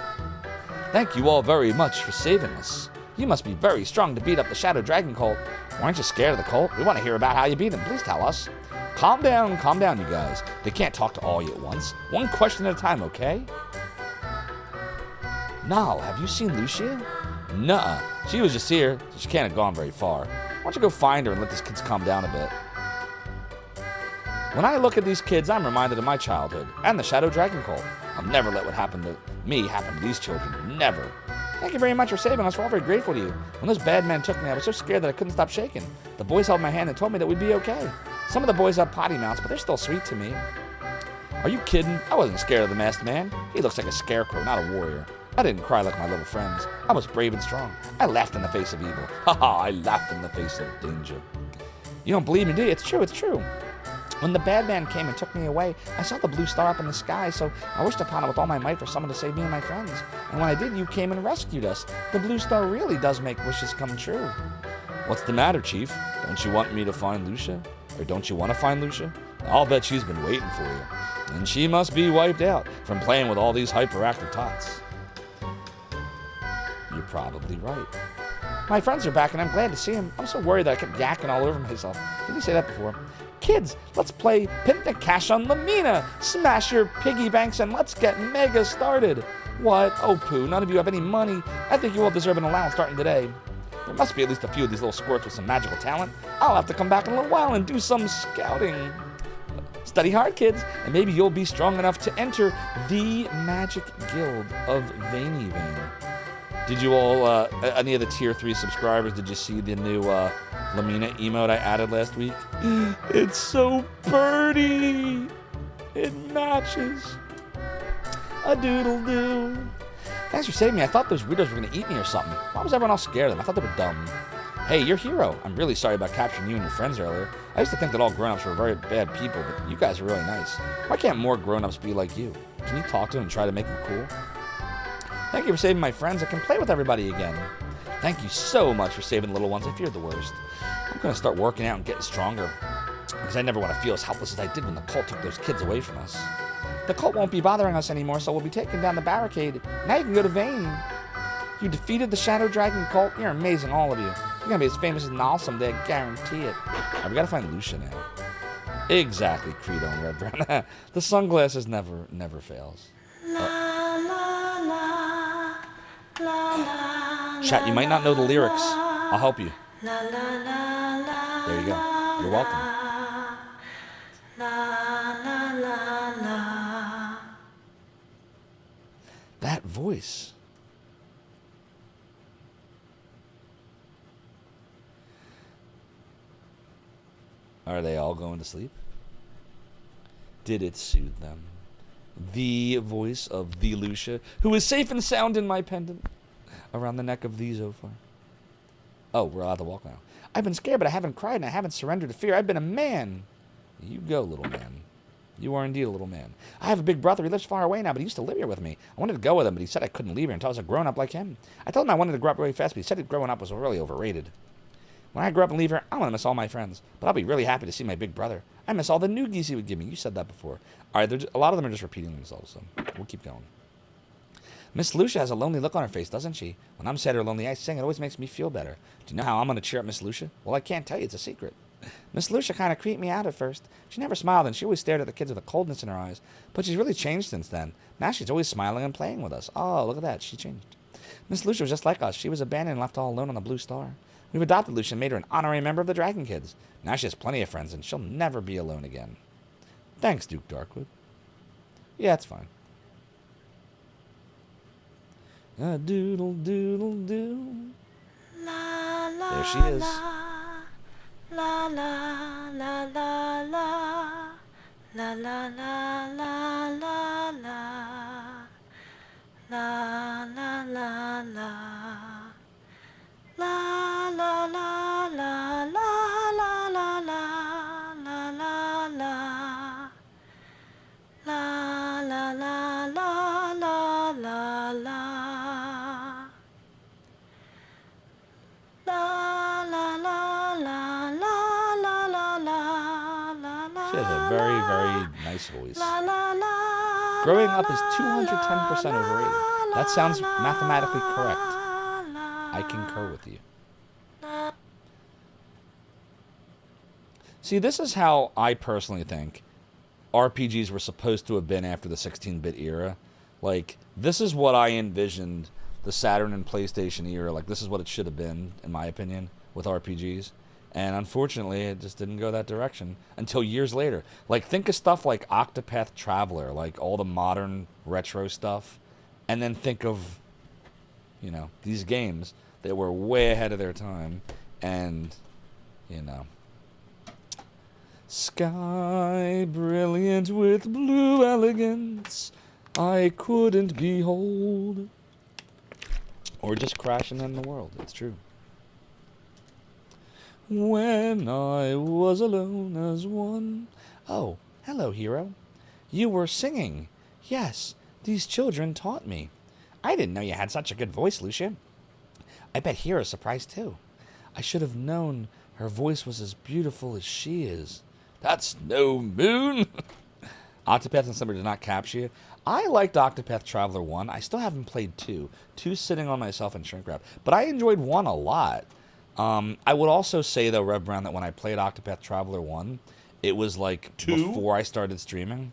A: Thank you all very much for saving us. You must be very strong to beat up the Shadow Dragon cult. Weren't you scared of the cult? We want to hear about how you beat them. Please tell us. Calm down, you guys. They can't talk to all you at once. One question at a time, okay? Nal, have you seen Lucia? Nuh-uh. She was just here, so she can't have gone very far. Why don't you go find her and let these kids calm down a bit? When I look at these kids, I'm reminded of my childhood and the Shadow Dragon cult. I'll never let what happened to me happen to these children. Never. Thank you very much for saving us. We're all very grateful to you. When those bad men took me, I was so scared that I couldn't stop shaking. The boys held my hand and told me that we'd be okay. Some of the boys have potty mouths, but they're still sweet to me. Are you kidding? I wasn't scared of the masked man. He looks like a scarecrow, not a warrior. I didn't cry like my little friends. I was brave and strong. I laughed in the face of evil. I laughed in the face of danger. You don't believe me, do you? It's true, it's true. When the bad man came and took me away, I saw the blue star up in the sky, so I wished upon it with all my might for someone to save me and my friends. And when I did, you came and rescued us. The blue star really does make wishes come true. What's the matter, Chief? Don't you want me to find Lucia? Or don't you want to find Lucia? I'll bet she's been waiting for you. And she must be wiped out from playing with all these hyperactive tots. You're probably right. My friends are back, and I'm glad to see them. I'm so worried that I kept yakking all over myself. Didn't you say that before? Kids, let's play Pin the Cash on Lamina. Smash your piggy banks, and let's get mega started. What? Oh, poo, none of you have any money. I think you all deserve an allowance starting today. There must be at least a few of these little squirts with some magical talent. I'll have to come back in a little while and do some scouting. Study hard, kids, and maybe you'll be strong enough to enter the Magic Guild of Veiny Vein. Did you all, any of the Tier 3 subscribers, did you see the new Lamina emote I added last week? It's so birdie. It matches. A doodle-doo. Thanks for saving me. I thought those weirdos were going to eat me or something. Why was everyone else scared of them? I thought they were dumb. Hey, you're Hero. I'm really sorry about capturing you and your friends earlier. I used to think that all grown-ups were very bad people, but you guys are really nice. Why can't more grown-ups be like you? Can you talk to them and try to make them cool? Thank you for saving my friends. I can play with everybody again. Thank you so much for saving the little ones. I feared the worst. I'm going to start working out and getting stronger, because I never want to feel as helpless as I did when the cult took those kids away from us. The cult won't be bothering us anymore, so we'll be taking down the barricade. Now you can go to Vane. You defeated the Shadow Dragon cult. You're amazing, all of you. You're going to be as famous as Nal someday, I guarantee it. All right, we got to find Lucia now. Exactly, Credo and Red Brown. The sunglasses never fails. Chat, you might not know the lyrics. I'll help you. There you go. You're welcome. That voice. Are they all going to sleep? Did it soothe them? The voice of the Lucia, who is safe and sound in my pendant around the neck of the Zophar. Oh, we're allowed to walk now. I've been scared, but I haven't cried, and I haven't surrendered to fear. I've been a man. You go, little man. You are indeed a little man. I have a big brother. He lives far away now, but he used to live here with me. I wanted to go with him, but he said I couldn't leave here until I was a grown-up like him. I told him I wanted to grow up really fast, but he said that growing up was really overrated. When I grow up and leave here, I'm going to miss all my friends. But I'll be really happy to see my big brother. I miss all the noogies he would give me. You said that before. All right, a lot of them are just repeating themselves, so we'll keep going. Miss Lucia has a lonely look on her face, doesn't she? When I'm sad or lonely, I sing. It always makes me feel better. Do you know how I'm going to cheer up Miss Lucia? Well, I can't tell you. It's a secret. Miss Lucia kind of creeped me out at first. She never smiled, and she always stared at the kids with a coldness in her eyes. But she's really changed since then. Now she's always smiling and playing with us. Oh, look at that. She changed. Miss Lucia was just like us. She was abandoned and left all alone on the Blue Star. We've adopted Lucia and made her an honorary member of the Dragon Kids. Now she has plenty of friends, and she'll never be alone again. Thanks, Duke Darkwood. Yeah, it's fine. A doodle doodle doo.
Q: La la.
A: There she is.
Q: La la la la la. La la la la la la. La la la la. La la la la la la la la la la la. La la la la la la la. La la la la la la la la.
A: She has a very, very nice voice.
Q: La la la.
A: Growing up is 210% overrated. That sounds mathematically correct. I concur with you. See, this is how I personally think RPGs were supposed to have been after the 16-bit era. Like, this is what I envisioned the Saturn and PlayStation era. Like, this is what it should have been, in my opinion, with RPGs. And unfortunately, it just didn't go that direction until years later. Like, think of stuff like Octopath Traveler, like all the modern retro stuff. And then think of, you know, these games that were way ahead of their time. And, you know. Sky brilliant with blue elegance, I couldn't behold. Or just crashing in the world. It's true. When I was alone as one. Oh, hello, hero. You were singing. Yes, these children taught me. I didn't know you had such a good voice, Lucia. I bet Hero's surprised, too. I should have known her voice was as beautiful as she is. That's no moon. Octopath and Summer did not capture you. I liked Octopath Traveler 1. I still haven't played 2. 2's sitting on myself in shrink wrap. But I enjoyed 1 a lot. I would also say, though, Rev Brown, that when I played Octopath Traveler 1, it was, like, before I started streaming.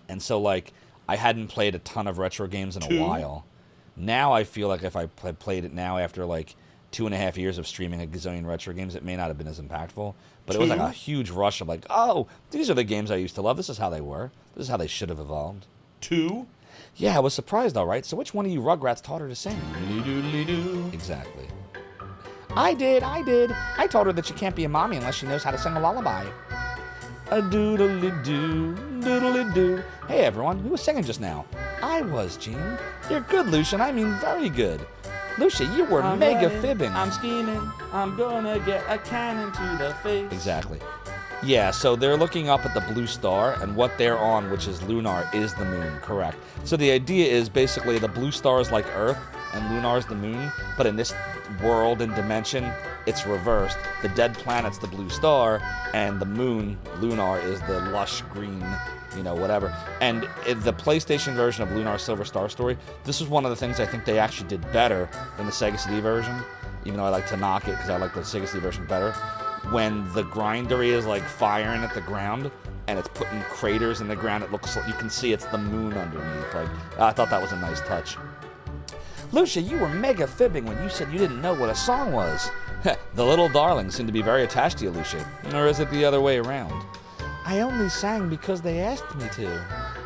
A: And so, like, I hadn't played a ton of retro games in a while. Now I feel like if I played it now after, like, 2.5 years of streaming a gazillion retro games, it may not have been as impactful. But it was like a huge rush of like, oh, these are the games I used to love. This is how they were. This is how they should have evolved.
G: 2?
A: Yeah, I was surprised, all right. So which one of you Rugrats taught her to sing? Exactly. I did. I told her that she can't be a mommy unless she knows how to sing a lullaby. A doodly-doo, doodly-doo. Hey, everyone, who was singing just now? I was, Gene. You're good, Lucian. I mean very good. Lucia, you were mega fibbing.
S: I'm scheming. I'm gonna get a cannon to the face.
A: Exactly. Yeah, so they're looking up at the blue star, and what they're on, which is Lunar, is the moon. Correct. So the idea is basically the blue star is like Earth, and Lunar is the moon, but in this world and dimension, it's reversed. The dead planet's the blue star, and the moon, Lunar, is the lush green, you know, whatever. And in the PlayStation version of Lunar Silver Star Story, this was one of the things I think they actually did better than the Sega CD version, even though I like to knock it because I like the Sega CD version better. When the grindery is like firing at the ground and it's putting craters in the ground, it looks like you can see it's the moon underneath. Like, I thought that was a nice touch. Lucia, you were mega fibbing when you said you didn't know what a song was. The little darlings seem to be very attached to you, Lucia. Or is it the other way around? I only sang because they asked me to,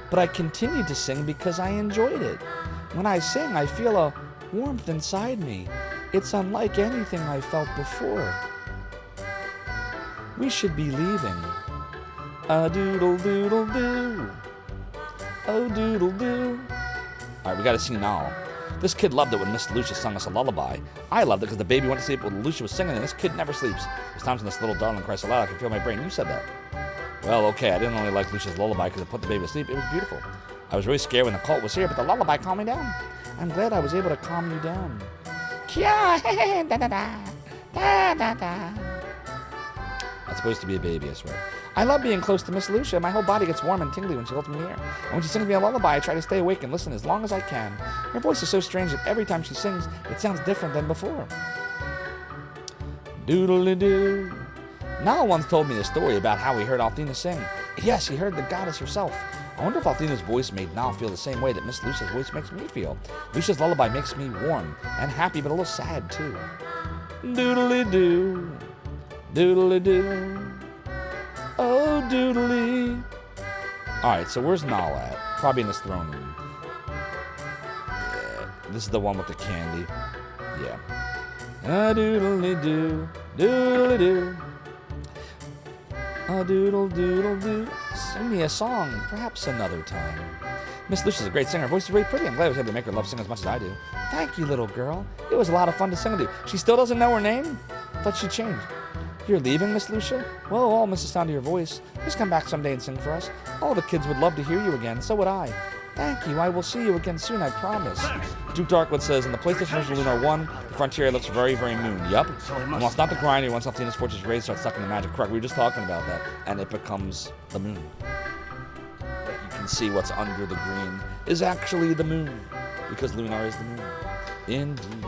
A: but I continued to sing because I enjoyed it. When I sing, I feel a warmth inside me. It's unlike anything I felt before. We should be leaving. A doodle doodle doo. Oh doodle doo. Alright, we gotta sing now. This kid loved it when Miss Lucia sung us a lullaby. I loved it because the baby went to sleep when Lucia was singing, and this kid never sleeps. There's times when this little darling cries so loud I can feel my brain. You said that. Well, okay, I didn't only like Lucia's lullaby because it put the baby to sleep. It was beautiful. I was really scared when the cult was here, but the lullaby calmed me down. I'm glad I was able to calm you down. Kia, da da da.
G: Da, da, da. That's supposed to be a baby, I swear. I love being close to Miss Lucia. My whole body gets warm and tingly when she holds me near. And when she sings me a lullaby, I try to stay awake and listen as long as I can. Her voice is so strange that every time she sings, it sounds different than before. Doodly-doo. Nala once told me a story about how he heard Althena sing. Yes, he heard the goddess herself. I wonder if Althena's voice made Nala feel the same way that Miss Lucia's voice makes me feel. Lucia's lullaby makes me warm and happy, but a little sad, too. Doodly-doo. Doodly-doo. Oh, doodly. Alright, so where's Nala at? Probably in this throne room. Yeah, this is the one with the candy. Yeah. A doodly-doo. Doodly-doo. A doodle-doodle-doo. Sing me a song, perhaps another time. Miss Lucia's a great singer. Her voice is really pretty. I'm glad I was able to make her love sing as much as I do. Thank you, little girl. It was a lot of fun to sing with you. She still doesn't know her name? I thought she changed. You're leaving, Miss Lucia? Well, I'll miss the sound of your voice. Please come back someday and sing for us. All the kids would love to hear you again. So would I. Thank you. I will see you again soon, I promise. Duke Darkwood says, in the PlayStation version of Lunar 1, the frontier looks very, very moon. Yup. And while it's not the grinder, once Althena's fortress raised, starts sucking the magic. Correct. We were just talking about that. And it becomes the moon. But you can see what's under the green is actually the moon. Because Lunar is the moon. Indeed.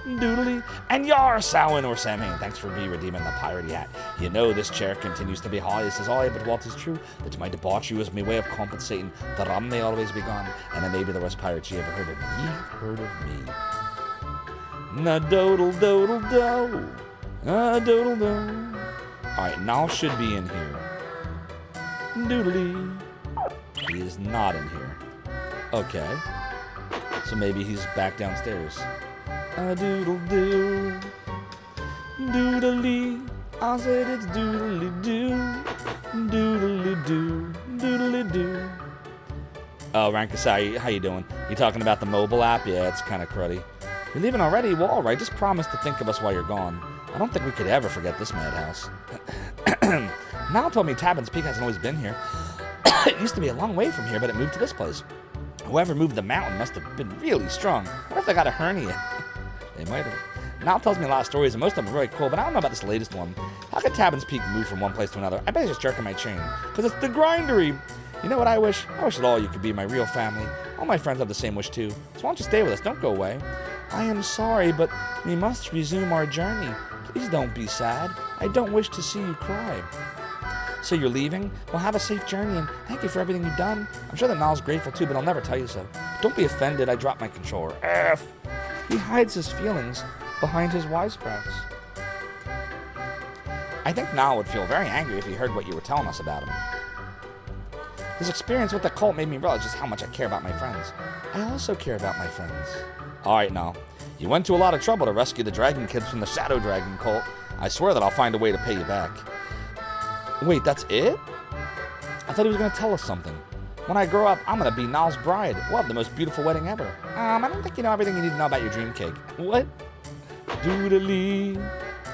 G: Doodly. And yar, Samhain or Samhain, thanks for redeeming the piratey hat. You know this chair continues to be high, this is I, but what is true, that my debauchery was my way of compensating the rum may always be gone, and I may be the worst pirate you ever heard of. You've heard of me. Na dodel dodel do. Dodel do. Alright, Nal should be in here. Doodly. He is not in here. Okay. So maybe he's back downstairs. A doodle doo, doodly. I said it's doodly doo, doodly doo, doodly doo. Oh, Rankasai, how you doing? You talking about the mobile app? Yeah, it's kind of cruddy. You're leaving already? Well, all right. Just promise to think of us while you're gone. I don't think we could ever forget this madhouse. Mal told me Tabin's Peak hasn't always been here. It used to be a long way from here, but it moved to this place. Whoever moved the mountain must have been really strong. What if they got a hernia? They might have. Mal tells me a lot of stories, and most of them are really cool, but I don't know about this latest one. How could Tabin's Peak move from one place to another? I bet he's just jerking my chain. Because it's the grindery. You know what I wish? I wish that all you could be my real family. All my friends have the same wish too. So why don't you stay with us? Don't go away. I am sorry, but we must resume our journey. Please don't be sad. I don't wish to see you cry. So you're leaving? Well, have a safe journey, and thank you for everything you've done. I'm sure that Nal's grateful too, but I'll never tell you so. Don't be offended. I dropped my controller. F. He hides his feelings behind his wisecracks. I think Nal would feel very angry if he heard what you were telling us about him. This experience with the cult made me realize just how much I care about my friends. I also care about my friends. Alright, Nal. You went to a lot of trouble to rescue the dragon kids from the Shadow Dragon cult. I swear that I'll find a way to pay you back. Wait, that's it? I thought he was going to tell us something. When I grow up, I'm going to be Nal's bride. We'll have the most beautiful wedding ever. I don't think you know everything you need to know about your dream cake. What? Doodly.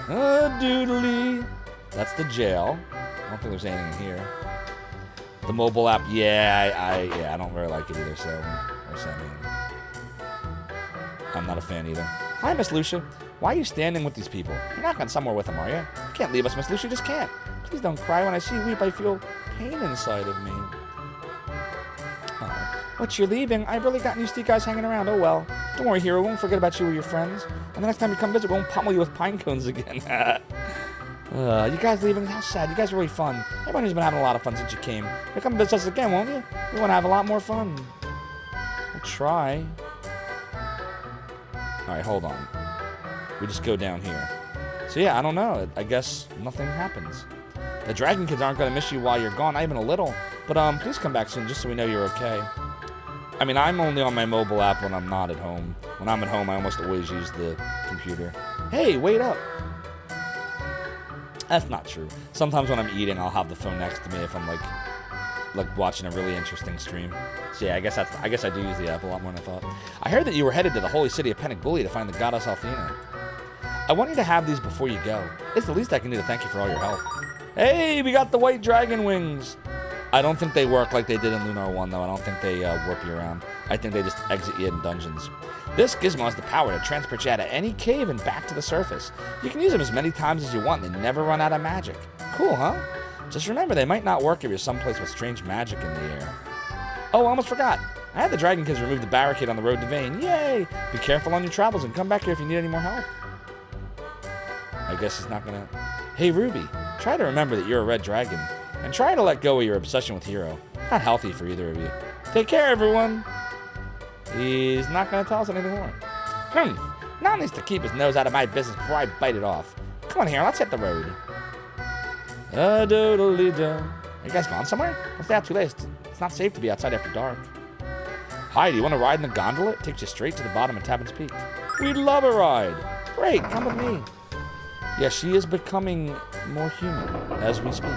G: Doodly. That's the jail. I don't think there's anything in here. The mobile app, yeah, I don't really like it either, so. Or something. I'm not a fan either. Hi, Miss Lucia. Why are you standing with these people? You're not going somewhere with them, are you? You can't leave us, Miss Lucia. You just can't. Please don't cry. When I see you weep, I feel pain inside of me. What, you're leaving? I've really gotten used to you guys hanging around. Oh well. Don't worry, hero. We won't forget about you or your friends. And the next time you come visit, we won't pummel you with pine cones again. You guys leaving? How sad. You guys are really fun. Everybody's been having a lot of fun since you came. You'll come visit us again, won't you? We want to have a lot more fun. We'll try. Alright, hold on. We just go down here. So yeah, I don't know. I guess nothing happens. The dragon kids aren't going to miss you while you're gone, not even a little. But please come back soon just so we know you're okay. I mean, I'm only on my mobile app when I'm not at home. When I'm at home, I almost always use the computer. Hey, wait up. That's not true. Sometimes when I'm eating, I'll have the phone next to me if I'm like watching a really interesting stream. So yeah, I guess I do use the app a lot more than I thought. I heard that you were headed to the holy city of Penigulli to find the goddess Althena. I want you to have these before you go. It's the least I can do to thank you for all your help. Hey, we got the white dragon wings.
A: I don't think they work like they did in Lunar 1, though. I don't think they warp you around. I think they just exit you in dungeons. This gizmo has the power to transport you out of any cave and back to the surface. You can use them as many times as you want and they never run out of magic. Cool, huh? Just remember, they might not work if you're someplace with strange magic in the air. Oh, I almost forgot. I had the Dragon Kids remove the barricade on the road to Vane. Yay! Be careful on your travels and come back here if you need any more help. I guess he's not gonna... Hey, Ruby, try to remember that you're a red dragon. And try to let go of your obsession with Hero. Not healthy for either of you. Take care, everyone! He's not gonna tell us anything more. Now needs to keep his nose out of my business before I bite it off. Come on here, let's hit the road. A-doodly-do. Are you guys going somewhere? Don't stay out too late. It's not safe to be outside after dark. Hi, do you want to ride in the gondola? It takes you straight to the bottom of Tappan's Peak. We'd love a ride. Great, come with me. Yeah, she is becoming more human as we speak.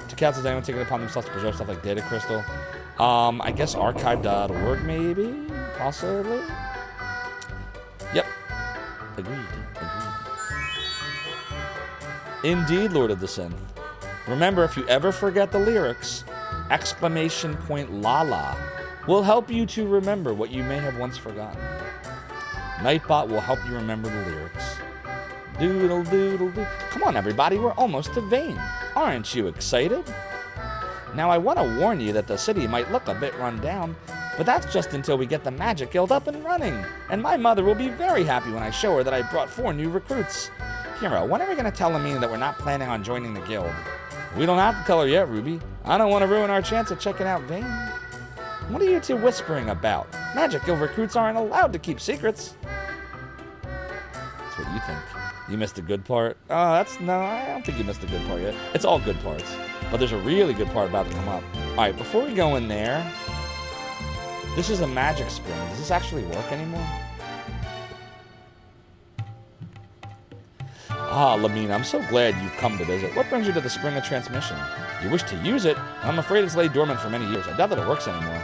A: To count, does anyone take it upon themselves to preserve stuff like Data Crystal? I guess archive.org maybe? Possibly? Yep. Agreed. Indeed, Lord of the Synth. Remember, if you ever forget the lyrics, ! Lala will help you to remember what you may have once forgotten. Nightbot will help you remember the lyrics. Doodle doodle doo. Come on, everybody, we're almost to Vane. Aren't you excited? Now, I want to warn you that the city might look a bit run down, but that's just until we get the Magic Guild up and running. And my mother will be very happy when I show her that I brought 4 new recruits. Hero, when are we going to tell Amina that we're not planning on joining the guild? We don't have to tell her yet, Ruby. I don't want to ruin our chance of checking out Vane. What are you two whispering about? Magic Guild recruits aren't allowed to keep secrets. That's what you think. You missed a good part? No, I don't think you missed a good part yet. It's all good parts. But there's a really good part about to come up. Alright, before we go in there, this is a magic spring. Does this actually work anymore? Ah, Lamina, I'm so glad you've come to visit. What brings you to the Spring of Transmission? You wish to use it? I'm afraid it's laid dormant for many years. I doubt that it works anymore.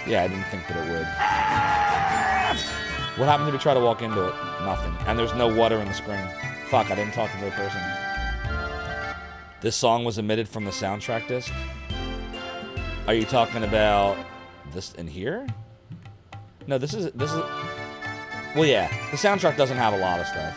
A: Yeah, I didn't think that it would. What happens if you try to walk into it? Nothing. And there's no water in the spring. Fuck, I didn't talk to the person. This song was omitted from the soundtrack disc? Are you talking about this in here? No, this is... Well, yeah. The soundtrack doesn't have a lot of stuff.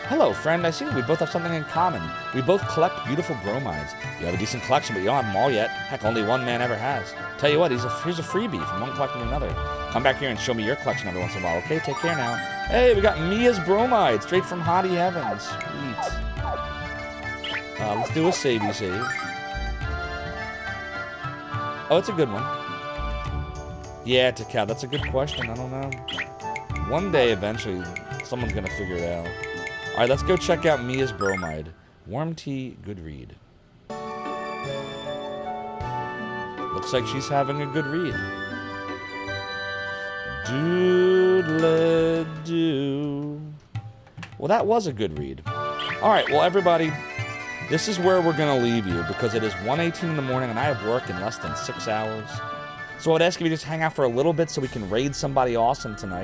A: Hello, friend. I see we both have something in common. We both collect beautiful bromides. You have a decent collection, but you don't have them all yet. Heck, only one man ever has. Tell you what, here's a freebie from one collector to another. Come back here and show me your collection every once in a while, okay? Take care now. Hey, we got Mia's bromide, straight from Hottie Heavens. Sweet. Let's do a savey save. Oh, it's a good one. Yeah, Takao, that's a good question. I don't know. One day, eventually, someone's gonna figure it out. All right, let's go check out Mia's bromide. Warm tea, good read. Looks like she's having a good read. Doodle-doo. Well, that was a good read. All right, well, everybody, this is where we're going to leave you because it is 1:18 in the morning and I have work in less than 6 hours. So I would ask if you just hang out for a little bit so we can raid somebody awesome tonight.